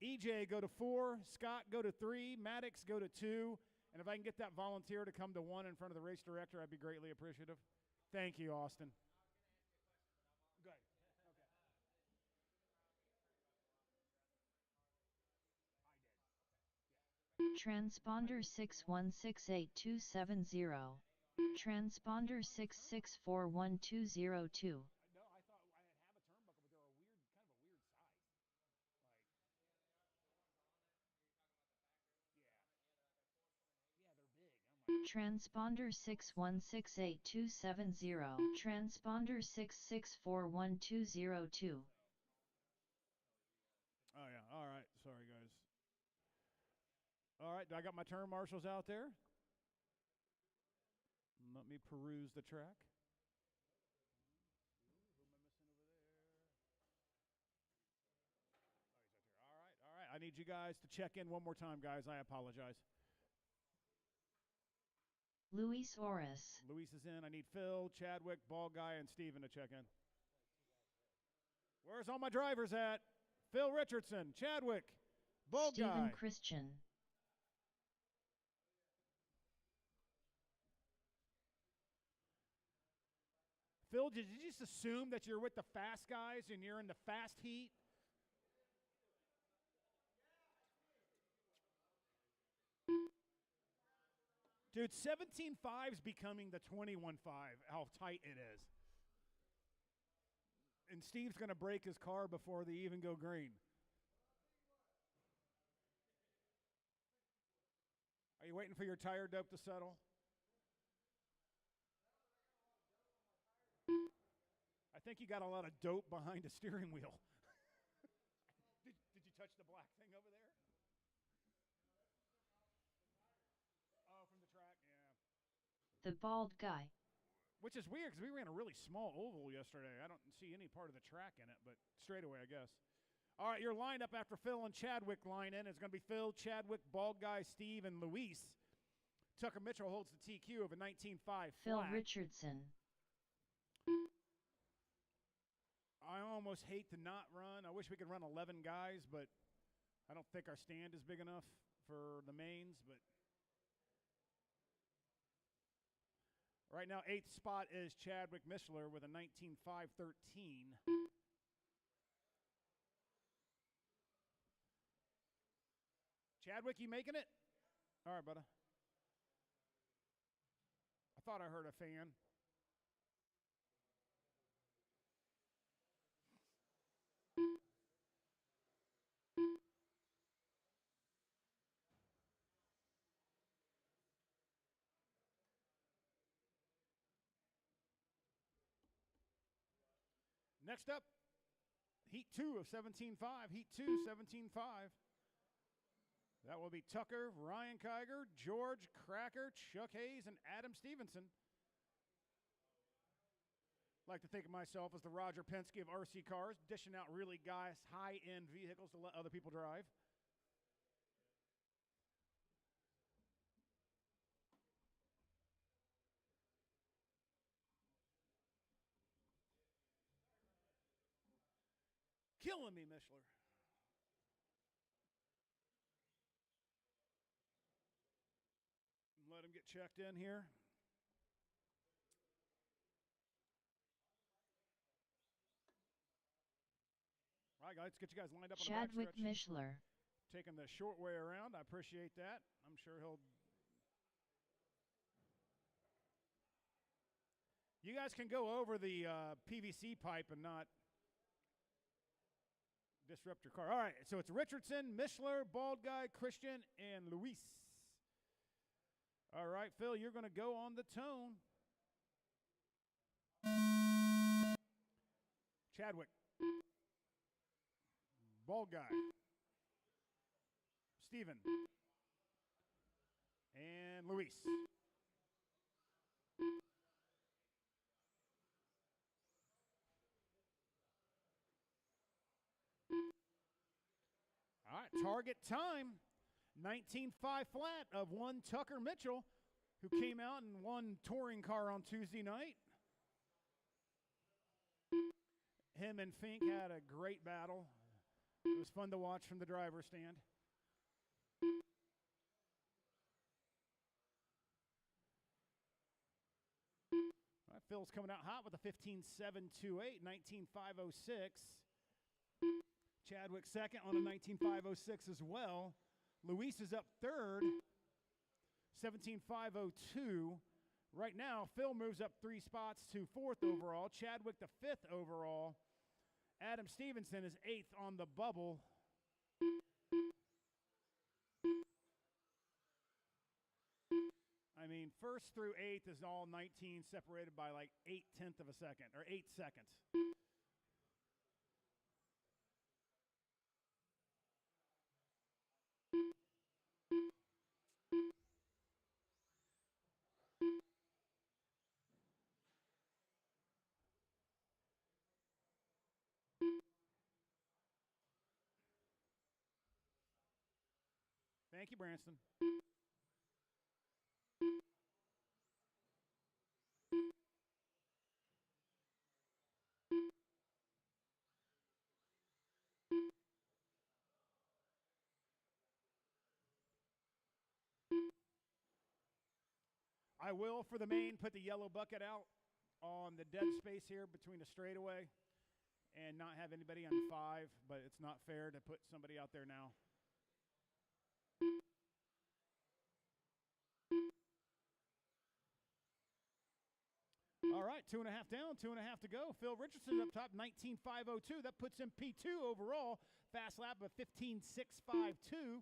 EJ, go to 4. Scott, go to 3. Maddox, go to 2. And if I can get that volunteer to come to 1 in front of the race director, I'd be greatly appreciative. Thank you, Austin. Good. Okay. Transponder 61688270. Transponder 66412202. No, I thought I have a turnbuckle, but they're a weird, kind of a weird size. Like, yeah, they're big. Transponder 61688270. Transponder 66412202. Oh, yeah. All right. Sorry, guys. All right. I got my turn marshals out there. Let me peruse the track. All right. All right. I need you guys to check in one more time, guys. I apologize. Luis Oris. Luis is in. I need Phil, Chadwick, Ball Guy, and Steven to check in. Where's all my drivers at? Phil Richardson, Chadwick, Ball Stephen Guy. Christian. Phil, did you just assume that you're with the fast guys and you're in the fast heat? Dude, 17.5 is becoming the 21.5, how tight it is. And Steve's going to break his car before they even go green. Are you waiting for your tire dope to settle? I think you got a lot of dope behind the steering wheel. Did you touch the black thing over there? Oh, from the track? Yeah. The bald guy. Which is weird because we ran a really small oval yesterday. I don't see any part of the track in it, but straightaway, I guess. All right, your lineup after Phil and Chadwick line in is going to be Phil, Chadwick, Bald Guy, Steve, and Luis. Tucker Mitchell holds the TQ of a 19.5 Phil flat. Richardson. I almost hate to not run. I wish we could run 11 guys, but I don't think our stand is big enough for the mains. But right now, 8th spot is Chadwick Mishler with a 19.513. Chadwick, you making it? All right, buddy. I thought I heard a fan. Next up, Heat 2 of 17.5. Heat 2, 17.5. That will be Tucker, Ryan Kiger, George Cracker, Chuck Hayes, and Adam Stevenson. I like to think of myself as the Roger Penske of RC cars, dishing out really high-end vehicles to let other people drive. Killing me, Mishler. Let him get checked in here. All right, guys, let's get you guys lined up on the Chadwick backstretch. Mishler. Taking the short way around. I appreciate that. I'm sure he'll... You guys can go over the PVC pipe and not disrupt your car. All right, so it's Richardson, Mishler, Bald Guy, Christian, and Luis. All right, Phil, you're going to go on the tone. Chadwick. Bald Guy. Steven. And Luis. All right, target time. 19.5 flat of one Tucker Mitchell, who came out and won touring car on Tuesday night. Him and Fink had a great battle. It was fun to watch from the driver's stand. All right, Phil's coming out hot with a 15.728, 19.506. Chadwick second on a 19.506 as well. Luis is up third, 17.502. Right now, Phil moves up 3 spots to 4th overall. Chadwick the 5th overall. Adam Stevenson is 8th on the bubble. I mean, 1st through 8th is all 19 separated by like 8/10 of a second, or 8 seconds. Thank you, Branston. I will, for the main, put the yellow bucket out on the dead space here between the straightaway and not have anybody on 5, but it's not fair to put somebody out there now. All right, 2.5 down, 2.5 to go. Phil Richardson up top, 19.502. That puts him P2 overall. Fast lap of 15.652.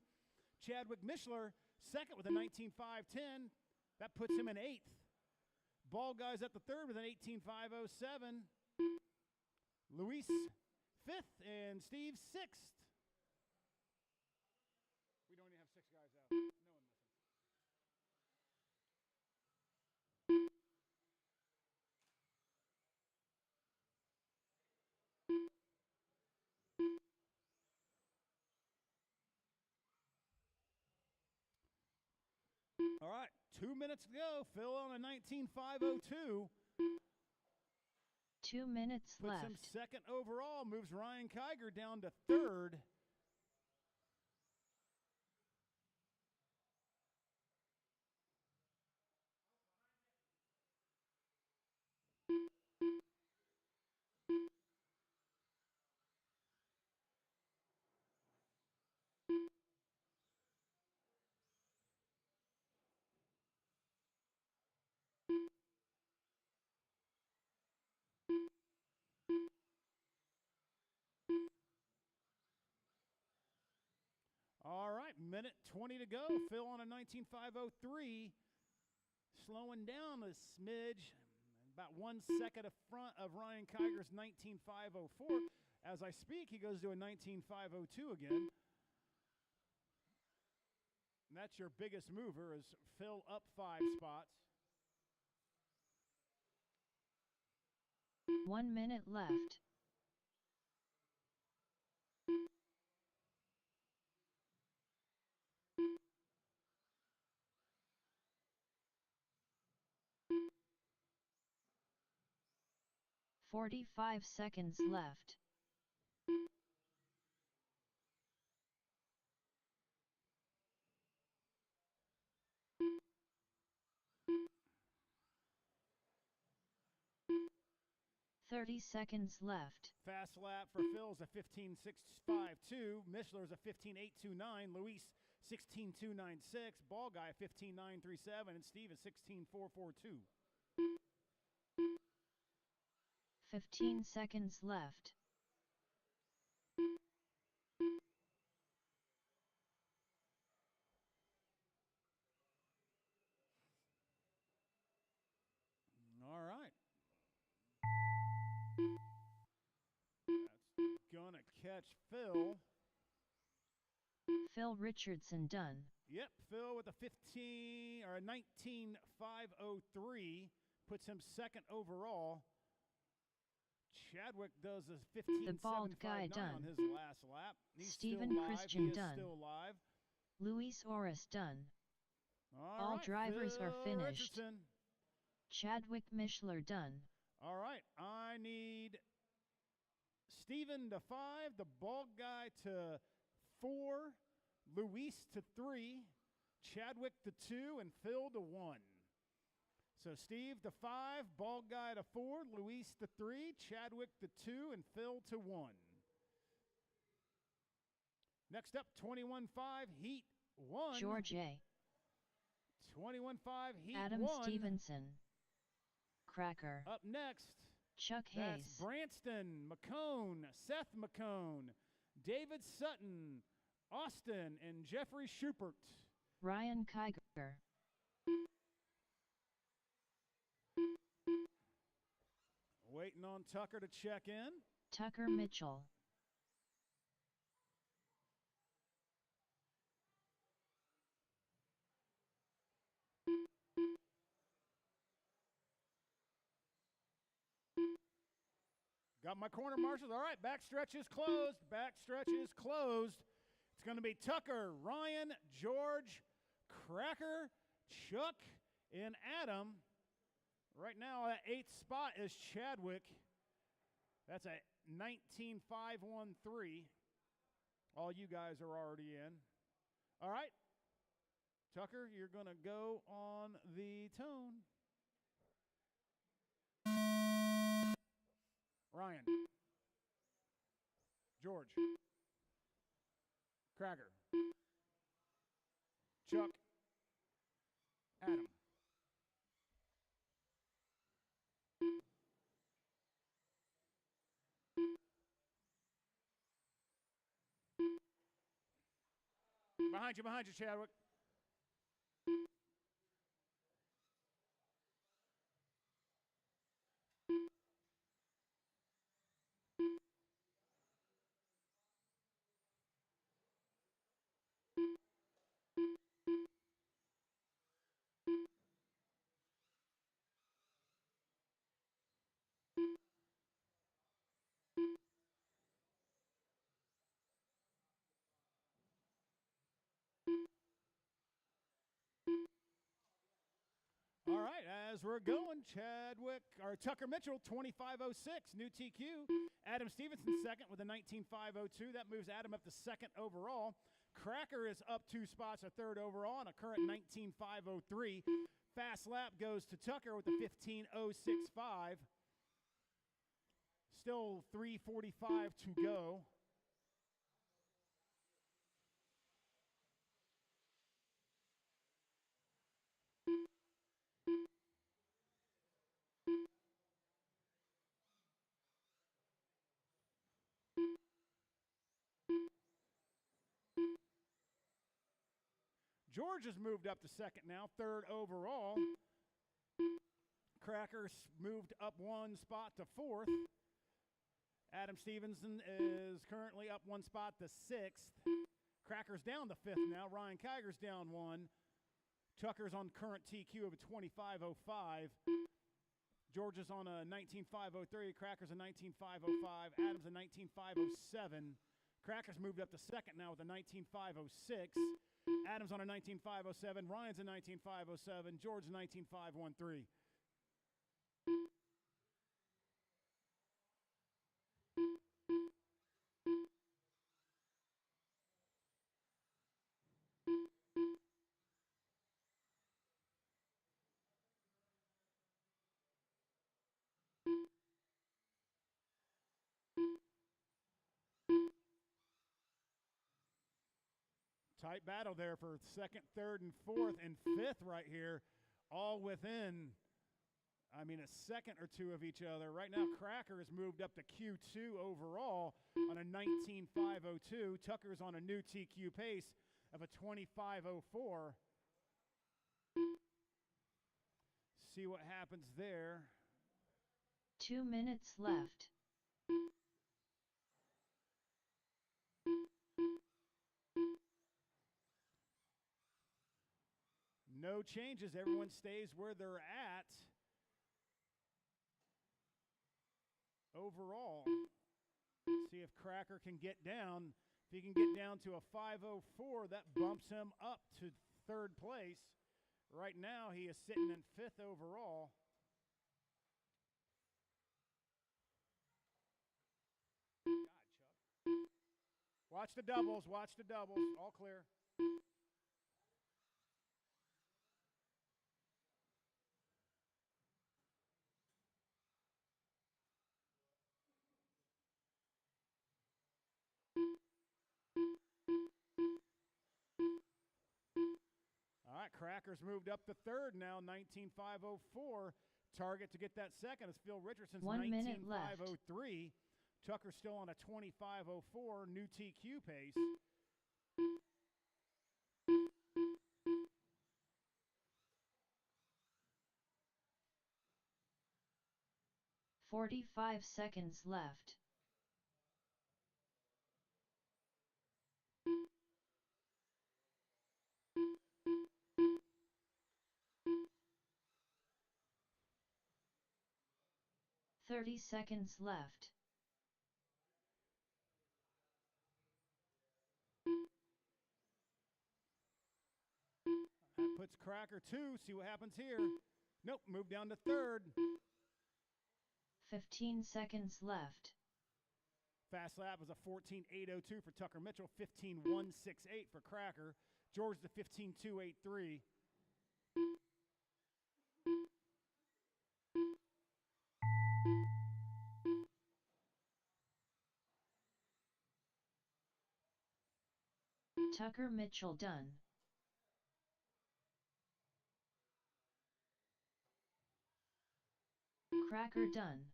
Chadwick Mishler second with a 19.510. That puts him in 8th. Ball Guy's at the 3rd with an 18.507. Luis 5th and Steve 6th. We don't even have 6 guys out. No one missing. All right, 2 minutes to go. Phil on a 19.502. 2 minutes Puts left. him second overall, moves Ryan Kiger down to 3rd. All right, minute 20 to go. Phil on a 19.503. Slowing down a smidge. about 1 second in front of Ryan Kiger's 19.504. As I speak, he goes to a 19.502 again. And that's your biggest mover, is Phil up 5 spots. 1 minute left. $45 left. $30 left. Fast lap for Phil's a 15.652. Mishler's a 15.829. Luis 16.296. Ball guy 15.937. And Steve is 16.442. 15 seconds left. All right. That's gonna catch Phil. Phil Richardson done. Yep, Phil with a 15 or a 19.503 puts him second overall. Chadwick does a 15.759 The bald guy done. on his last lap. He's Stephen still live. Christian he is done. still live. Luis Oris done. All right, drivers Phil are finished. Richardson. Chadwick Mishler done. All right, I need Stephen to 5, the bald guy to 4, Luis to 3, Chadwick to 2, and Phil to 1. So Steve to 5, bald guy to 4, Luis to 3, Chadwick to 2, and Phil to 1. Next up, 21.5, Heat 1. George A. 21.5, Heat Adam 1. Stevenson. Cracker. Up next, Chuck that's Hayes. Branston, McCone, Seth McCone, David Sutton, Austin, and Jeffrey Schubert. Ryan Kiger. Waiting on Tucker to check in. Tucker Mitchell. Got my corner marshals. All right, backstretch is closed. Backstretch is closed. It's going to be Tucker, Ryan, George, Cracker, Chuck, and Adam. Right now, that 8th spot is Chadwick. That's a 19.513. All you guys are already in. All right. Tucker, you're going to go on the tone. Ryan. George. Cracker. Chuck. Adam. Behind you, Chadwick. All right, as we're going, Tucker Mitchell, 25.06, new TQ. Adam Stevenson second with a 19.502. That moves Adam up to second overall. Cracker is up 2 spots, a third overall, and a current 19.503. Fast lap goes to Tucker with a 15.065. Still 3:45 to go. George has moved up to second now, third overall. Crackers moved up one spot to 4th. Adam Stevenson is currently up one spot to 6th. Crackers down to 5th now. Ryan Kiger's down 1. Tucker's on current TQ of a 25.05. George is on a 19.503. Crackers a 19.505. Adams a 19.507. Crackers moved up to 2nd now with a 19.506. Adams on a 19.507. Ryan's a 19.507. George a 19.513. Tight battle there for 2nd, 3rd, and 4th, and 5th right here, all within, a second or two of each other. Right now, Cracker has moved up to Q2 overall on a 19.502. Tucker's on a new TQ pace of a 25.04. See what happens there. 2 minutes left. No changes. Everyone stays where they're at. Overall, see if Cracker can get down. If he can get down to a 5.04, that bumps him up to 3rd place. Right now, he is sitting in 5th overall. God, Chuck. Watch the doubles. Watch the doubles. All clear. All right, Crackers moved up to 3rd now, 19.504. Target to get that 2nd is Phil Richardson's 1 minute left. 19.503. Tucker's still on a 25.04 new TQ pace. "45 seconds left. "30 seconds left. That puts Cracker 2. See what happens here. Nope, moved down to 3rd. 15 seconds left. Fast lap was a 14.802 for Tucker Mitchell, 15.168 for Cracker. George the 15.283. Tucker Mitchell done. Cracker done.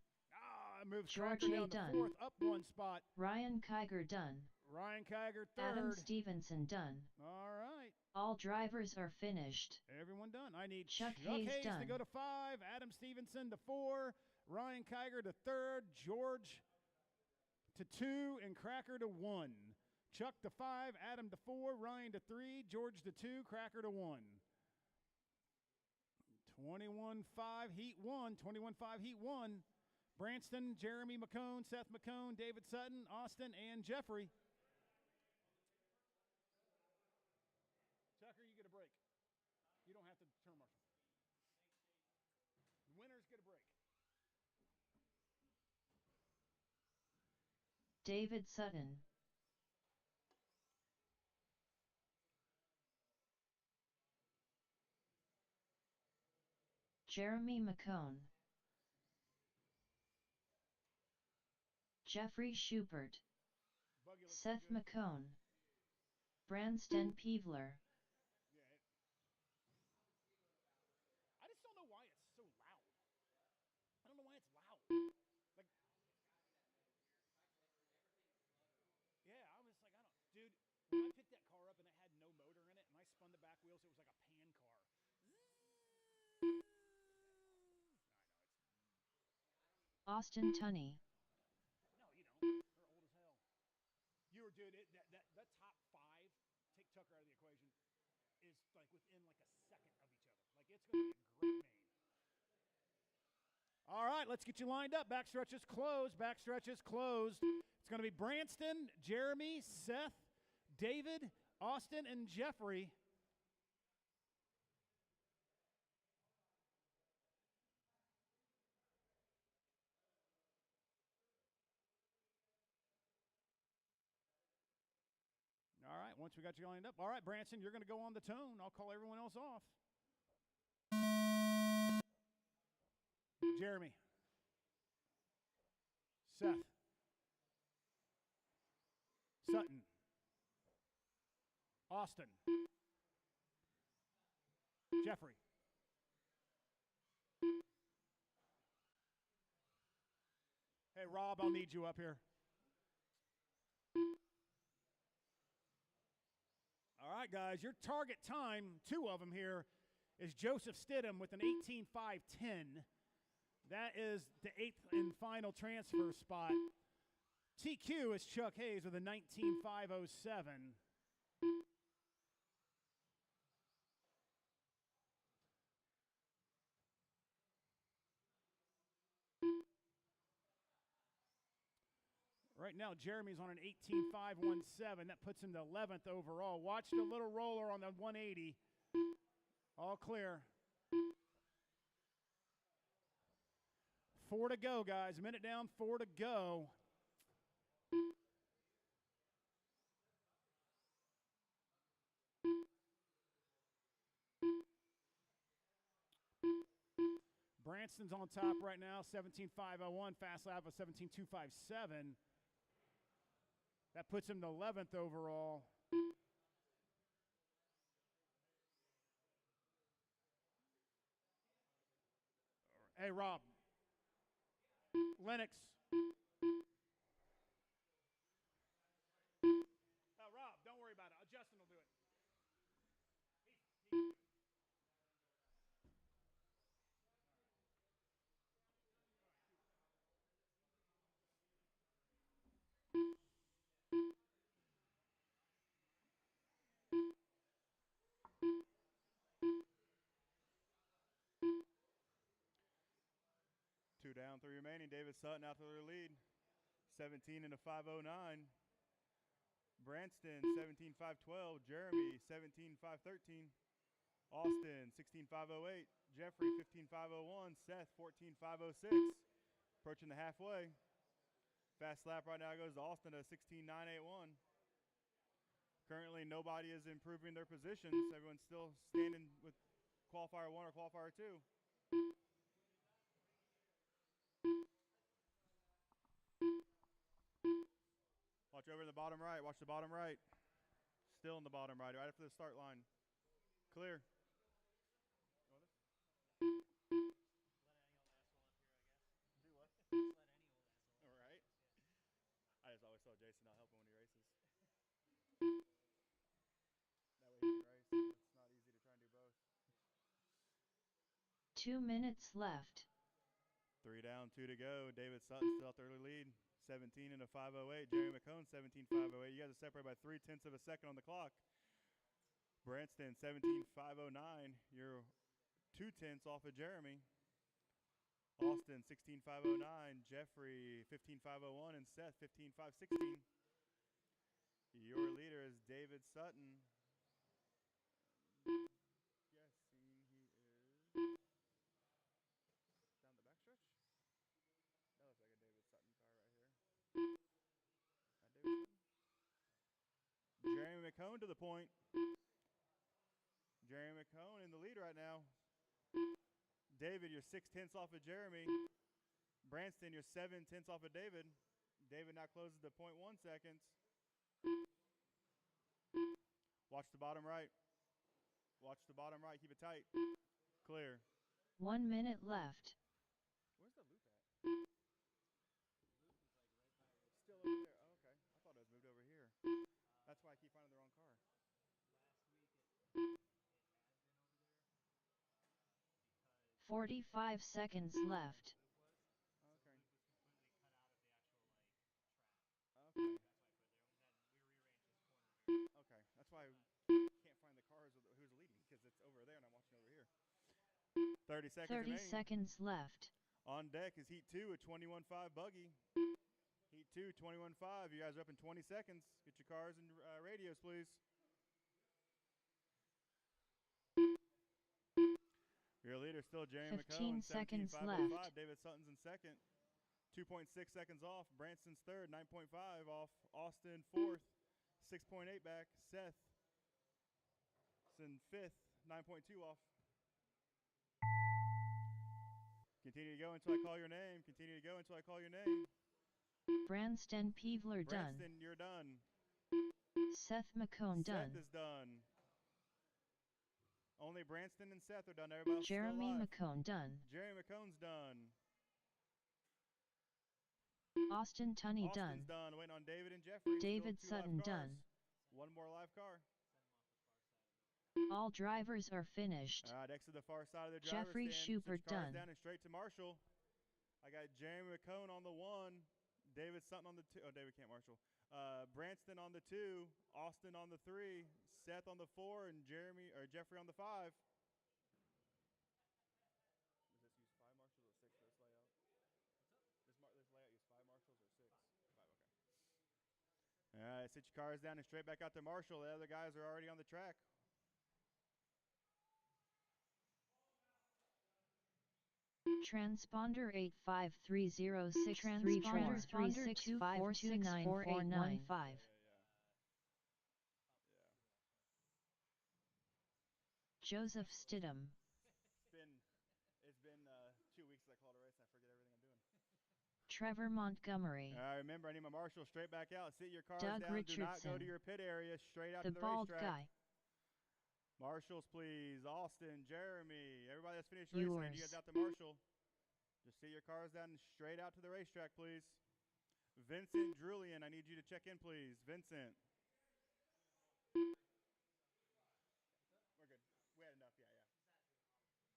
Moves George Cracker A. down to done. 4th, up 1 spot. Ryan Kiger done. Ryan Kiger 3rd. Adam Stevenson done. All right. All drivers are finished. Everyone done. I need Chuck Hayes to done. go to 5, Adam Stevenson to 4, Ryan Kiger to 3rd, George to 2, and Cracker to 1. Chuck to 5, Adam to 4, Ryan to 3, George to 2, Cracker to 1. 21.5 Heat 1, 21.5 Heat 1. Branston, Jeremy McCone, Seth McCone, David Sutton, Austin, and Jeffrey. Tucker, you get a break. You don't have to turn marshal. The winners get a break. David Sutton. Jeremy McCone. Jeffrey Schubert. Seth McCone. Branston Peevler. I just don't know why it's so loud. I don't know why it's loud. Like, yeah, I was like, dude, when I picked that car up and it had no motor in it, and I spun the back wheels, it was like a pan car. I know. Austin Tunney. No, you don't. They're old as hell. You were, dude. That top five, take Tucker out of the equation, is like within like a second of each other. Like it's going to be a great main. All right, let's get you lined up. Backstretch is closed. Backstretch is closed. It's going to be Branston, Jeremy, Seth, David, Austin, and Jeffrey. All right, once we got you lined up. All right, Branson, you're going to go on the tone. I'll call everyone else off. Jeremy. Seth. Sutton. Austin. Jeffrey. Hey, Rob, I'll need you up here. All right, guys, your target time, two of them here, is Joseph Stidham with an 18.510. That is the 8th and final transfer spot. TQ is Chuck Hayes with a 19.507. Right now, Jeremy's on an 18.517. That puts him to 11th overall. Watch the little roller on the 180. All clear. 4 to go, guys. A minute down, 4 to go. Branston's on top right now, 17.501. Fast lap of 17.257. That puts him to 11th overall. Hey, Rob. Lennox. Rob, don't worry about it. Justin will do it. Two down, three remaining. David Sutton out to their lead. 17 and a 509. Branston 17.512. Jeremy 17.513. Austin 16.508. Jeffrey 15.501. Seth 14.506. Approaching the halfway. Fast lap right now goes to Austin at 16.981. Currently, nobody is improving their positions. Everyone's still standing with qualifier 1 or qualifier 2. Watch over in the bottom right. Watch the bottom right. Still in the bottom right after the start line. Clear. All right. I just always tell Jason I'll help him when he races. That way he can race. It's not easy to try and do both. 2 minutes left. 3 down, 2 to go. David Sutton still out the early lead. 17 and a 508. Jeremy McCone 17.508. You guys are separated by 0.3 of a second on the clock. Branston 17.509. You're 0.2 off of Jeremy. Austin 16.509. Jeffrey 15.501 and Seth 15.516. Your leader is David Sutton. Guessing he is down the backstretch. That looks like a David Sutton car right here. David Sutton. Jeremy McCone to the point. Jeremy McCone in the lead right now. David, you're 0.6 off of Jeremy. Branston, you're 0.7 off of David. David now closes to 0.1 seconds. Watch the bottom right. Watch the bottom right. Keep it tight. Clear. 1 minute left. Where's the loop at? Still over there. Oh, okay. I thought it was moved over here. That's why I keep finding the wrong car. 45 seconds left. Okay. over there, and I'm watching over here. 30 seconds 30 remaining. seconds left. On deck is Heat 2 at 21.5 buggy. Heat 2, 21.5. You guys are up in 20 seconds. Get your cars and radios, please. Your leader still Jeremy 15 McCone, seconds 17.505. left. David Sutton's in second. 2.6 seconds off. Branston's third, 9.5 off. Austin fourth, 6.8 back. Seth is in fifth, 9.2 off. Continue to go until I call your name. Continue to go until I call your name. Branston Peevler done. Branston, you're done. Seth McCone done. Seth is done. Only Branston and Seth are done. Everybody else Jeremy is still alive. McCone done. Jeremy McCone's done. Austin Tunney done. Austin's done. Waiting on David and Jeffrey. David Still 2 Sutton live cars. done. One more live car. All drivers are finished. All right, exit the far side of the driver's Jeffrey stand. Schubert Switch cars done. down and straight to Marshall. I got Jeremy McCone on the 1. David Sutton on the 2. Oh, David can't marshal. Branston on the 2. Austin on the 3. Seth on the 4. And Jeffrey on the 5. Does this use 5 marshals or 6 for this layout? This layout use 5 marshals or 6? 5, okay. All right, sit your cars down and straight back out to Marshall. The other guys are already on the track. Transponder 85306 Transponder 3654294915. Joseph Stidham. It's been 2 weeks since I called a race. I forget everything I'm doing. Trevor Montgomery. Remember, I need my marshal straight back out. Sit your cars Doug down. Do not go Richardson. to your pit area. Straight out The to the bald racetrack. guy. Marshals, please. Austin, Jeremy, everybody that's finished racing. I need you Yours. guys out to Marshall. Just sit your cars down and straight out to the racetrack, please. Vincent Drulian, I need you to check in, please. Vincent. We're good. We had enough.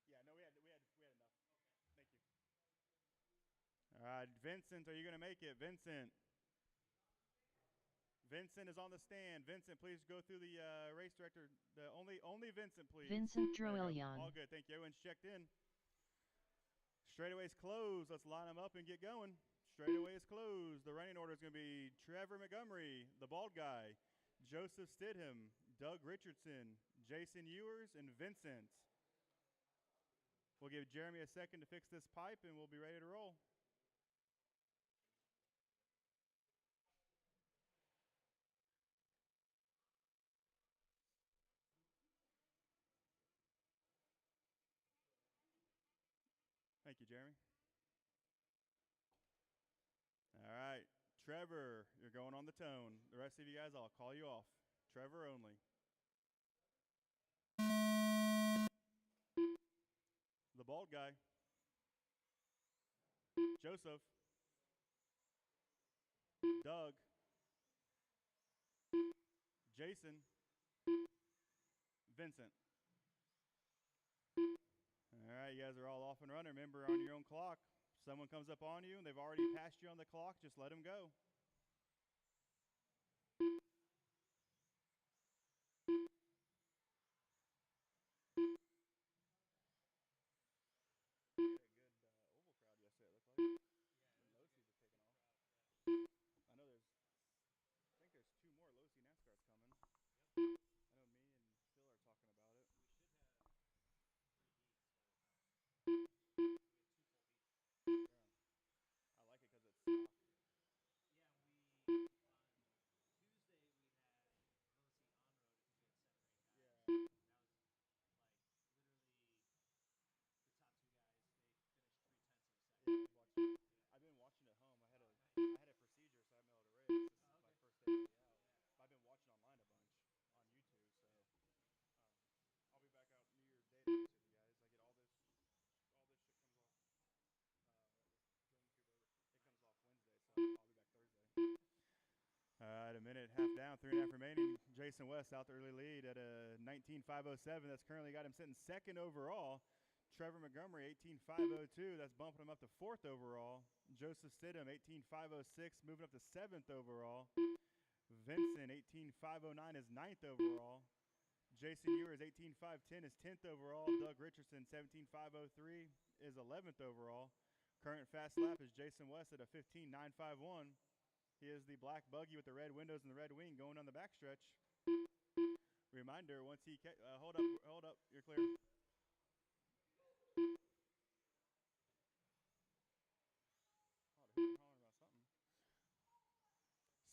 Yeah. Yeah, no, we had enough. Thank you. All right, Vincent, are you going to make it? Vincent. Vincent is on the stand. Vincent, please go through the race director. The only Vincent, please. Vincent There you go. Droelian. All good. Thank you. Everyone's checked in. Straightaway's closed. Let's line them up and get going. Straightaway is closed. The running order is going to be Trevor Montgomery, the bald guy, Joseph Stidham, Doug Richardson, Jason Ewers, and Vincent. We'll give Jeremy a second to fix this pipe, and we'll be ready to roll. Thank you, Jeremy. All right. Trevor, you're going on the tone. The rest of you guys, I'll call you off. Trevor only. The bald guy. Joseph. Doug. Jason. Vincent. All right, you guys are all off and running. Remember, on your own clock. Someone comes up on you and they've already passed you on the clock, just let them go. We had a good oval crowd yesterday, it looked like. And low seeds are taking off. I think there's 2 more low seed NASCARs coming. I know me and Phil are talking about it. I like it because it's stock. I've been watching at home. I had a procedure, so I haven't been able to race. This is my first day to be out. But I've been watching online a bunch on YouTube, so I'll be back out New Year's Day to race with you guys. I get all this shit comes off Wednesday, so I'll be back Thursday. All right, a minute, half down, 3.5 remaining. Jason West out the early lead at a 19.507. That's currently got him sitting second overall. Trevor Montgomery, 18.502. That's bumping him up to 4th overall. Joseph Stidham, 18.506, moving up to 7th overall. Vincent, 18.509 is 9th overall. Jason Ewers, 18,510 is 10th overall. Doug Richardson, 17,503 is 11th overall. Current fast lap is Jason West at a 15,951. He is the black buggy with the red windows and the red wing going on the backstretch. Reminder, once he hold up, you're clear.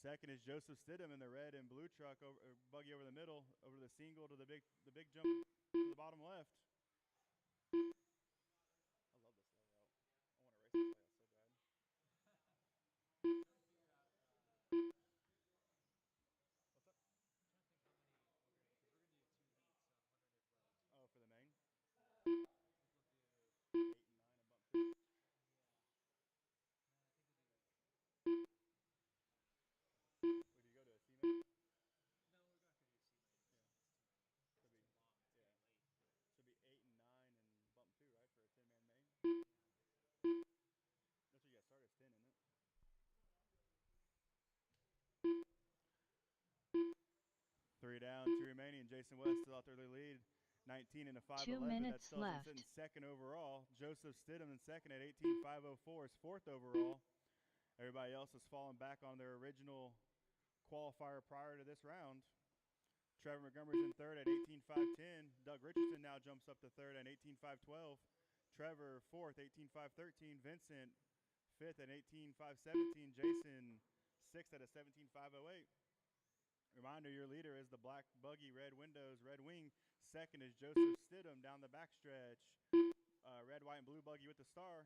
Second is Joseph Stidham in the red and blue truck, buggy over the middle, over the single to the big jump to the bottom left. I love this layout. I want to race this layout so bad. What's up? Oh, for the main? 8 and 9 and bump 2. Would you go to a C main? Should be 8 and 9 and bump 2, right, for a 10-man main? That's what you got started as 10, isn't it? Three down, two remaining. Jason West still out there to lead. 19 and a 5:11. 2 That minutes still left. sitting second overall. Joseph Stidham in second at 18,504 is fourth overall. Everybody else has fallen back on their original qualifier prior to this round. Trevor Montgomery's in third at 18,510. Doug Richardson now jumps up to third at 18,512. Trevor fourth, 18,513. Vincent fifth at 18,517. Jason sixth at a 17,508. Reminder, your leader is the black buggy, red windows, red wing. Second is Joseph Stidham down the backstretch. Red, white, and blue buggy with the star.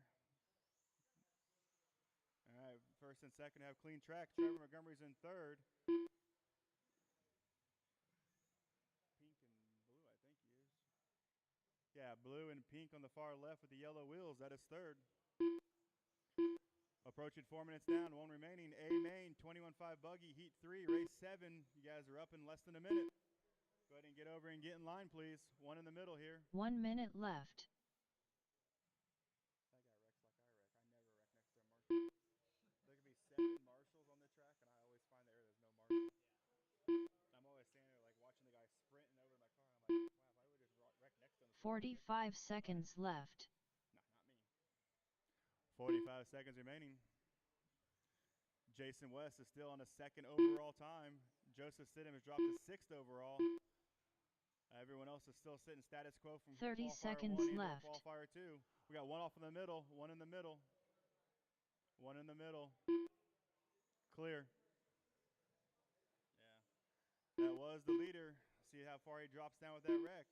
All right, first and second have clean track. Trevor Montgomery's in third. Pink and blue, I think he is. Yeah, blue and pink on the far left with the yellow wheels. That is third. Approaching 4 minutes down, one remaining. A main, 21.5 buggy, heat 3, race 7. You guys are up in less than a minute. Go ahead and get over and get in line, please. One in the middle here. 1 minute left. That guy wrecks like I wreck. I never wreck next to a Marshall. There could be 7 Marshalls on the track, and I always find the area there's no Marshall. I'm always standing there like watching the guy sprinting over to my car, and I'm like, wow, if I would just wreck next to him. 45 seconds left. Nah, not me. 45 seconds remaining. Jason West is still on a second overall time. Joseph Stidham has dropped to sixth overall. Everyone else is still sitting status quo from 30 qualifier seconds 1 into left. qualifier 2. We got one off in the middle, one in the middle. One in the middle. Clear. Yeah. That was the leader. See how far he drops down with that wreck.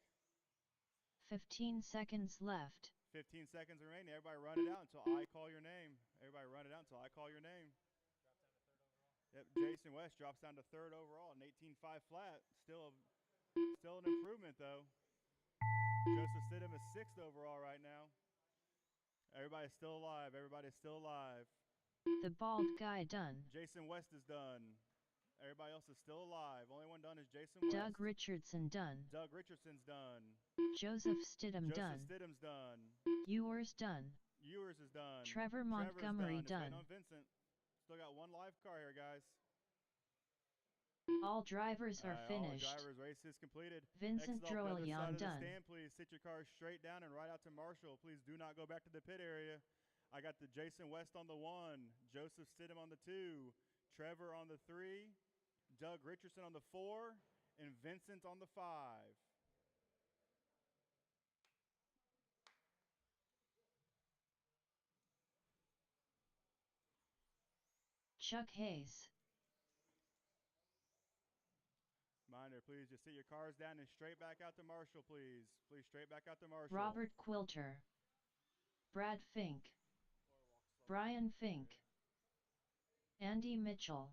15 seconds left. 15 seconds remaining. Everybody run it out until I call your name. Everybody run it out until I call your name. Yep, Jason West drops down to third overall, an 18.5 flat. Still an improvement, though. Joseph Stidham is sixth overall right now. Everybody's still alive. Everybody's still alive. The bald guy done. Jason West is done. Everybody else is still alive. Only one done is Jason West. Doug Richardson done. Doug Richardson's done. Joseph Stidham done. Joseph Stidham's done. Ewers done. Ewers is done. Trevor Montgomery Trevor's done. done. It's waiting on Vincent. Still got one live car here, guys. All drivers are finished. All drivers' race is completed. Vincent Exit off the other side Droyan of the done. stand, please. Sit your cars straight down and right out to Marshall. Please do not go back to the pit area. I got the Jason West on the 1, Joseph Stidham on the 2, Trevor on the 3, Doug Richardson on the 4, and Vincent on the 5. Chuck Hayes. Reminder, please just sit your cars down and straight back out to Marshall, please. Please straight back out to Marshall. Robert Quilter. Brad Fink. Brian Fink. Andy Mitchell.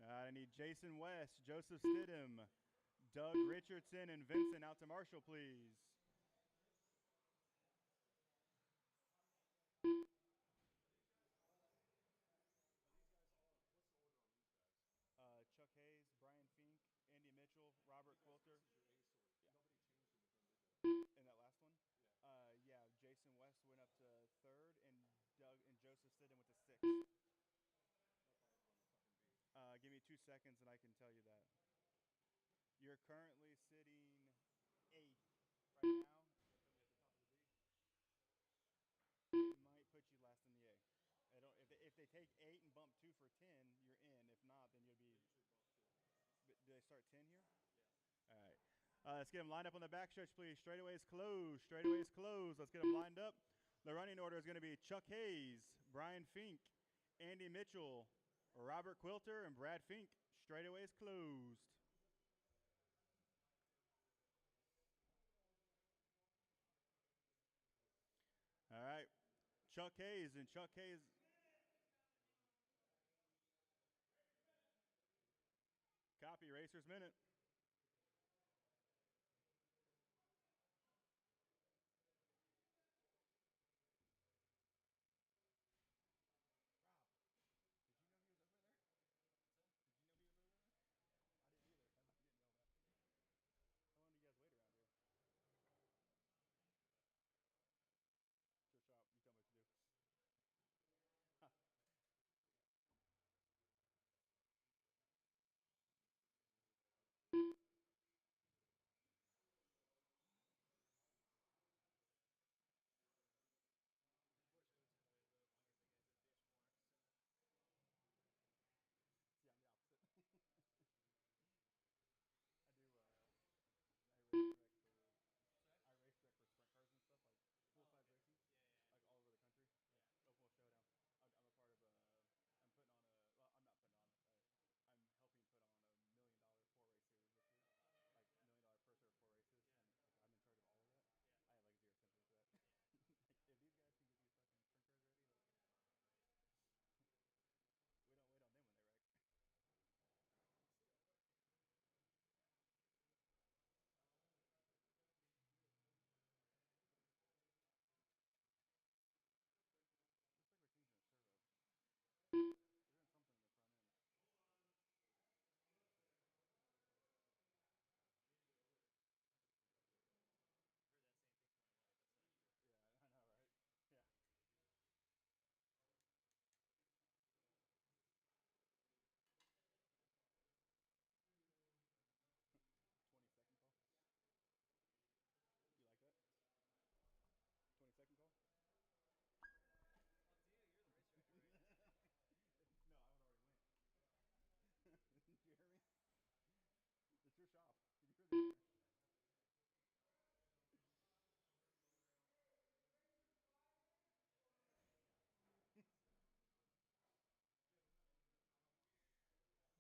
I need Jason West, Joseph Stidham, Doug Richardson, and Vincent out to Marshall, please. Chuck Hayes, Brian Fink, Andy Mitchell, Robert Quilter. In that last one? Yeah, Jason West went up to third, and Doug and Joseph Stidham went to sixth. seconds, and I can tell you that. You're currently sitting 8th right now. It might put you last in the A. If they take 8 and bump 2 for 10, you're in. If not, then you'll be. Do they start 10 here? All right. Let's get them lined up on the backstretch, please. Straightaways closed. Straightaways closed. Let's get them lined up. The running order is going to be Chuck Hayes, Brian Fink, Andy Mitchell, Robert Quilter, and Brad Fink. Straightaways closed. All right. Chuck Hayes and Chuck Hayes. Copy, Racers Minute.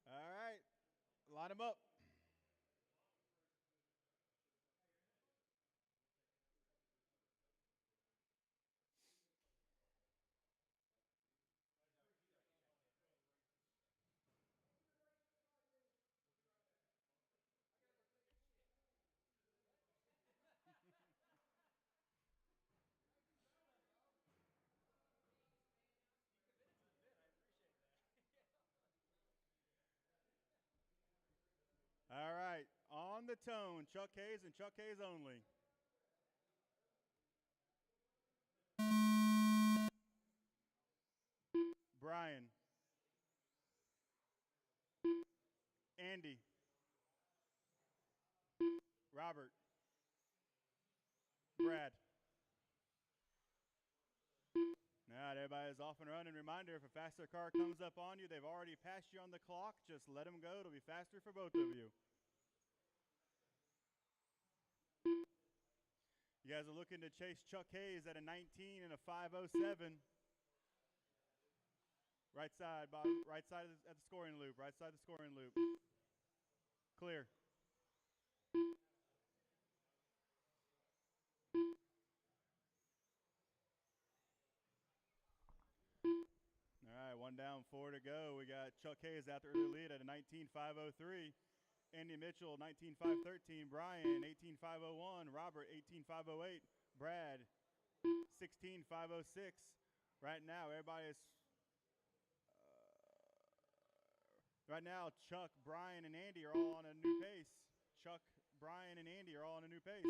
All right. Line them up. All right. On the tone, Chuck Hayes and Chuck Hayes only. Brian. Andy. Robert. Brad. Now everybody's off and running. Reminder, if a faster car comes up on you, they've already passed you on the clock. Just let them go. It'll be faster for both of you. You guys are looking to chase Chuck Hayes at a 19 and a 507. Right side, bottom, right side at the scoring loop. Right side of the scoring loop. Clear. All right, 1 down, 4 to go. We got Chuck Hayes out the early lead at a 19.503. Andy Mitchell, 19.513. Brian, 18.501. Robert, 18.508. Brad, 16.506. Right now, everybody's. Right now, Chuck, Brian, and Andy are all on a new pace. Chuck, Brian, and Andy are all on a new pace.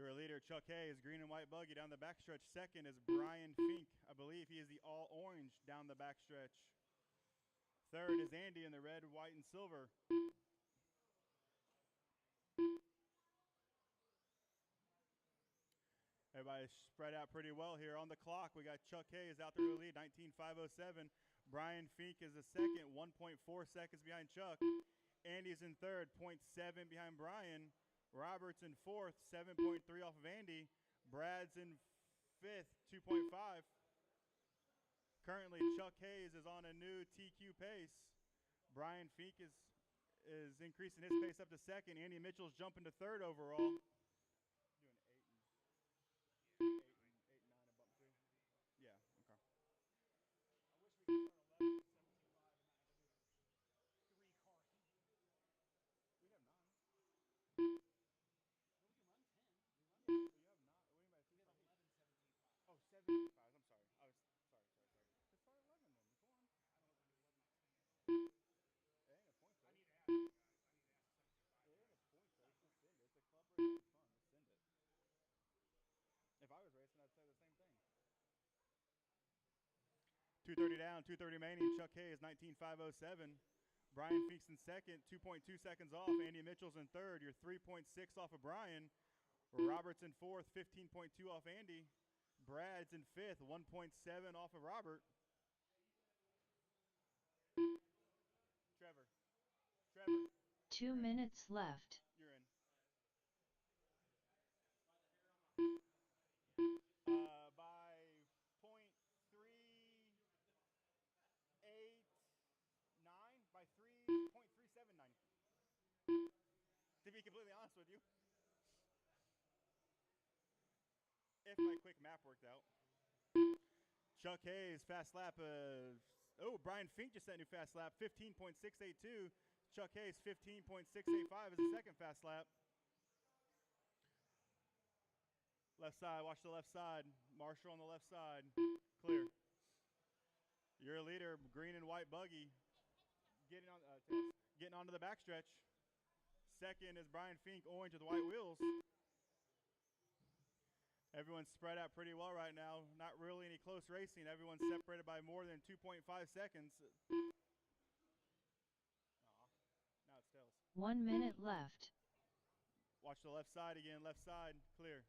Your leader, Chuck Hayes, green and white buggy down the backstretch. Second is Brian Fink. I believe he is the all orange down the backstretch. Third is Andy in the red, white, and silver. Everybody's spread out pretty well here. On the clock, we got Chuck Hayes out there to lead, 19.507. Brian Fink is the second, 1.4 seconds behind Chuck. Andy's in third, 0.7 behind Brian. Robert's in fourth, 7.3 off of Andy. Brad's in fifth, 2.5. Currently, Chuck Hayes is on a new TQ pace. Brian Fink is increasing his pace up to second. Andy Mitchell's jumping to third overall. Doing 8 and 9 and bump 2. Yeah, okay. I wish we could start 11 and 17.5 and not have to do 3 car heat. We have 9. No, we can run 10. We run So you have 9. What do you mean by We have 11, 17.5. Oh, 75. I'm sorry. I was sorry. Just start 11 then. Come on. I don't know if we do 11 or 10 yet. It ain't a point I race. need to ask you guys. I need to ask the 75 It guys. ain't a point race. Just send it. It's a club race. It's fun. Just send it. If I was racing, I'd say the same thing. 2:30 down, 2:30 remaining. Chuck Hayes, 19.507. Brian Fink's in second, 2.2 seconds off. Andy Mitchell's in third. You're 3.6 off of Brian. Robert's in fourth, 15.2 off Andy. Brad's in fifth, 1.7 off of Robert. Trevor. 2 minutes left. You're in. By .389, by 3.379. To be completely honest with you. If my quick map worked out. Chuck Hayes, fast lap. Brian Fink just set a new fast lap, 15.682. Chuck Hayes, 15.685 is the second fast lap. Left side, watch the left side. Marshall on the left side. Clear. Your leader, green and white buggy, getting onto the backstretch. Second is Brian Fink, orange with white wheels. Everyone's spread out pretty well right now. Not really any close racing. Everyone's separated by more than 2.5 seconds. Now it stills. 1 minute left. Watch the left side again. Left side, clear.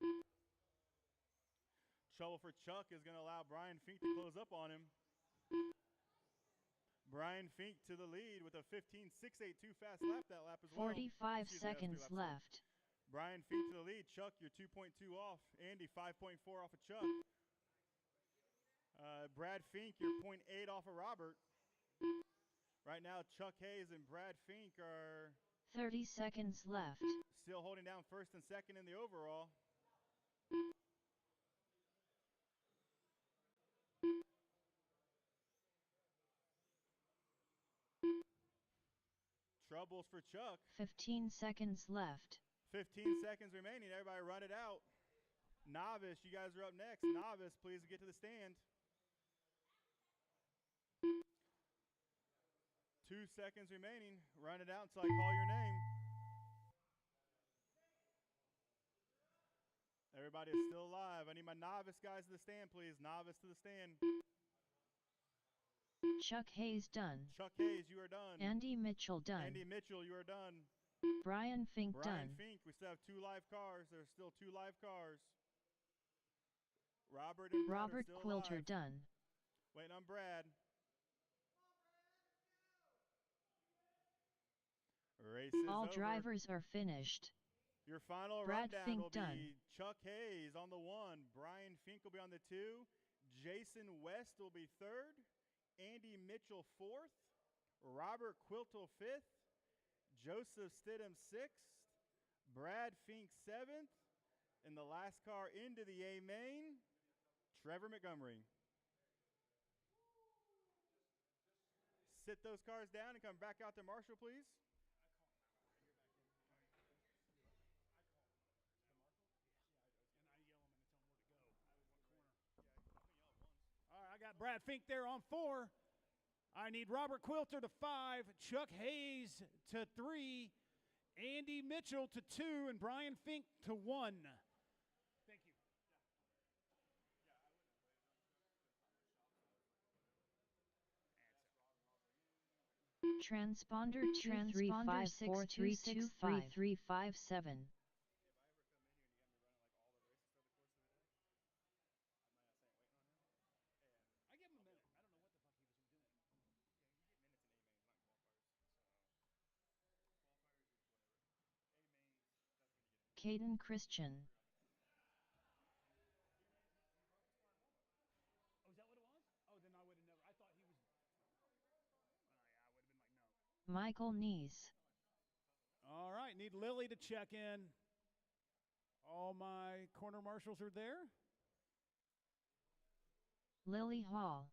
Trouble for Chuck is going to allow Brian Fink to close up on him. Brian Fink to the lead with a 15.682 fast lap that lap as well. 45 Excuse me, that was 2 seconds laps ago. left. Brian Fink to the lead. Chuck, you're 2.2 off. Andy, 5.4 off of Chuck. Brad Fink, you're 0.8 off of Robert. Right now, Chuck Hayes and Brad Fink are 30 seconds left. still holding down first and second in the overall. Troubles for Chuck. 15 seconds left. 15 seconds remaining. Everybody run it out. Novice, you guys are up next. Novice, please get to the stand. 2 seconds remaining. Run it out until I call your name. Everybody is still alive. I need my novice guys to the stand, please. Novice to the stand. Chuck Hayes done. Chuck Hayes, you are done. Andy Mitchell done. Andy Mitchell, you are done. Brian Fink Brian done. Fink, we still have 2 live cars. There's still 2 live cars. Robert and Brad are Robert still Quilter alive. done. Waiting on Brad. Race is All over. drivers are finished. Your final Brad rundown Fink will done. be Chuck Hayes on the 1. Brian Fink will be on the 2. Jason West will be 3rd. Andy Mitchell 4th. Robert Quilter 5th. Joseph Stidham 6th. Brad Fink 7th. And the last car into the A main, Trevor Montgomery. Sit those cars down and come back out to Marshall, please. All right, I got Brad Fink there on 4. I need Robert Quilter to 5, Chuck Hayes to 3, Andy Mitchell to 2, and Brian Fink to 1. Transponder 23543253357. I give him a minute. I don't know what the fuck he was doing. Caden Christian. Oh, is that what it was? Oh, then I would have never. I thought he was. Yeah, I would have been like, no. Michael Nees. All right, need Lily to check in. All my corner marshals are there. Lily Hall.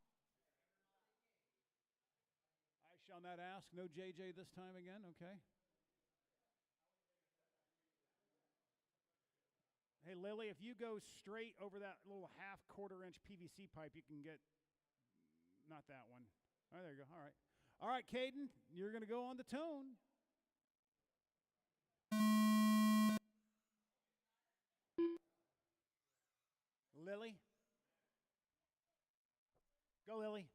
I shall not ask. No JJ this time again. Okay. Hey, Lily, if you go straight over that little half-quarter-inch PVC pipe, you can get not that one. Oh, there you go. All right. All right, Caden, you're going to go on the tone. Lily. Go, Lily.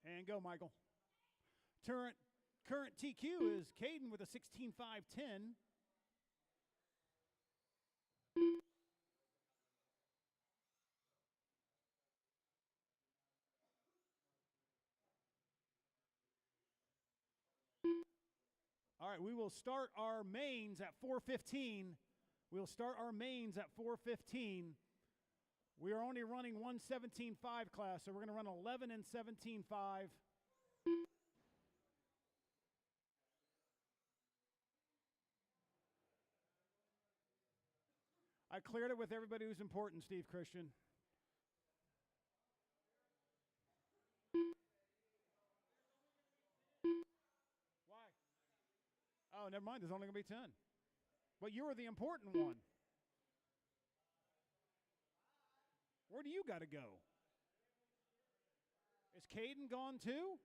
And go, Michael. Current TQ is Caden with a 16.510. All right, we will start our mains at 4:15. We'll start our mains at 4:15. We are only running one 17.5 class, so we're going to run 11 and 17.5. I cleared it with everybody who's important, Steve Christian. Why? Oh, never mind. There's only going to be 10. But you were the important one. Where do you got to go? Is Caden gone too?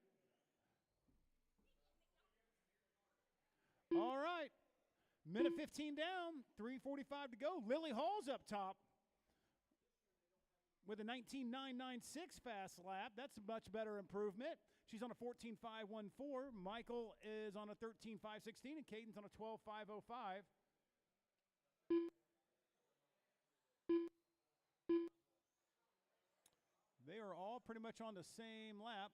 All right. Minute 15 down, 3:45 to go. Lily Hall's up top with a 19.996 fast lap. That's a much better improvement. She's on a 14.514. Michael is on a 13.516, and Caden's on a 12.505. They are all pretty much on the same lap.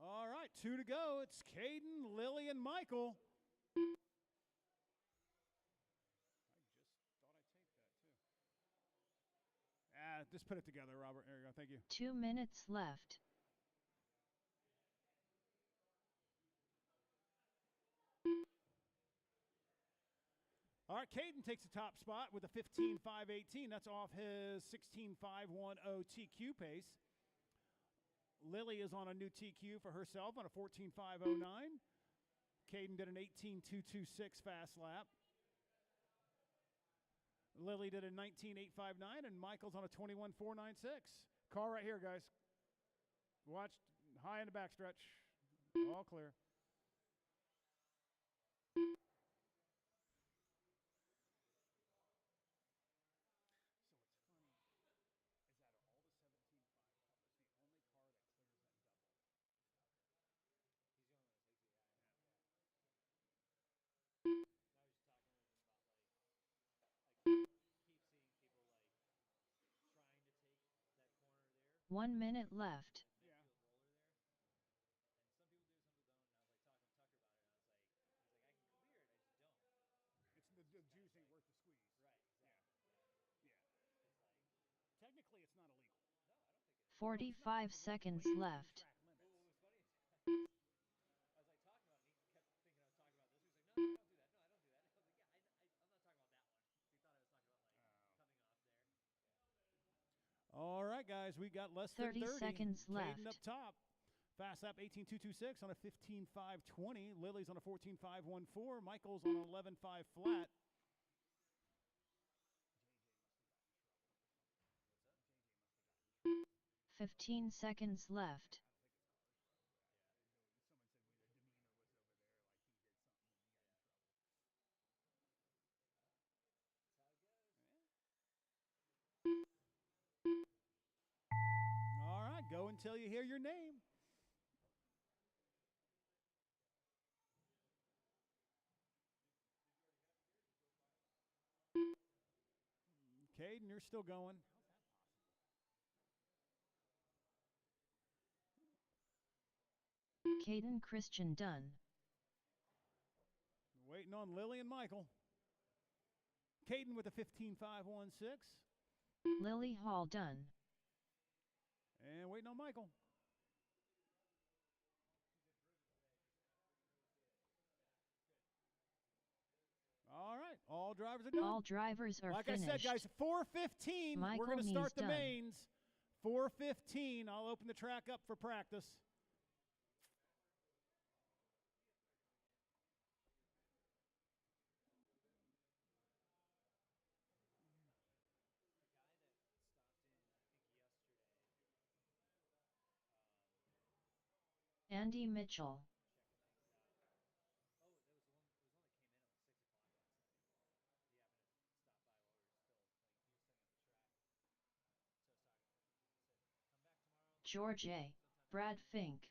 All right, 2 to go. It's Caden, Lily, and Michael. Just put it together, Robert. There you go. Thank you. 2 minutes left. All right, Caden takes the top spot with a 15.518. That's off his 16.510 TQ pace. Lily is on a new TQ for herself on a 14.509. Caden did an 18.226 fast lap. Lily did a 19.859, and Michael's on a 21.496. Car right here, guys. Watch high in the backstretch. All clear. 1 minute left. Yeah. It's the juice ain't worth the squeeze. Yeah. Technically, it's not illegal. 45 seconds Within left. track limits. All right, guys, we got less 30 than 30. seconds Caden left. up top. Fast lap 18.226 on a 15.520. Lily's on a 14.514. Michael's on an 11.5 flat. 15 seconds left. All right, go until you hear your name. Caden, you're still going. Caden Christian done. Waiting on Lily and Michael. Caden with a 15.516. Lily Hall done. And waiting on Michael. All right, all drivers are done. All drivers are like finished. I said, guys, 4:15. Michael We're going to start the Mees done. mains. 4:15. I'll open the track up for practice. Andy Mitchell. George A. Brad Fink.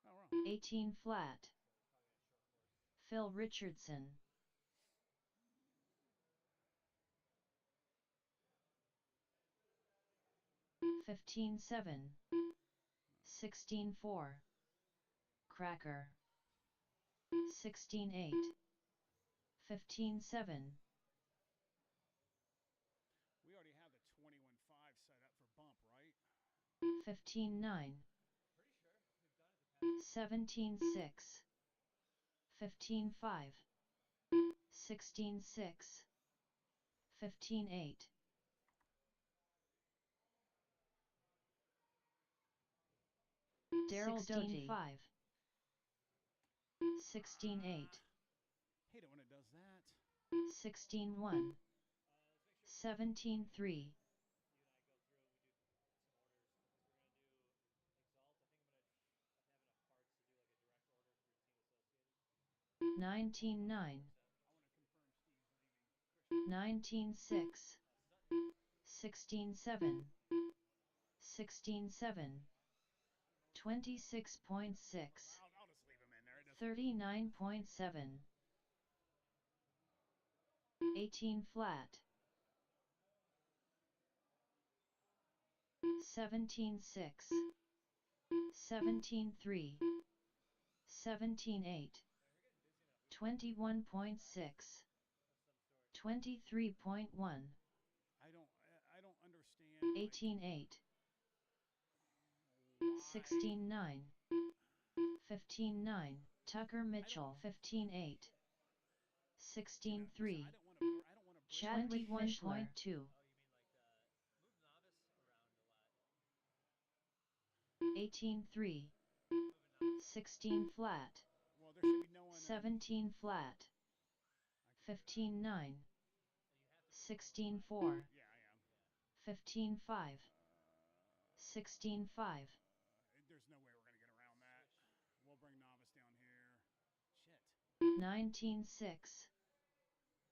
Oh, wow. 18 flat. Phil Richardson. 15-7. 16-4. Cracker. 16-8. 15-7. We already have the 21.5 set up for bump, right? 15-9. 17-6. 15-5. 16-6. 15-8. Daryl Doty. 5. 16-8. Hate it when it does that. 16-1. 17-3. 19-9. 19-6. 16-7. 16-7. 26.6. I'll just leave him in there. It doesn't 39.7. 18 flat. 17-6. 17-3. 17-8. 21.6. 23.1. I don't understand. 18-8. 16-9. 15-9. Tucker Mitchell. 15-8. 16-3. Chadwick Fischler. 2. 18-3. 16 flat. Well, there should be no one. 17 flat. 15-9. 16-4. Yeah, I am. 15-5. 16-5. There's no way we're going to get around that. We'll bring Novice down here. Shit. 19-6.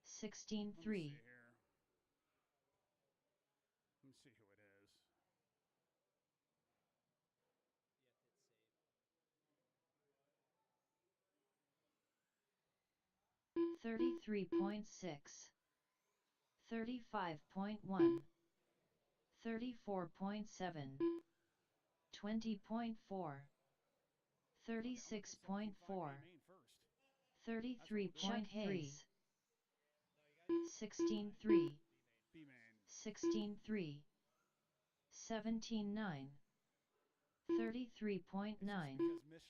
16-3. Let me see here. Let me see who it is. 33.6. 35.1. 34.7, 20.4, 36.4, 33.3, 16.3, B-main. 16.3, 17.9, 33.9, Because Mishler.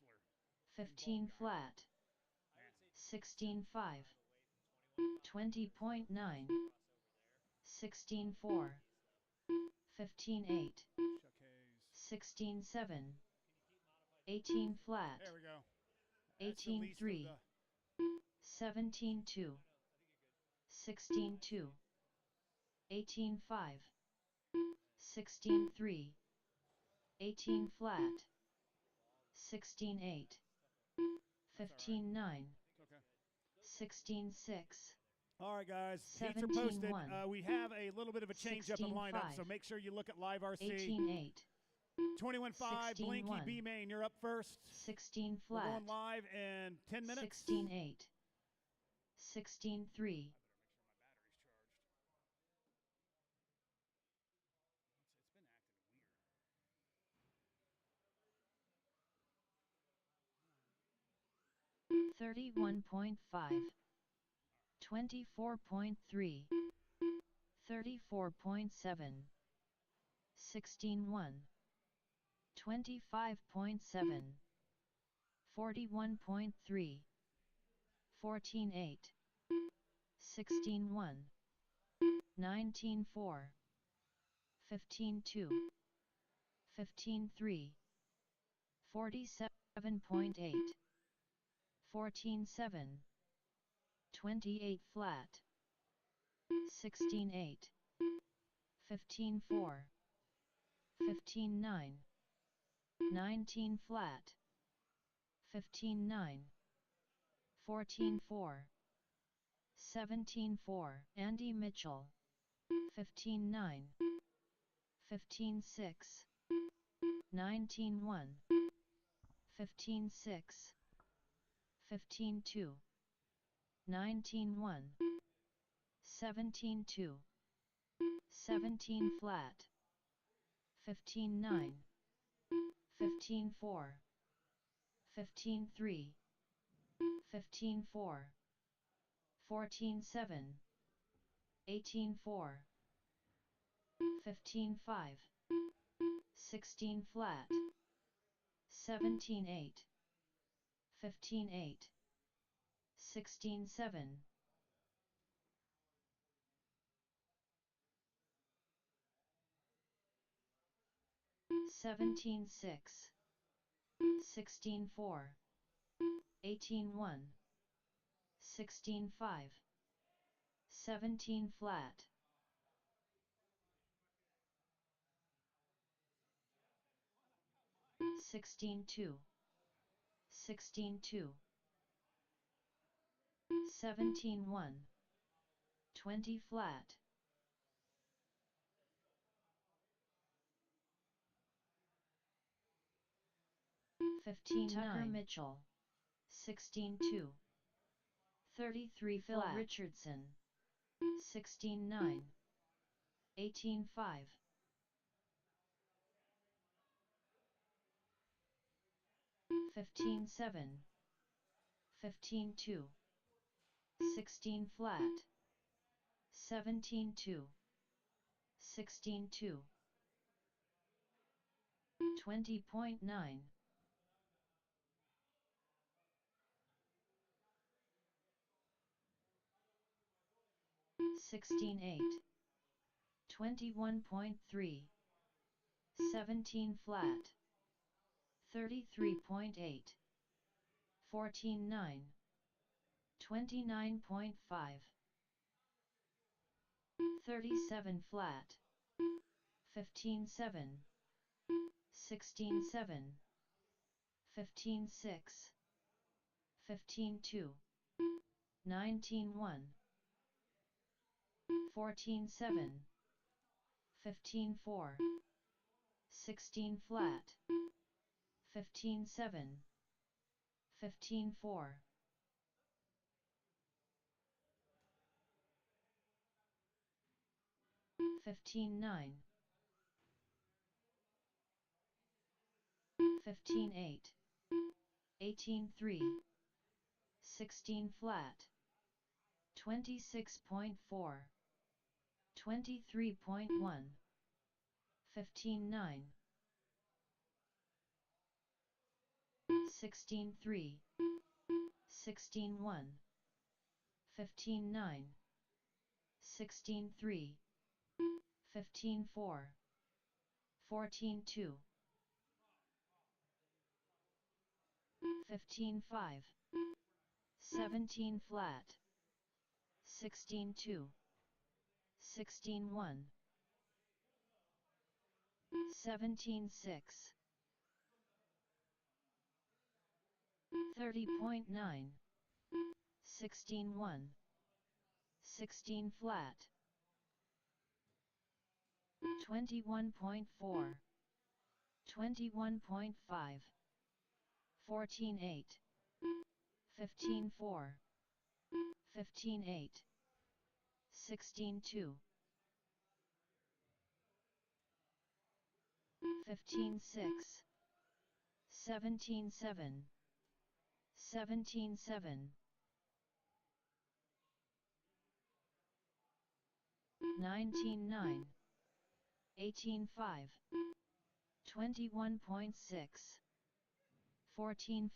15 flat, 16.5, 20.9, 16.4, 15.8, Chuck Hayes. 16.7, 18 flat, There we go. That's the least of 18.3, 17.2, 16.2, 18.5, 16.3, 18 flat, 16.8, 15.9, It's okay. 16.6, All right, guys. Heats are posted. 17.1, We have a little bit of a change up in lineup, so 16.5, make sure you look at Live RC. 18.8, 21.5, Blinky 16.1, B Main, you're up first. 16 We're flat, going live in 10 minutes. 16.8, 16.3, It's been acting weird. 31.5, 24.3, 34.7, 16.1, 25.7, 41.3, 14.8, 16.1, 19.4, 15.2, 15.3, 47.8, 14.7, 28 flat, 16.8, 15.4, 15.9, 19 flat, 15.9, 14.4, 17.4, Andy Mitchell, 15.9, 15.6, 19.1, 15.6, 15.2, 19.1, 17.2, 17 flat, 15.9, 15.4, 15.3, 15.4, 14.7, 18.4, 15.5, 16 flat, 17.8, 15.8, 16.7, 17.6, 16.4, 18.1, 16.5, 17 flat, 16.2, 16.2, 17.1, 20 flat, 15 Tucker Mitchell, 16.2, 33 Phil flat. Richardson, 16.9, 18.5, 15.7, 15.2, 16 flat, 17.2, 16.2, 20.9, 16.8, 21.3, 17 flat, 33.8, 14.9, 29.5, 37 flat, 15.7, 16.7, 15.6, 15.2, 19.1, 14.7, 15.4, 16 flat, 15.7, 15.4, 15.9, 15-8, 18-3, 16 flat, 26.4, 23.1, 15-9, 16-3, 16-1, 15-9, 16-3, 15-4, 14-2, 15-5, 17 flat, 16-2, 16-1, 17-6, 30.9, 16-1, 16 flat, 21.4, 21.5, 14-8, 15-4, 15-8, 16-2, 15-6, 17-7, 17-7, 19-9, 18-5, 21.6, 14-5,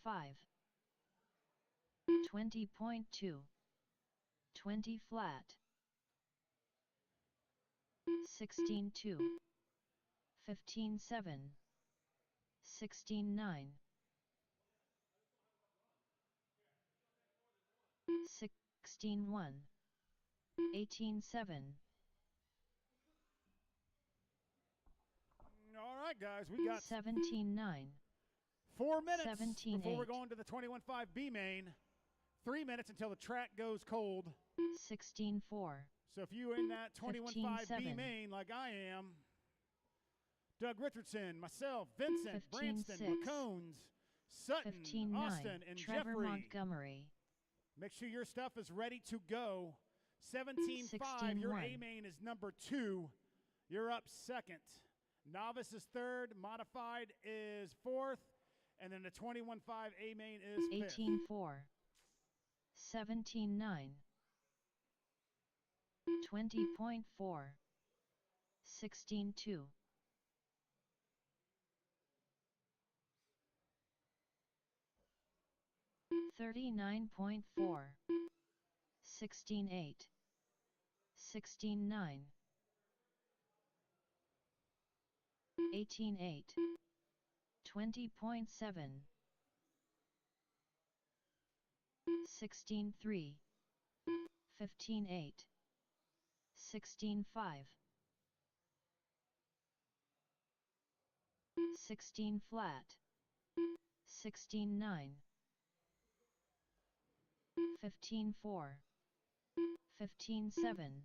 20.2, 20 flat, 16-2, 15-7, 16-9, 16-1, 18-7. All right, guys, we got 17-9, 4 minutes 17-8. before we're going to the 21.5 B main. 3 minutes until the track goes cold. 16-4, So if you're in that 21.5 B 15-7. main like I am, Doug Richardson, myself, Vincent, Branston, 15-6. McCones, Sutton, 15-9, Austin, and Trevor Jeffrey. Montgomery. Make sure your stuff is ready to go. 17.5, your 16-1. A main is number 2. You're up second. Novice is third, modified is fourth, and then the 21.5 A main is fifth. 18-4, 17-9, 20.4, 16-2, 39.4, 16-8, 16-9, 18-8, 20.7, 16-3, 15-8, 16-5, 16 flat, 16-9, 15-4, 15-7,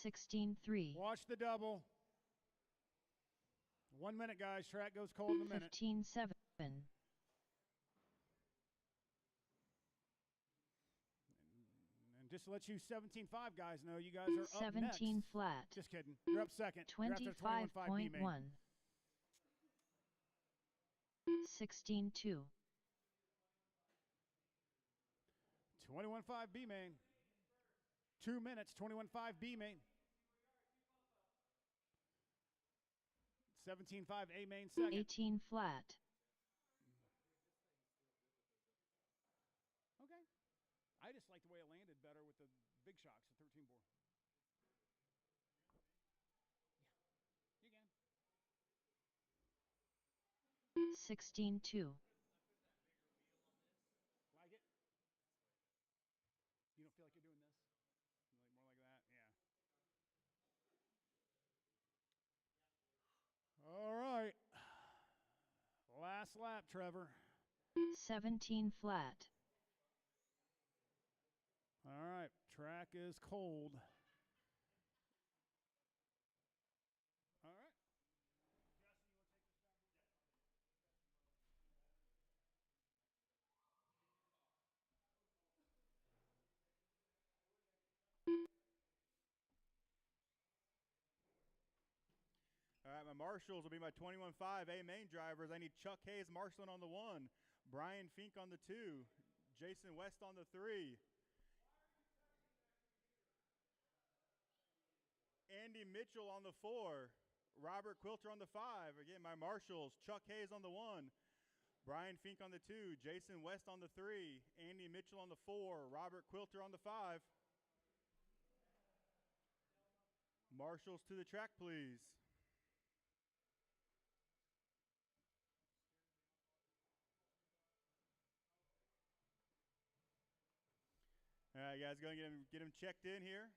16-3, Watch the double. 1 minute, guys. Track goes cold in a minute. 15-7, And just to let you 17.5 guys know, you guys are up 17 next. flat, Just kidding. You're up second. You're after the 21.5 B main. 25.1, 16-2, 21.5 B main. 2 minutes, 21.5 B main. 17.5 A main second. 18 flat, Okay. I just like the way it landed better with the big shocks, the 13 bore. Yeah, you can. 16-2, Like it? You don't feel like you're doing this? Like more like that? Yeah. All right. Last lap, Trevor. 17 flat, All right. Track is cold. All right. All right, my marshals will be my 21.5 A main drivers. I need Chuck Hayes marshaling on the 1, Brian Fink on the 2, Jason West on the 3, Andy Mitchell on the 4, Robert Quilter on the 5. Again, my marshals, Chuck Hayes on the 1, Brian Fink on the 2, Jason West on the 3, Andy Mitchell on the 4, Robert Quilter on the 5. Marshals to the track, please. All right, guys, go and get him checked in here.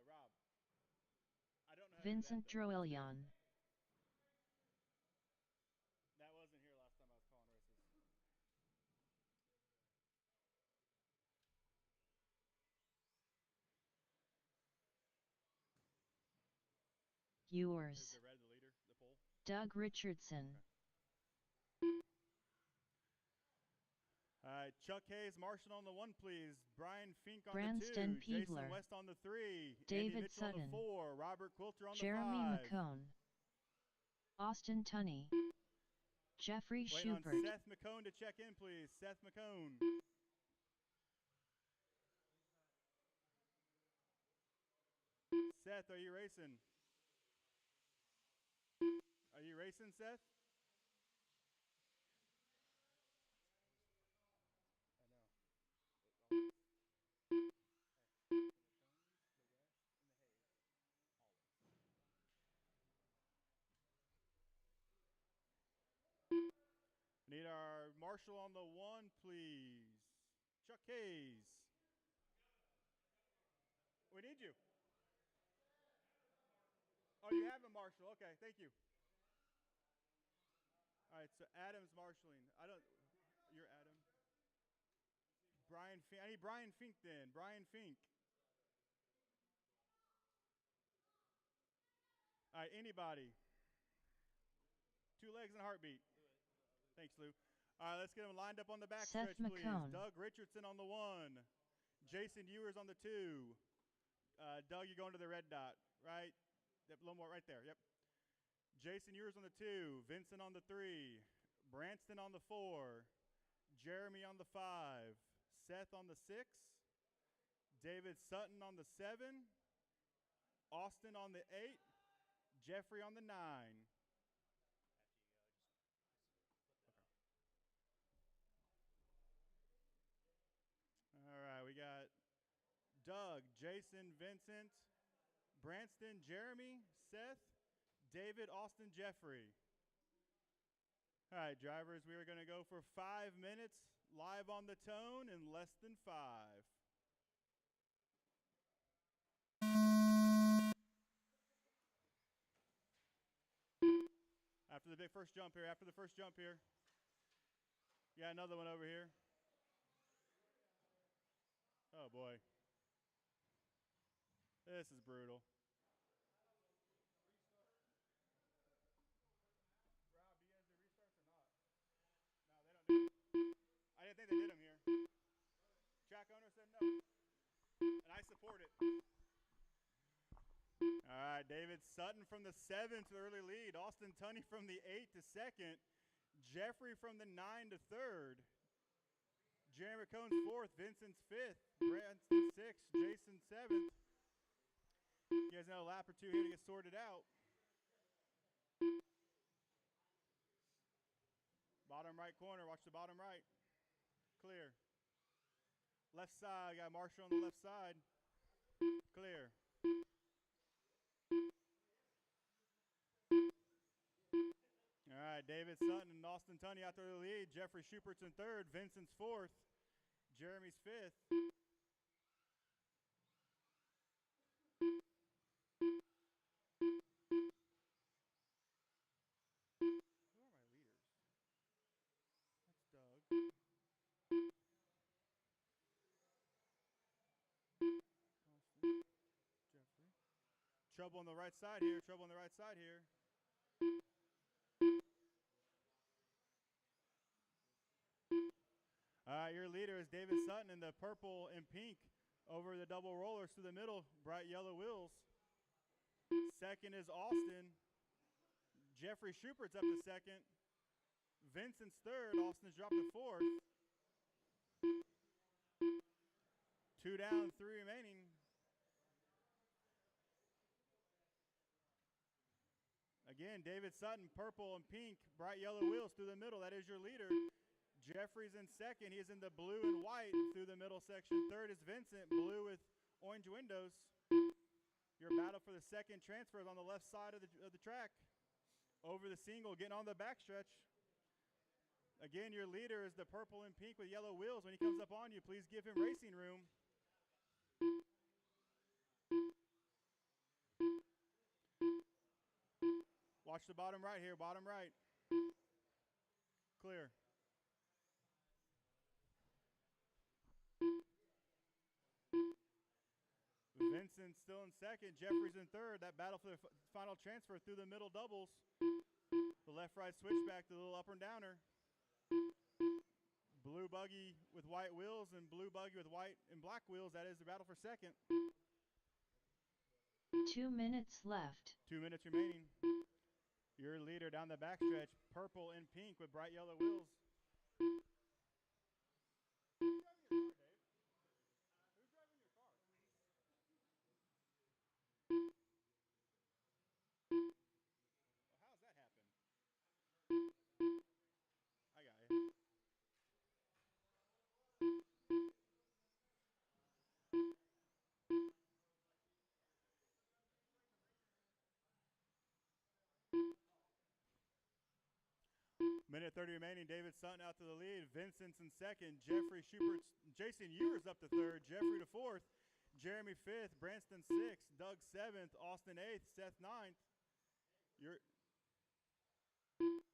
Rob, I don't know how Vincent to do that, though. Droelian. That wasn't here last time I was calling races. Is Yours. the red the leader, the pole? Doug Richardson. All right, Chuck Hayes, Marshall on the 1, please. Brian Fink on Branston the 2. Peebler. Jason West on the 3. David Andy Mitchell Sutton. on the 4. Robert Quilter on Jeremy the 5. McCone. Austin Tunney. Jeffrey Wait on Schubert. Seth McCone to check in, please. Seth McCone. Seth, are you racing? Are you racing, Seth? Need our marshal on the 1, please. Chuck Hayes. We need you. Oh, you have a marshal. Okay, thank you. All right, so Adam's marshaling. You're Adam. Brian Fink. I need Brian Fink then. Brian Fink. All right, anybody. 2 legs and a heartbeat. Thanks, Lou. All right, let's get them lined up on the back Seth stretch, please. McCone. Doug Richardson on the 1. Jason Ewers on the 2. Doug, you're going to the red dot, right? Yep, a little more right there. Yep. Jason Ewers on the 2. Vincent on the 3. Branston on the 4. Jeremy on the 5. Seth on the 6. David Sutton on the 7. Austin on the 8. Jeffrey on the 9. All right, we got Doug, Jason, Vincent, Branston, Jeremy, Seth, David, Austin, Jeffrey. All right, drivers, we are going to go for 5 minutes live on the tone in less than 5. After the big first jump here, You got another one over here. Oh boy. This is brutal. Rob, do you guys do restarts or not? No, they don't do it. I didn't think they did them here. Track owner said no. And I support it. All right, David Sutton from the 7 to the early lead. Austin Tunney from the 8 to 2nd. Jeffrey from the 9 to 3rd. Jeremy McCone's 4th. Vincent's 5th. Branston 6th. Jason 7th. You guys know a lap or 2 here to get sorted out. Bottom right corner. Watch the bottom right. Clear. Left side. Got Marshall on the left side. Clear. All right, David Sutton and Austin Tunney out there to the lead. Jeffrey Schupert's in 3rd. Vincent's 4th. Jeremy's 5th. Who are my leaders? That's Doug. Austin. Jeffrey. Trouble on the right side here. Trouble on the right side here. All right, your leader is David Sutton in the purple and pink over the double rollers to the middle, bright yellow wheels. second is Austin. Jeffrey Schupert's up to second. Vincent's third. Austin's dropped to fourth. 2 down, 3 remaining. Again, David Sutton, purple and pink, bright yellow wheels through the middle. That is your leader. Jeffrey's in second. He is in the blue and white through the middle section. Third is Vincent, blue with orange windows. Your battle for the second transfer is on the left side of the track. Over the single, getting on the backstretch. Again, your leader is the purple and pink with yellow wheels. When he comes up on you, please give him racing room. Watch the bottom right here, bottom right. Clear. Vincent still in second. Jeffrey's in third. That battle for the final transfer through the middle doubles. The left-right switchback, the little upper and downer. Blue buggy with white wheels and blue buggy with white and black wheels. That is the battle for second. 2 minutes left. 2 minutes remaining. Your leader down the backstretch, purple and pink with bright yellow wheels. Who's driving your car, Dave? Who's driving your car? Well, how's that happen? I got you. Minute 30 remaining. David Sutton out to the lead. Vincent's in second. Jeffrey Schubert, Jason Ewers up to third. Jeffrey to fourth. Jeremy fifth. Branston sixth. Doug seventh. Austin eighth. Seth ninth. You're Oh.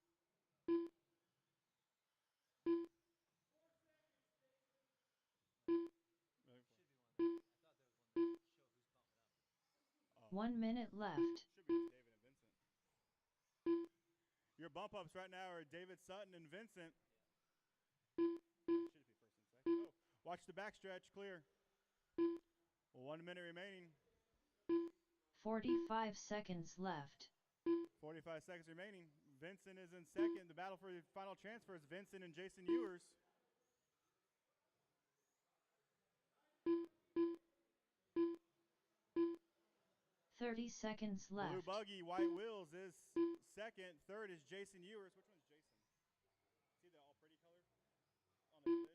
1 minute left. Should be just David and Vincent. Your bump ups right now are David Sutton and Vincent. Should be first and second. Oh, watch the backstretch clear. 1 minute remaining. 45 seconds left. 45 seconds remaining. Vincent is in second. The battle for the final transfer is Vincent and Jason Ewers. Thirty seconds left. Blue buggy, white wheels is second. Third is Jason Ewers. Which one's Jason? See the all pretty color on his lid? Yeah. Okay.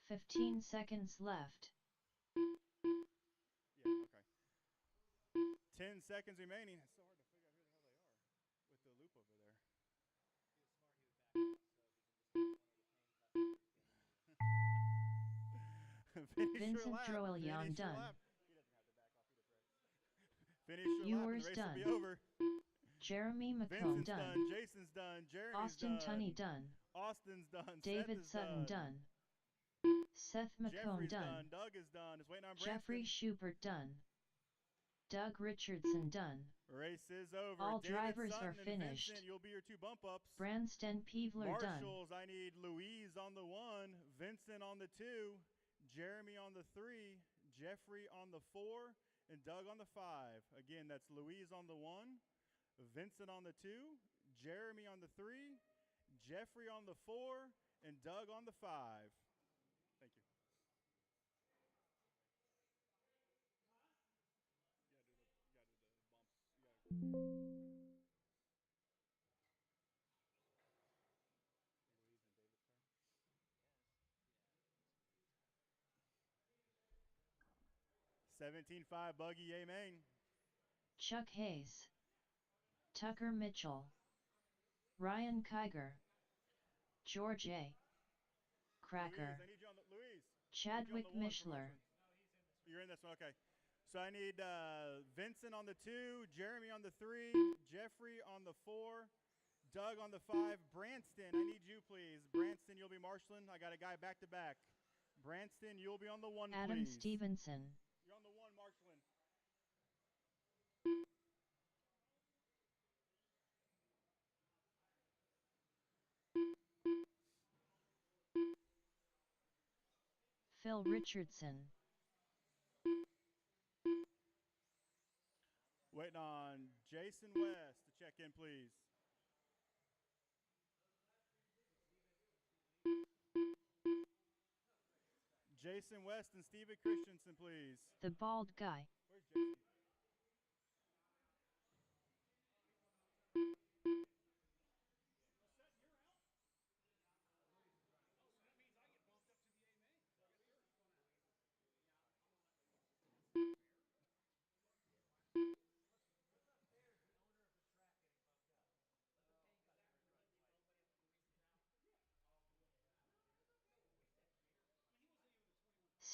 15 seconds left. Yeah, okay. 10 seconds remaining. It's so hard to figure out who the hell they are with the loop over there. Vincent Troilion done. Finish your Ewers lap and the race done. will be over. Jeremy McComb Vincent's done. done. Jason's done. Jeremy's Austin done. Tunney done. Austin's done. David Seth is Sutton done. Seth McComb Jeffrey's done. Doug is done. It's waiting on Jeffrey Branston. Schubert done. Doug Richardson done. Race is over. All David drivers Sutton are and finished. Vincent, you'll be your two bump ups. Branston Peevler done. Marshals, I need Louise on the 1, Vincent on the 2, Jeremy on the 3, Jeffrey on the 4, and Doug on the 5. Again, that's Louise on the 1, Vincent on the 2, Jeremy on the 3, Jeffrey on the 4, and Doug on the 5. Thank you. You gotta do the bumps. 17-5 buggy, amen. Chuck Hayes. Tucker Mitchell. Ryan Kiger. George A. Cracker. Louise, I need you on the, Louise. Chadwick Need you on the 1 for Mishler. Richmond. You're in this one, okay. So I need Vincent on the 2, Jeremy on the 3, Jeffrey on the 4, Doug on the 5, Branston, I need you please. Branston, you'll be marshaling. I got a guy back to back. Branston, you'll be on the 1, Adam please. Stevenson. You're on the 1, marshaling. Phil Richardson. Waiting on Jason West to check in, please. Jason West and Steven Christensen, please. The bald guy. Where's Jason?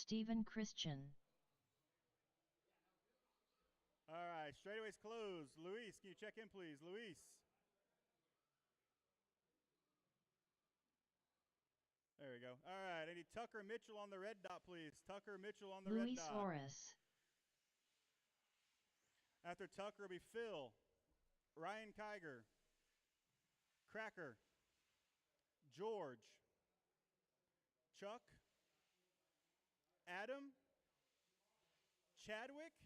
Stephen Christian. All right, straightaways closed. Luis, can you check in, please? Luis. There we go. All right, I need Tucker Mitchell on the red dot, please. Tucker Mitchell on the Luis red dot. Horace. After Tucker will be Phil, Ryan Kiger, Cracker, George, Chuck, Adam, Chadwick,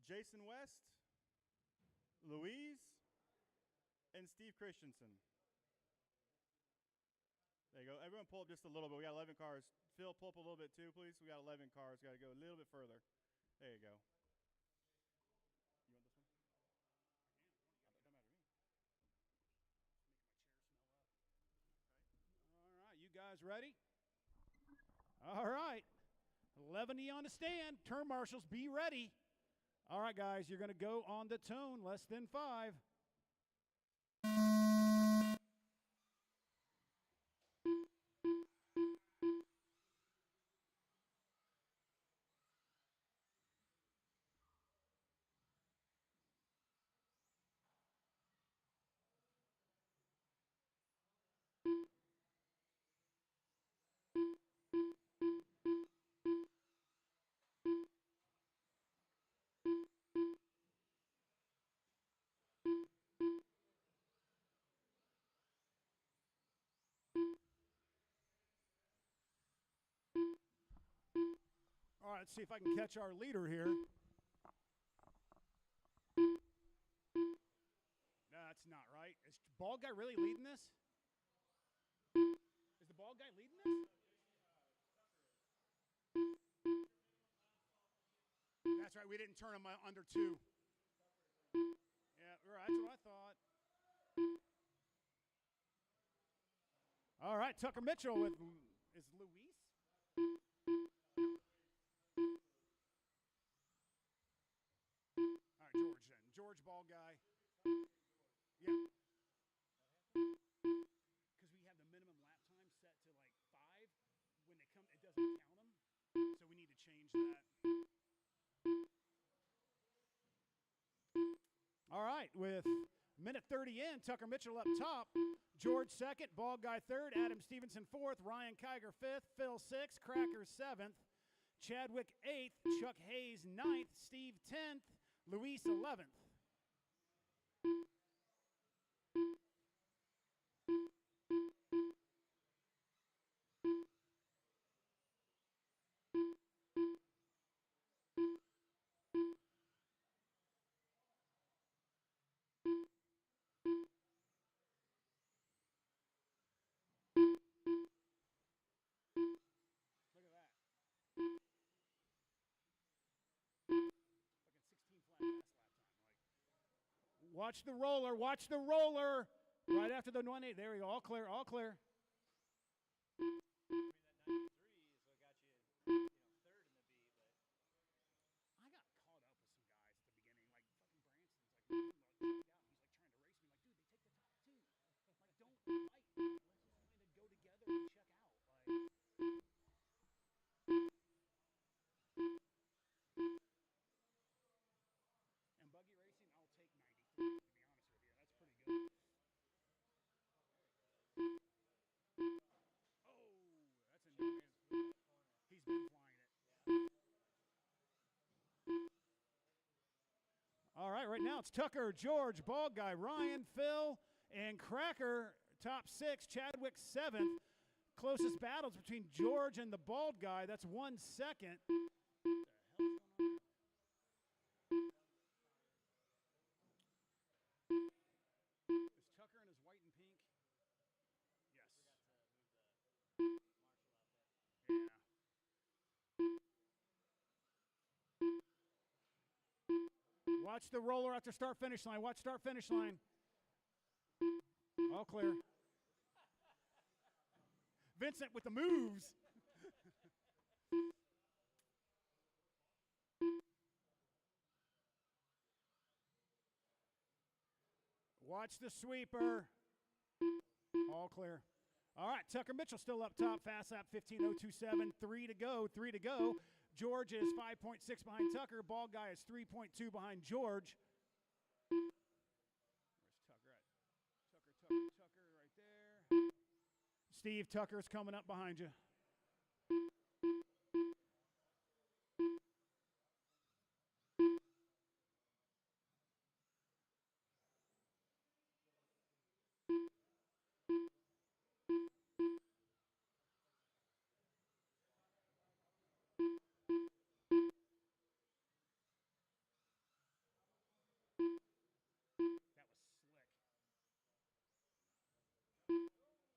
Jason West, Louise, and Steve Christensen. There you go. Everyone pull up just a little bit. We got 11 cars. Phil, pull up a little bit too, please. We got 11 cars. Got to go a little bit further. There you go. You want this one? Don't matter to me. All right, you guys ready? All right. 11 on the stand. Turn marshals, be ready. All right, guys, you're going to go on the tone, less than 5. All right, let's see if I can catch our leader here. No, that's not right. Is the bald guy really leading this? Is the bald guy leading this? That's right. We didn't turn him under 2. Yeah, right. That's what I thought. All right, Tucker Mitchell with is Luis. All right, George then. George, ball guy. Yeah. Because we have the minimum lap time set to like 5. When they come, it doesn't count them. So we need to change that. All right, with minute 30 in, Tucker Mitchell up top. George second, ball guy third, Adam Stevenson fourth, Ryan Kiger fifth, Phil sixth, Cracker seventh, Chadwick eighth, Chuck Hayes ninth, Steve 10th, Luis 11th. Look at that. Fucking 16 flat pass lap time. Watch the roller. Watch the roller. Right after the 1-8. There we go. All clear. All clear. I got caught up with some guys at the beginning. Like fucking Branson's like, he's like trying to race me. Like, dude, they take the top 2. Like, don't fight. Let's just kind of go together and check out. Like. And buggy racing, I'll take 93, to be honest with you. That's pretty good. Oh, that's annoying. He's been flying it. All right now it's Tucker, George, ball guy, Ryan, Phil, and Cracker, top 6, Chadwick 7th. closest battles between George and the bald guy. That's 1 second. Is Tucker in his white and pink? Yes. Yeah. Watch the roller after start finish line. Watch start finish line. All clear. Vincent with the moves. Watch the sweeper. All clear. All right, Tucker Mitchell still up top. Fast lap 15:027. 3 to go. 3 to go. George is 5.6 behind Tucker. Ball guy is 3.2 behind George. Where's Tucker at? Tucker right there. Steve Tucker's coming up behind you.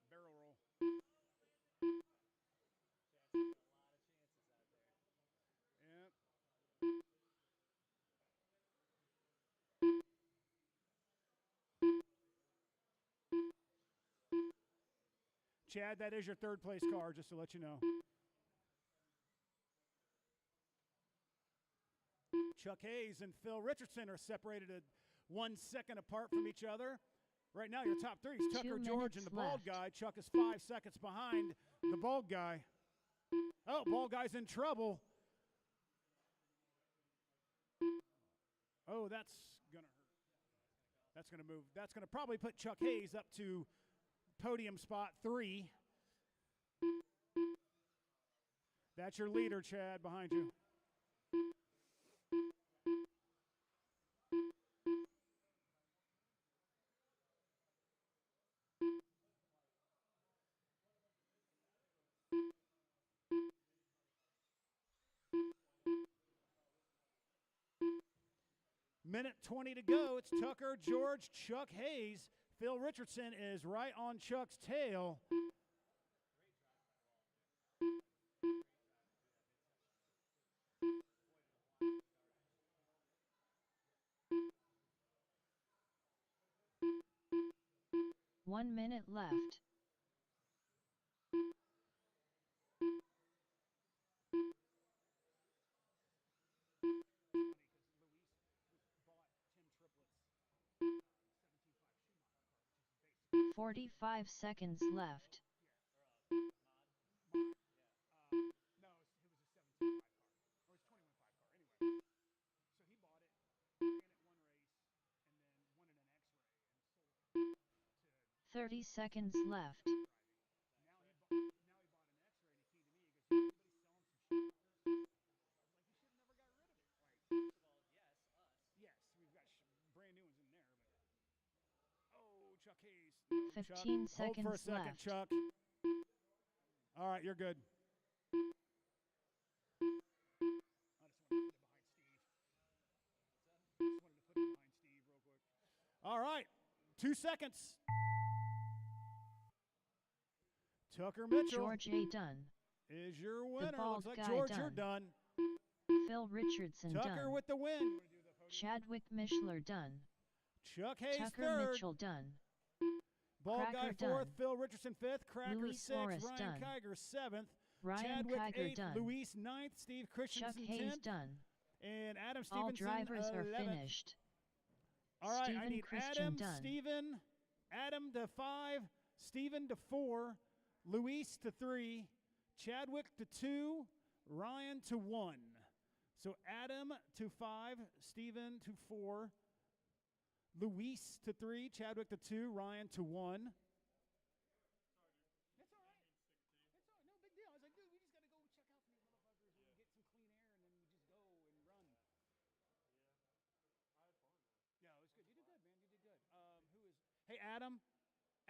Barrel roll. Yep. Chad, that is your third place car, just to let you know. Chuck Hayes and Phil Richardson are separated at 1 second apart from each other. Right now, your top three is Tucker, George, and the bald guy. Chuck is 5 seconds behind the bald guy. Oh, bald guy's in trouble. Oh, that's going to hurt. That's going to move. That's going to probably put Chuck Hayes up to podium spot 3. That's your leader, Chad, behind you. Minute 20 to go. It's Tucker, George, Chuck Hayes. Phil Richardson is right on Chuck's tail. One minute left. Luis bought 10 triplets. 45 seconds left. No, it was a 17.5 car. Or it was 21.5 car. Anyway. So he bought it, ran it one race, and then won it an X-ray and sold it to 30 seconds left. Now he bought an X-ray and he came to me and he goes, "You know, anybody selling some shit out there?" I was like, "You should have never got rid of it." Like, yes, we've got brand new ones in there, but oh, Chuck Hayes. 15 Chuck, hold for a seconds second, left. Chuck. All right, you're good. I just wanted to put it behind Steve. Real quick. All right, 2 seconds. Tucker Mitchell George A. Dunn. is your winner. bald Looks like guy George, done. you're done. Phil Richardson Tucker done. with the win. Chadwick Mishler done. Chuck Hayes Tucker third. Mitchell done. Ball guy Cracker fourth. done. Phil Richardson fifth. Cracker Luis sixth. Suarez Ryan done. Kiger seventh. Ryan Chadwick Kiger eighth. done. Luis ninth. Steve Chuck Christensen Hayes 10th. done. And Adam All Stevenson drivers are 11th. finished. All right, I Steven need Christian Adam, done. Steven, Adam to 5, Steven to 4, Luis to 3, Chadwick to 2, Ryan to 1. So Adam to 5, Steven to 4, Luis to 3, Chadwick to 2, Ryan to 1. That's all right. That's all right. No big deal. I was like, dude, we just got to go check out these motherfuckers and get some clean air, and then we just go and run. Yeah, it was good. You did good, man. You did good. Who is? Hey, Adam.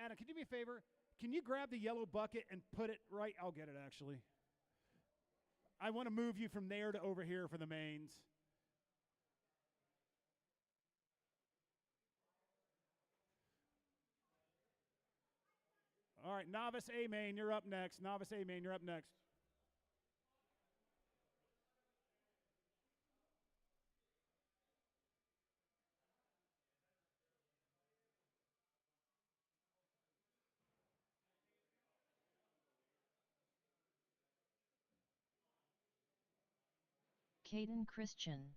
Adam, can you do me a favor? can you grab the yellow bucket and put it right? I'll get it, actually. I want to move you from there to over here for the mains. All right, Novice A main, you're up next. Novice A main, you're up next. Caden Christian.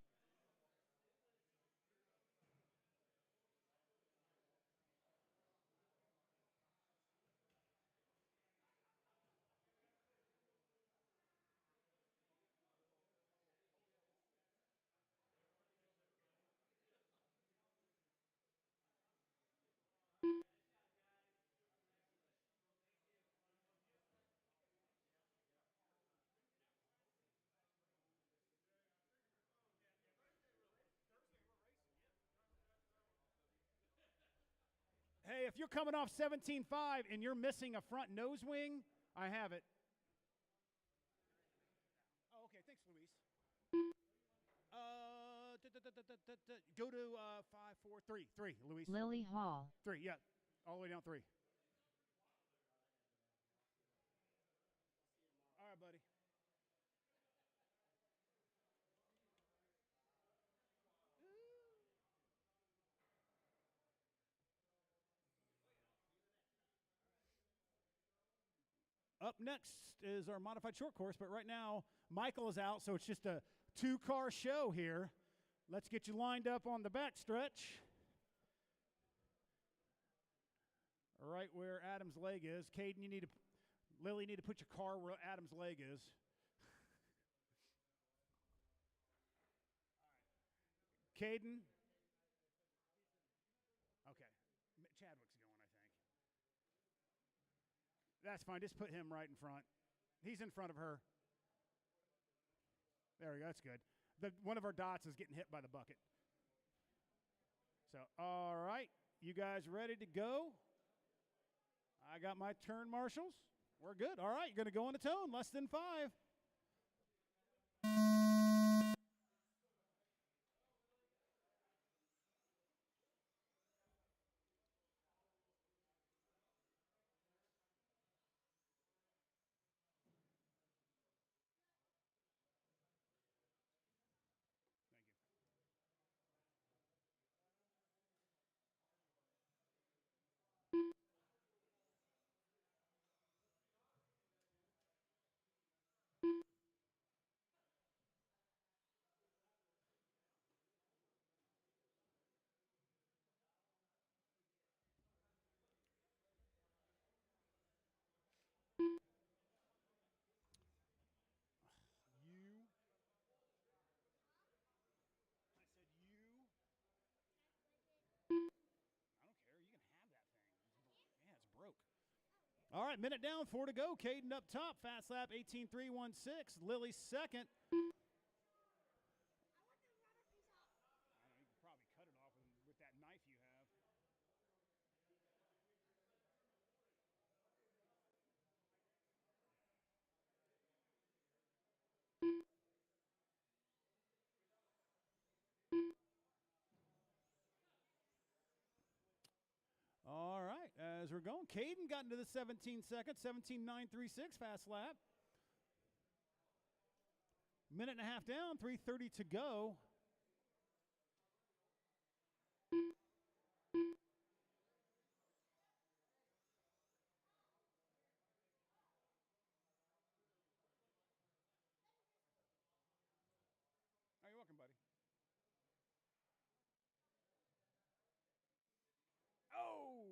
Hey, if you're coming off 17.5 and you're missing a front nose wing, I have it. Oh, okay. Thanks, Luis. Go to 5, 4, 3. 3, Luis. Lily Hall. 3, yeah. All the way down 3. All right, buddy. Up next is our modified short course, but right now Michael is out, so it's just a 2-car show here. Let's get you lined up on the back stretch. Right where Adam's leg is. Caden, Lily, you need to put your car where Adam's leg is. Caden. Okay. Chadwick's going, I think. That's fine. Just put him right in front. He's in front of her. There we go. That's good. One of our dots is getting hit by the bucket. So, all right. You guys ready to go? I got my turn marshals. We're good. All right. You're going to go on a tone. Less than 5. All right, minute down, 4 to go. Caden up top, fast lap 18.316. Lily second. I know, you could probably cut it off with that knife you have. All right, as we're going, Caden got into the 17 seconds, 17.936 fast lap. Minute and a half down, 3:30 to go. Oh, you're welcome, buddy. Oh,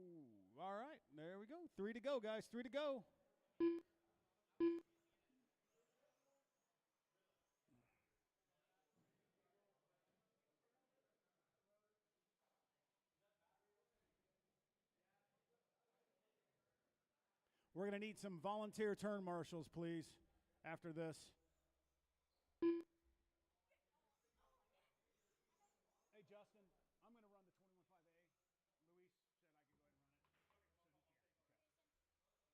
all right, there we go. 3 to go, guys, 3 to go. We're going to need some volunteer turn marshals, please, after this. Hey, Justin, I'm going to run the 21.5A. Luis said I could go ahead and run it. So he can. Okay.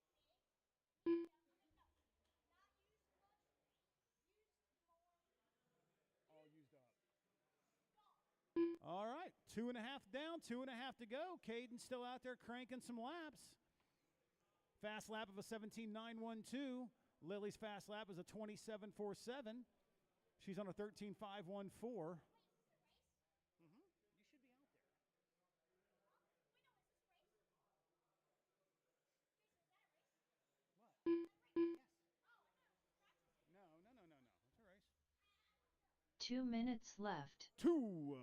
All right, 2.5 down, 2.5 to go. Caden still out there cranking some laps. Fast lap of a 17.912. Lily's fast lap is a 27.47. She's on a 13.514. No. It's a race. 2 minutes left. 2.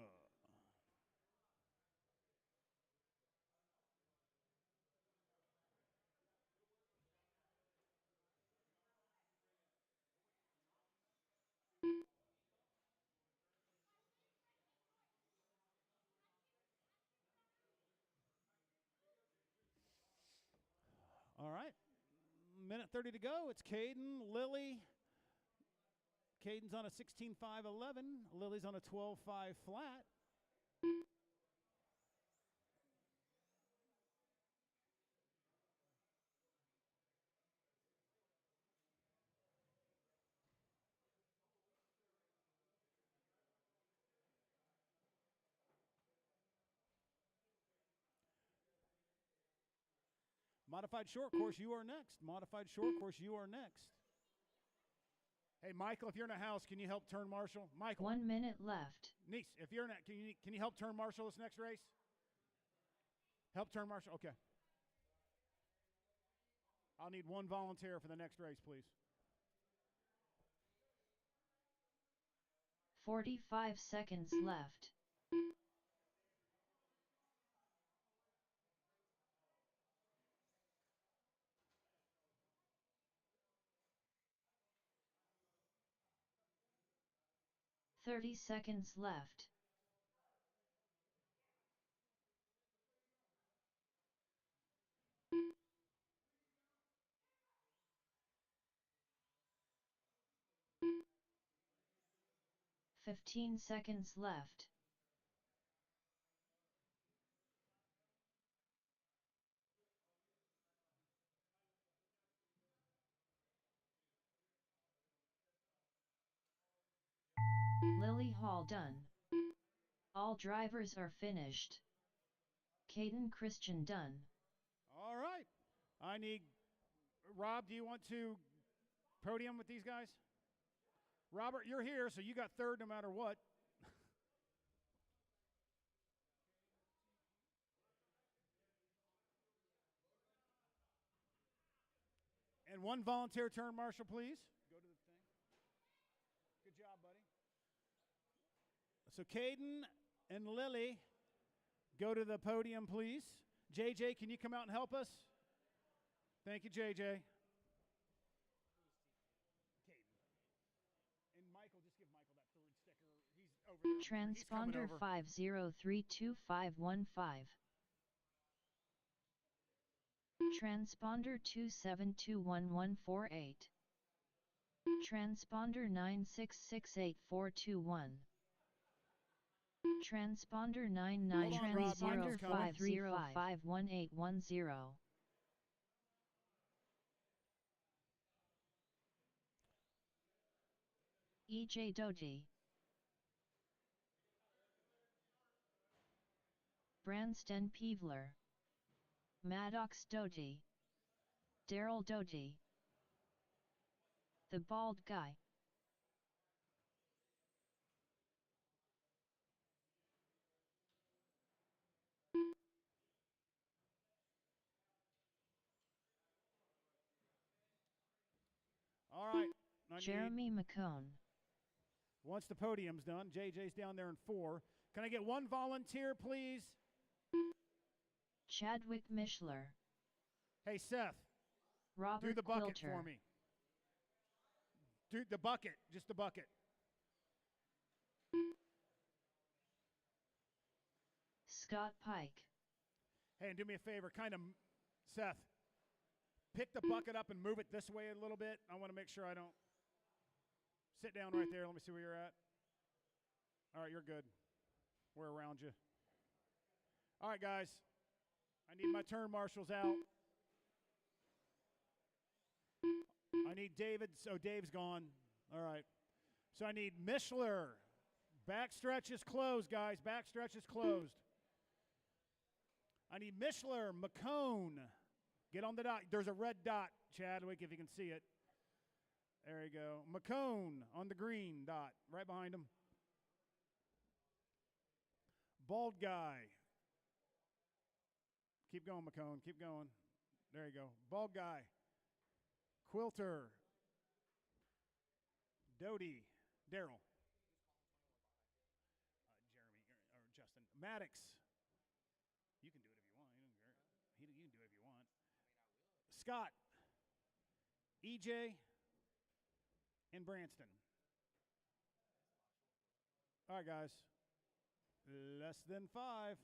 All right. Minute 30 to go. It's Caden, Lily. Caden's on a 16.511. Lily's on a 12.5 flat. Modified short course, you are next. Modified short course, you are next. Hey, Michael, if you're in a house, can you help turn marshal? Michael. 1 minute left. Niece, if you're in a, can you help turn marshal this next race? Help turn marshal? Okay. I'll need one volunteer for the next race, please. 45 seconds left. Thirty seconds left. Fifteen seconds left. Lily Hall done. All drivers are finished. Caden Christian done. All right. I need, Rob, do you want to podium with these guys? Robert, you're here, so you got third no matter what. And one volunteer turn marshal, please. Go to the thing. Good job, buddy. So Caden and Lily, go to the podium, please. JJ, can you come out and help us? Thank you, JJ. Caden. And Michael, just give Michael that third sticker. He's over there. Transponder He's coming over. 50325515. Transponder 27211148. Transponder 9668421. Transponder 99 Hold on, Rob, Michael's coming. 50351810. EJ Doty. Branston Peevler. Maddox Doty. Daryl Doty. The Bald Guy. All right. Jeremy McCone. Once the podium's done, JJ's down there in 4. Can I get one volunteer, please? Chadwick Mishler. Hey, Seth. Robert Do the bucket Quilter. for me. Do the bucket, just the bucket. Scott Pike. Hey, and do me a favor, Seth, pick the bucket up and move it this way a little bit. I want to make sure I don't. Sit down right there. Let me see where you're at. All right, you're good. We're around you. All right, guys. I need my turn marshals out. I need David. So Dave's gone. All right. So I need Mishler, Backstretch is closed, guys. Backstretch is closed. I need Mishler, McCone. Get on the dot. There's a red dot, Chadwick, if you can see it. There you go. McCone on the green dot, right behind him. Bald guy. Keep going, McCone. Keep going. There you go. Bald guy. Quilter. Doty. Daryl. Jeremy or Justin. Maddox. You can do it if you want. You can do it if you want. Scott. EJ. And Branston. All right, guys. Less than 5.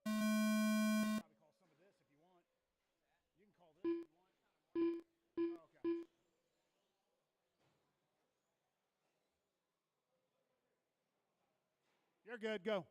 Probably call some of this if you want. You can call this if you want. Okay. You're good. Go.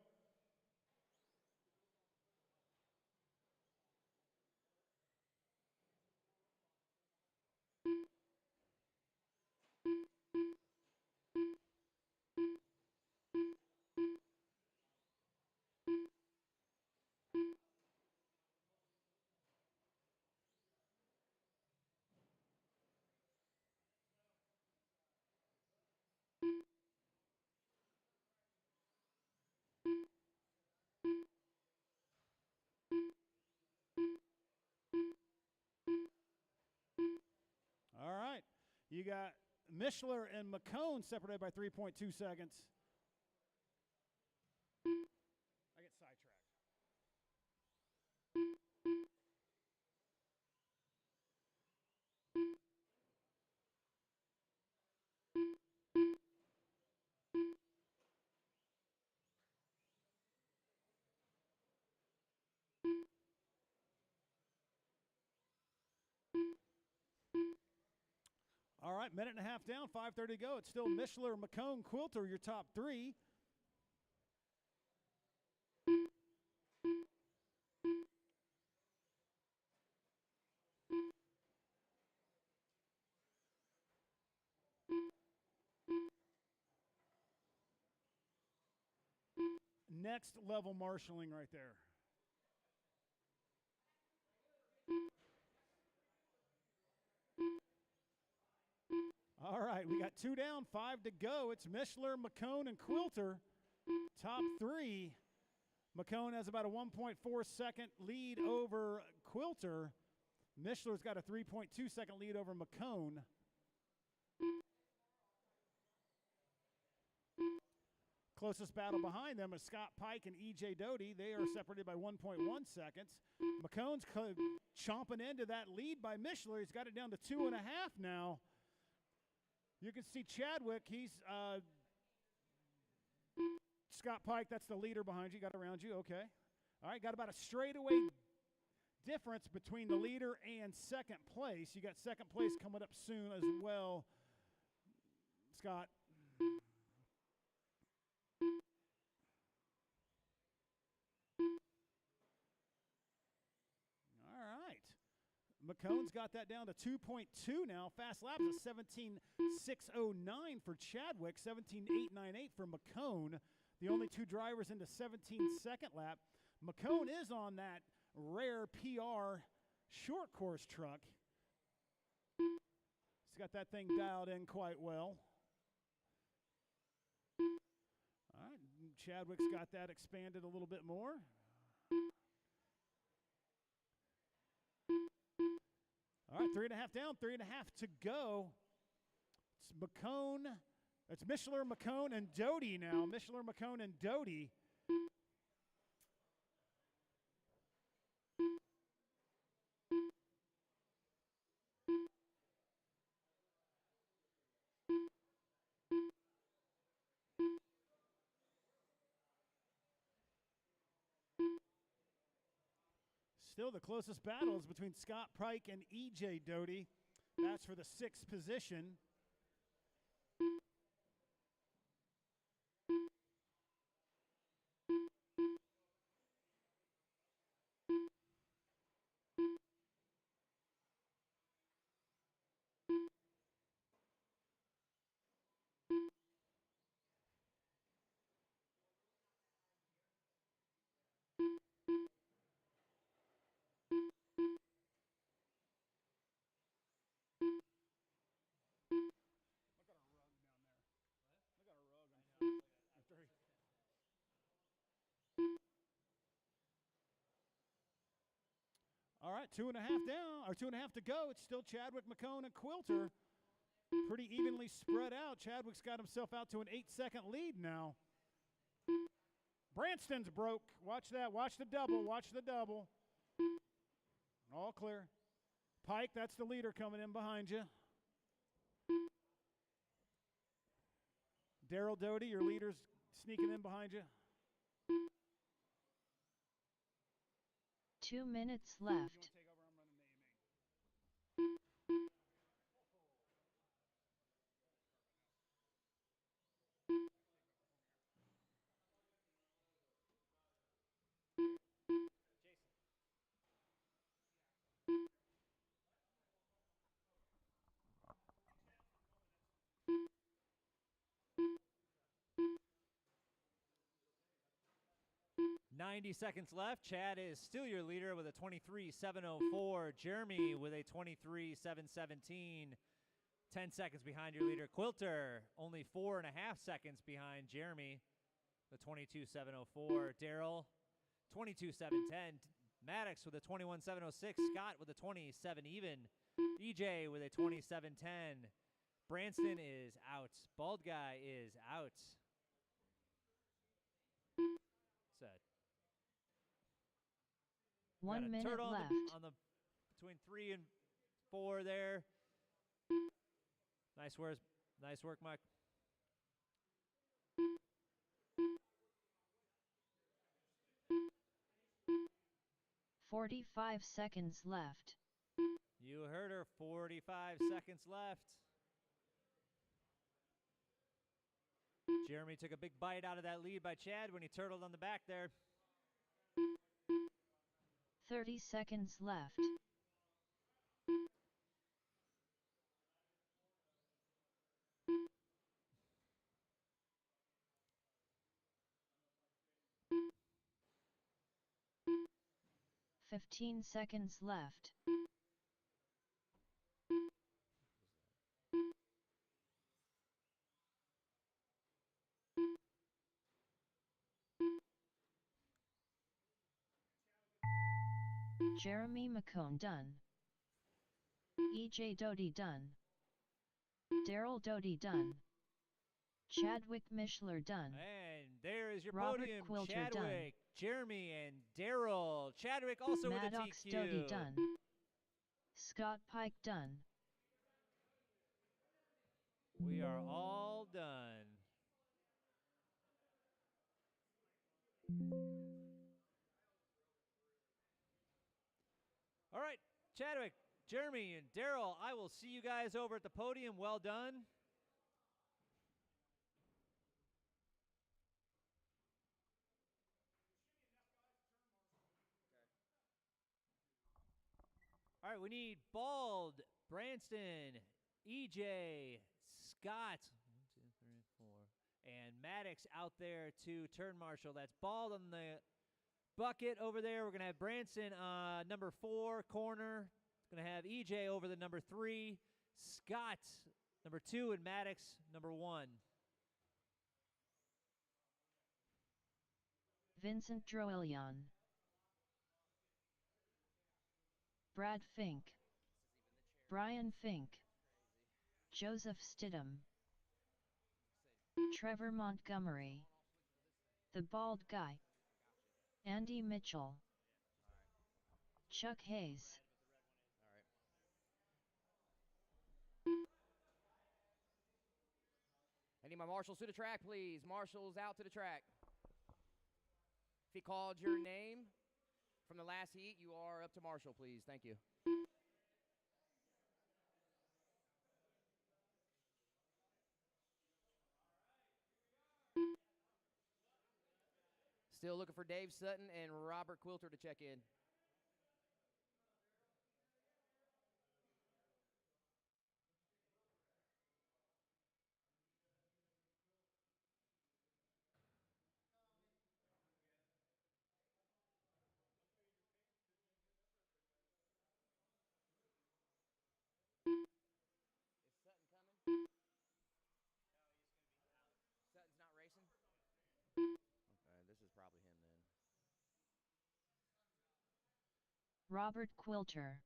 All right. You got Mishler and McCone separated by 3.2 seconds. I get sidetracked. All right, minute and a half down, 5:30 to go. It's still Mishler, McCone, Quilter, your top 3. Next level marshaling right there. All right, we got 2 down, 5 to go. It's Mishler, McCone, and Quilter. Top 3. McCone has about a 1.4 second lead over Quilter. Mishler's got a 3.2 second lead over McCone. Closest battle behind them is Scott Pike and E.J. Doty. They are separated by 1.1 seconds. McCone's chomping into that lead by Mishler. He's got it down to 2.5 now. You can see Chadwick. He's Scott Pike. That's the leader behind you. Got around you. Okay. All right. Got about a straightaway difference between the leader and second place. You got second place coming up soon as well, Scott. McCone's got that down to 2.2 now. Fast laps at 17.609 for Chadwick, 17.898 for McCone. The only 2 drivers into 17-second lap. McCone is on that rare PR short course truck. He's got that thing dialed in quite well. All right, Chadwick's got that expanded a little bit more. All right, 3.5 down, 3.5 to go. It's McCone. It's Mishler, McCone, and Doty now. Mishler, McCone, and Doty. Still the closest battle is between Scott Pike and E.J. Doty. That's for the 6th position. All right, 2.5 down, or 2.5 to go. It's still Chadwick, McCone, and Quilter. Pretty evenly spread out. Chadwick's got himself out to an 8-second lead now. Branston's broke. Watch that. Watch the double. Watch the double. All clear. Pike, that's the leader coming in behind you. Daryl Doty, your leader's sneaking in behind you. 2 minutes left. Jason. 90 seconds left. Chad is still your leader with a 23.704. Jeremy with a 23.717. 10 seconds behind your leader. Quilter only 4.5 seconds behind Jeremy, the 22.704. Daryl, 22.710. Maddox with a 21.706. Scott with a 27 even. EJ with a 27.10. Branston is out. Bald guy is out. Set. 1 minute turtle left. on the between 3 and 4 there. Nice work, Mike. "45 seconds left." You heard her. 45 seconds left. Jeremy took a big bite out of that lead by Chad when he turtled on the back there. 30 seconds left. "15 seconds left." Jeremy McCone done. EJ Doty done. Daryl Doty done. Chadwick Mishler done. And there is your Robert podium. Quilter Chadwick, done. Jeremy, and Daryl. Chadwick also with Maddox a TQ. Doty done. Scott Pike done. We are all done. All right, Chadwick, Jeremy, and Daryl, I will see you guys over at the podium. Well done. All right, we need Bald, Branston, EJ, Scott, 1, 2, 3, 4, and Maddox out there to turn marshal. That's Bald on the bucket over there. We're going to have Branston number 4 corner. Going to have EJ over the number 3, Scott number 2, and Maddox number 1. Vincent Droelion. Brad Fink. Brian Fink. Joseph Stidham. Trevor Montgomery. The Bald Guy. Andy Mitchell. Chuck Hayes. I need my marshals to the track, please. Marshals out to the track. If he called your name from the last heat, you are up to marshal, please. Thank you. Still looking for Dave Sutton and Robert Quilter to check in. Sutton's not racing? Okay, this is probably him then. Robert Quilter.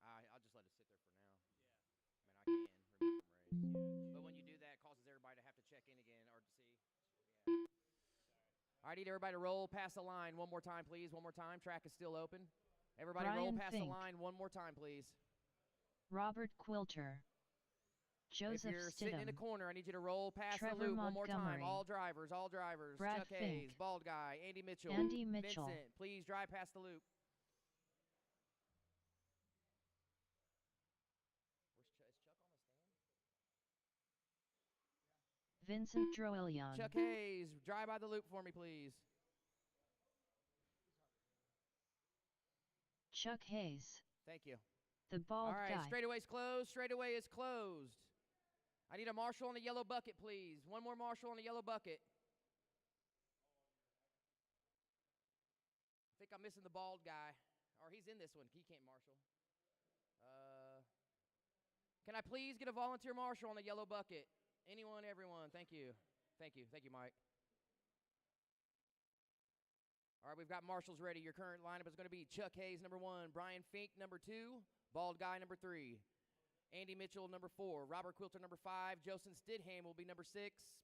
I'll just let it sit there for now. I mean, I can remove from race. But when you do that, it causes everybody to have to check in again or to see. Yeah. All right, I need everybody to roll past the line one more time, please. One more time. Track is still open. Everybody roll Brian past Fink. the line one more time, please. Robert Quilter. Joseph If you're sitting in the Stidham. corner, I need you to roll past Trevor the loop one more time. Montgomery. All drivers, all drivers. Brad Chuck Hayes, Fink. Bald Guy, Andy Mitchell. Andy Mitchell. Vincent, please drive past the loop. Is Chuck on the stand? Vincent Droelian. Chuck Hayes, drive by the loop for me, please. Chuck Hayes. Thank you. The bald All right, guy. straightaway's closed. Straightaway is closed. I need a marshal on the yellow bucket, please. One more marshal on the yellow bucket. I think I'm missing the bald guy. Or he's in this one. He can't marshal. Can I please get a volunteer marshal on the yellow bucket? Anyone, everyone. Thank you. Thank you. Thank you, Mike. All right, we've got marshals ready. Your current lineup is going to be Chuck Hayes, number 1. Brian Fink, number 2. Bald Guy, number 3. Andy Mitchell, number 4. Robert Quilter, number 5. Joseph Stidham will be number 6.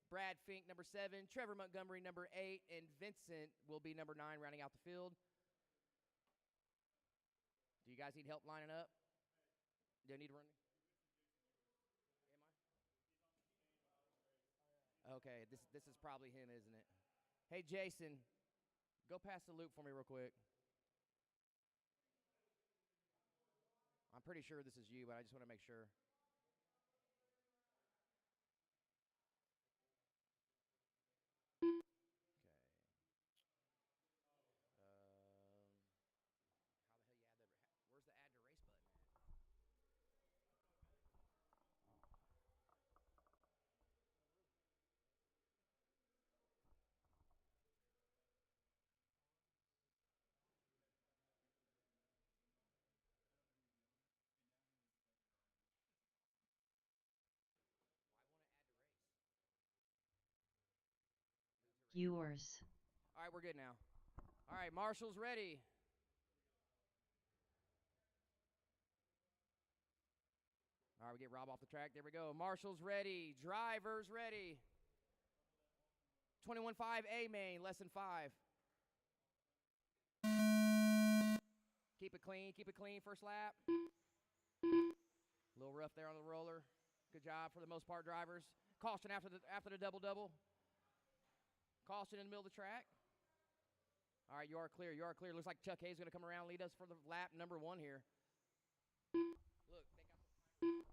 Brad Fink, number 7. Trevor Montgomery, number 8. And Vincent will be number 9, rounding out the field. Do you guys need help lining up? Do you need running? Am I? Okay, this is probably him, isn't it? Hey, Jason, go past the loop for me real quick. I'm pretty sure this is you, but I just want to make sure. Okay. How the hell you add the? Where's the add to race button at? Yours. All right, we're good now. All right, Marshall's ready. All right, we get Rob off the track. There we go. Marshall's ready. Drivers ready. 21.5 A main, less than 5. Keep it clean. Keep it clean. First lap. A little rough there on the roller. Good job for the most part, drivers. Caution after the double-double. Caution in the middle of the track. All right, you are clear. You are clear. Looks like Chuck Hayes is going to come around and lead us for the lap number 1 here. Look, they got the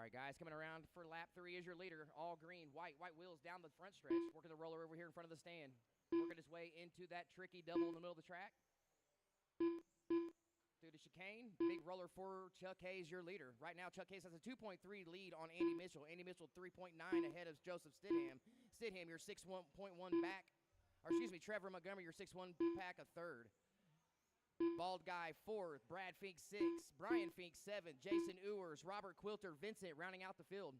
All right, guys, coming around for lap 3 is your leader. All green, white wheels down the front stretch. Working the roller over here in front of the stand. Working his way into that tricky double in the middle of the track. Through the chicane. Big roller for Chuck Hayes, your leader. Right now, Chuck Hayes has a 2.3 lead on Andy Mitchell. Andy Mitchell 3.9 ahead of Joseph Stidham. Stidham, your 6.1 back. Or excuse me, Trevor Montgomery, your 6.1 pack, a third. Bald Guy 4th, Brad Fink 6th, Brian Fink 7th, Jason Ewers, Robert Quilter, Vincent rounding out the field.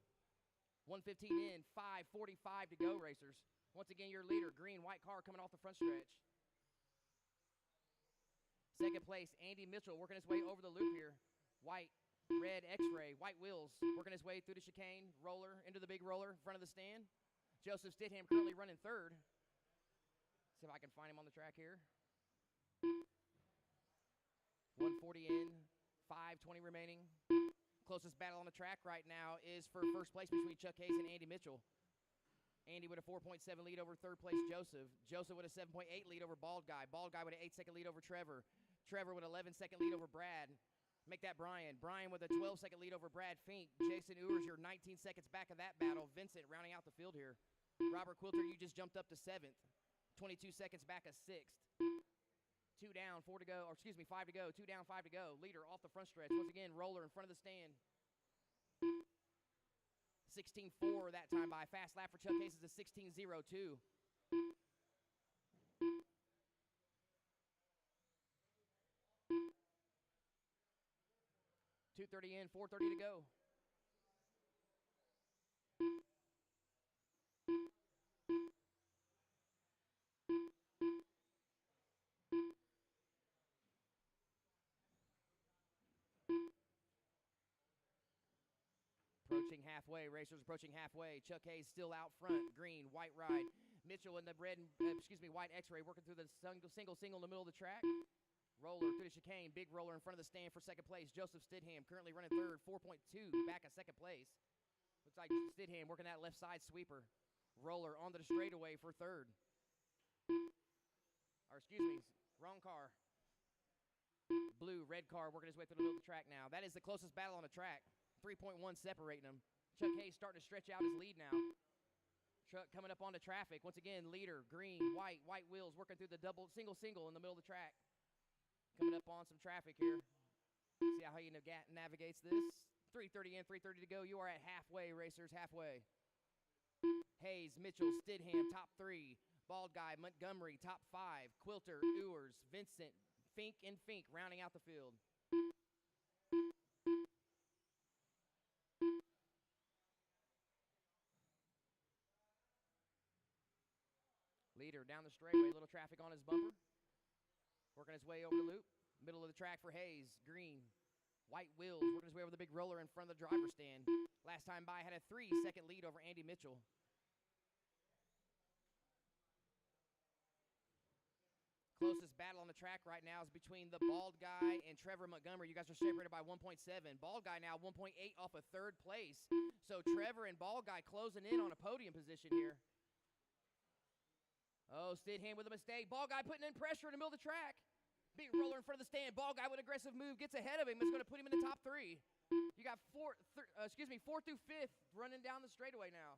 1:15 in, 5:45 to go, racers. Once again, your leader, green, white car coming off the front stretch. Second place, Andy Mitchell working his way over the loop here. White, red X-ray, white wheels working his way through the chicane, roller, into the big roller in front of the stand. Joseph Stidham currently running 3rd. See if I can find him on the track here. 1:40 in, 5:20 remaining. Closest battle on the track right now is for first place between Chuck Hayes and Andy Mitchell. Andy with a 4.7 lead over third place Joseph. Joseph with a 7.8 lead over Bald Guy. Bald Guy with an 8-second lead over Trevor. Trevor with an 11-second lead over Brad. Make that Brian. Brian with a 12-second lead over Brad Fink. Jason Ewers, you're 19 seconds back of that battle. Vincent rounding out the field here. Robert Quilter, you just jumped up to 7th. 22 seconds back of 6th. 2 down, 4 to go, or excuse me, 5 to go, 2 down, 5 to go. Leader off the front stretch. Once again, Roller in front of the stand. 16:4 that time by. Fast lap for Chuck Hayes is a 16:02. 2:30 in, 4:30 to go. Approaching halfway, racers approaching halfway. Chuck Hayes still out front. Green, white ride. Mitchell in the red and white X-ray working through the single in the middle of the track. Roller through the chicane. Big Roller in front of the stand for second place. Joseph Stidham currently running third. 4.2 back at second place. Looks like Stidham working that left side sweeper. Roller onto the straightaway for third. Or excuse me, wrong car. Blue, red car working his way through the middle of the track now. That is the closest battle on the track. 3.1 separating them. Chuck Hayes starting to stretch out his lead now. Truck coming up onto traffic. Once again, leader, green, white wheels working through the single in the middle of the track. Coming up on some traffic here. See how he navigates this. 3:30 in, 3:30 to go. You are at halfway, racers, halfway. Hayes, Mitchell, Stidham, top 3. Bald Guy, Montgomery, top 5. Quilter, Ewers, Vincent, Fink, and Fink rounding out the field. Leader down the straightaway, little traffic on his bumper. Working his way over the loop. Middle of the track for Hayes, green. White wheels, working his way over the big Roller in front of the driver's stand. Last time by had a 3-second lead over Andy Mitchell. Closest battle on the track right now is between the Bald Guy and Trevor Montgomery. You guys are separated by 1.7. Bald Guy now 1.8 off of third place. So Trevor and Bald Guy closing in on a podium position here. Oh, Stidham with a mistake. Ball Guy putting in pressure in the middle of the track. Big Roller in front of the stand. Ball Guy with an aggressive move gets ahead of him. It's going to put him in the top 3. You got 4 through 5th running down the straightaway now.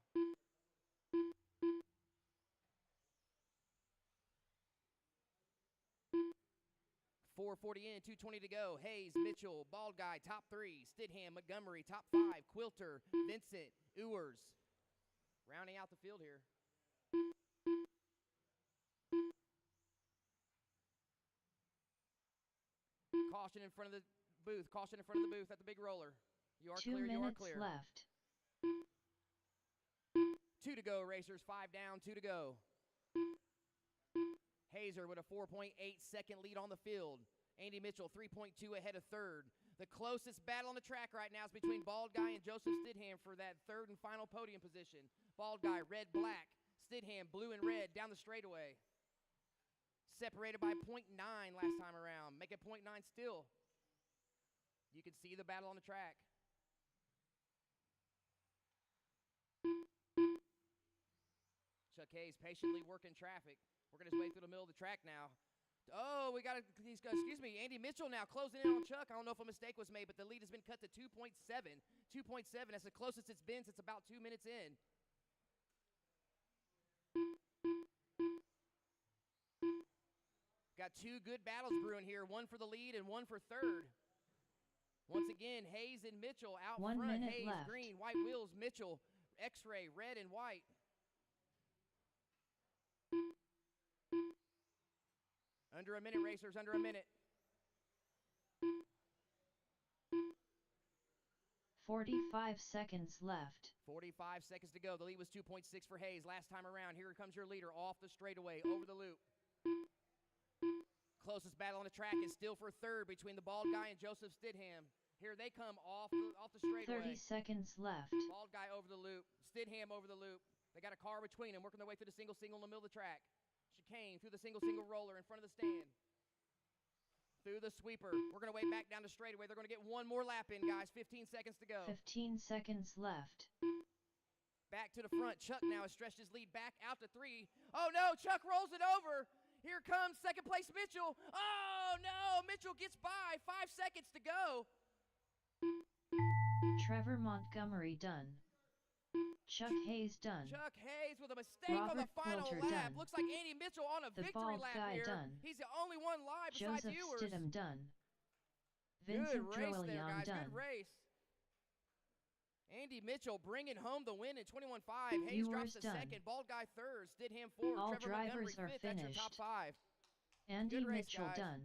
.440 in, 2:20 to go. Hayes, Mitchell, Bald Guy, top 3. Stidham, Montgomery, top 5. Quilter, Vincent, Ewers. Rounding out the field here. Caution in front of the booth. Caution in front of the booth at the big Roller. You are 2 clear. You are minutes clear. left. 2 to go, racers. 5 down, 2 to go. Hazer with a 4.8-second lead on the field. Andy Mitchell 3.2 ahead of third. The closest battle on the track right now is between Bald Guy and Joseph Stidham for that third and final podium position. Bald Guy, red, black. Stidham, blue and red down the straightaway. Separated by 0.9 last time around. Make it 0.9 still. You can see the battle on the track. Chuck Hayes patiently working traffic. Working his way through the middle of the track now. Oh, we got Andy Mitchell now closing in on Chuck. I don't know if a mistake was made, but the lead has been cut to 2.7. 2.7, that's the closest it's been since about 2 minutes in. Got 2 good battles brewing here, one for the lead and one for third. Once again, Hayes and Mitchell out 1 front. minute Hayes, left. green, white wheels, Mitchell, X-ray, red and white. Under a minute, racers, under a minute. 45 seconds left. 45 seconds to go. The lead was 2.6 for Hayes. Last time around, here comes your leader off the straightaway, over the loop. Closest battle on the track is still for third between the Bald Guy and Joseph Stidham. Here they come off the straightaway. 30 seconds left. Bald Guy over the loop. Stidham over the loop. They got a car between them, working their way through the single in the middle of the track. Chicane through the single Roller in front of the stand. Through the sweeper. Working their way back down the straightaway. They're going to get one more lap in, guys. 15 seconds to go. 15 seconds left. Back to the front. Chuck now has stretched his lead back out to 3. Oh, no. Chuck rolls it over. Here comes second place Mitchell. Oh, no. Mitchell gets by. 5 seconds to go. Trevor Montgomery done. Chuck Hayes done. Chuck Hayes with a mistake on the Robert final Quilter lap. done. Looks like Andy Mitchell on a The victory Bald lap Guy here. done. He's the only one live besides Joseph viewers. Stidham done. Good Vincent race there, Troilion guys. done. Good race. Andy Mitchell bringing home the win in 21.5. Hayes drops Viewers to done. second. Bald Guy third. Stidham fourth. All Trevor Montgomery drivers are fifth. That's your top finished. five. Andy Good race, Mitchell guys. done.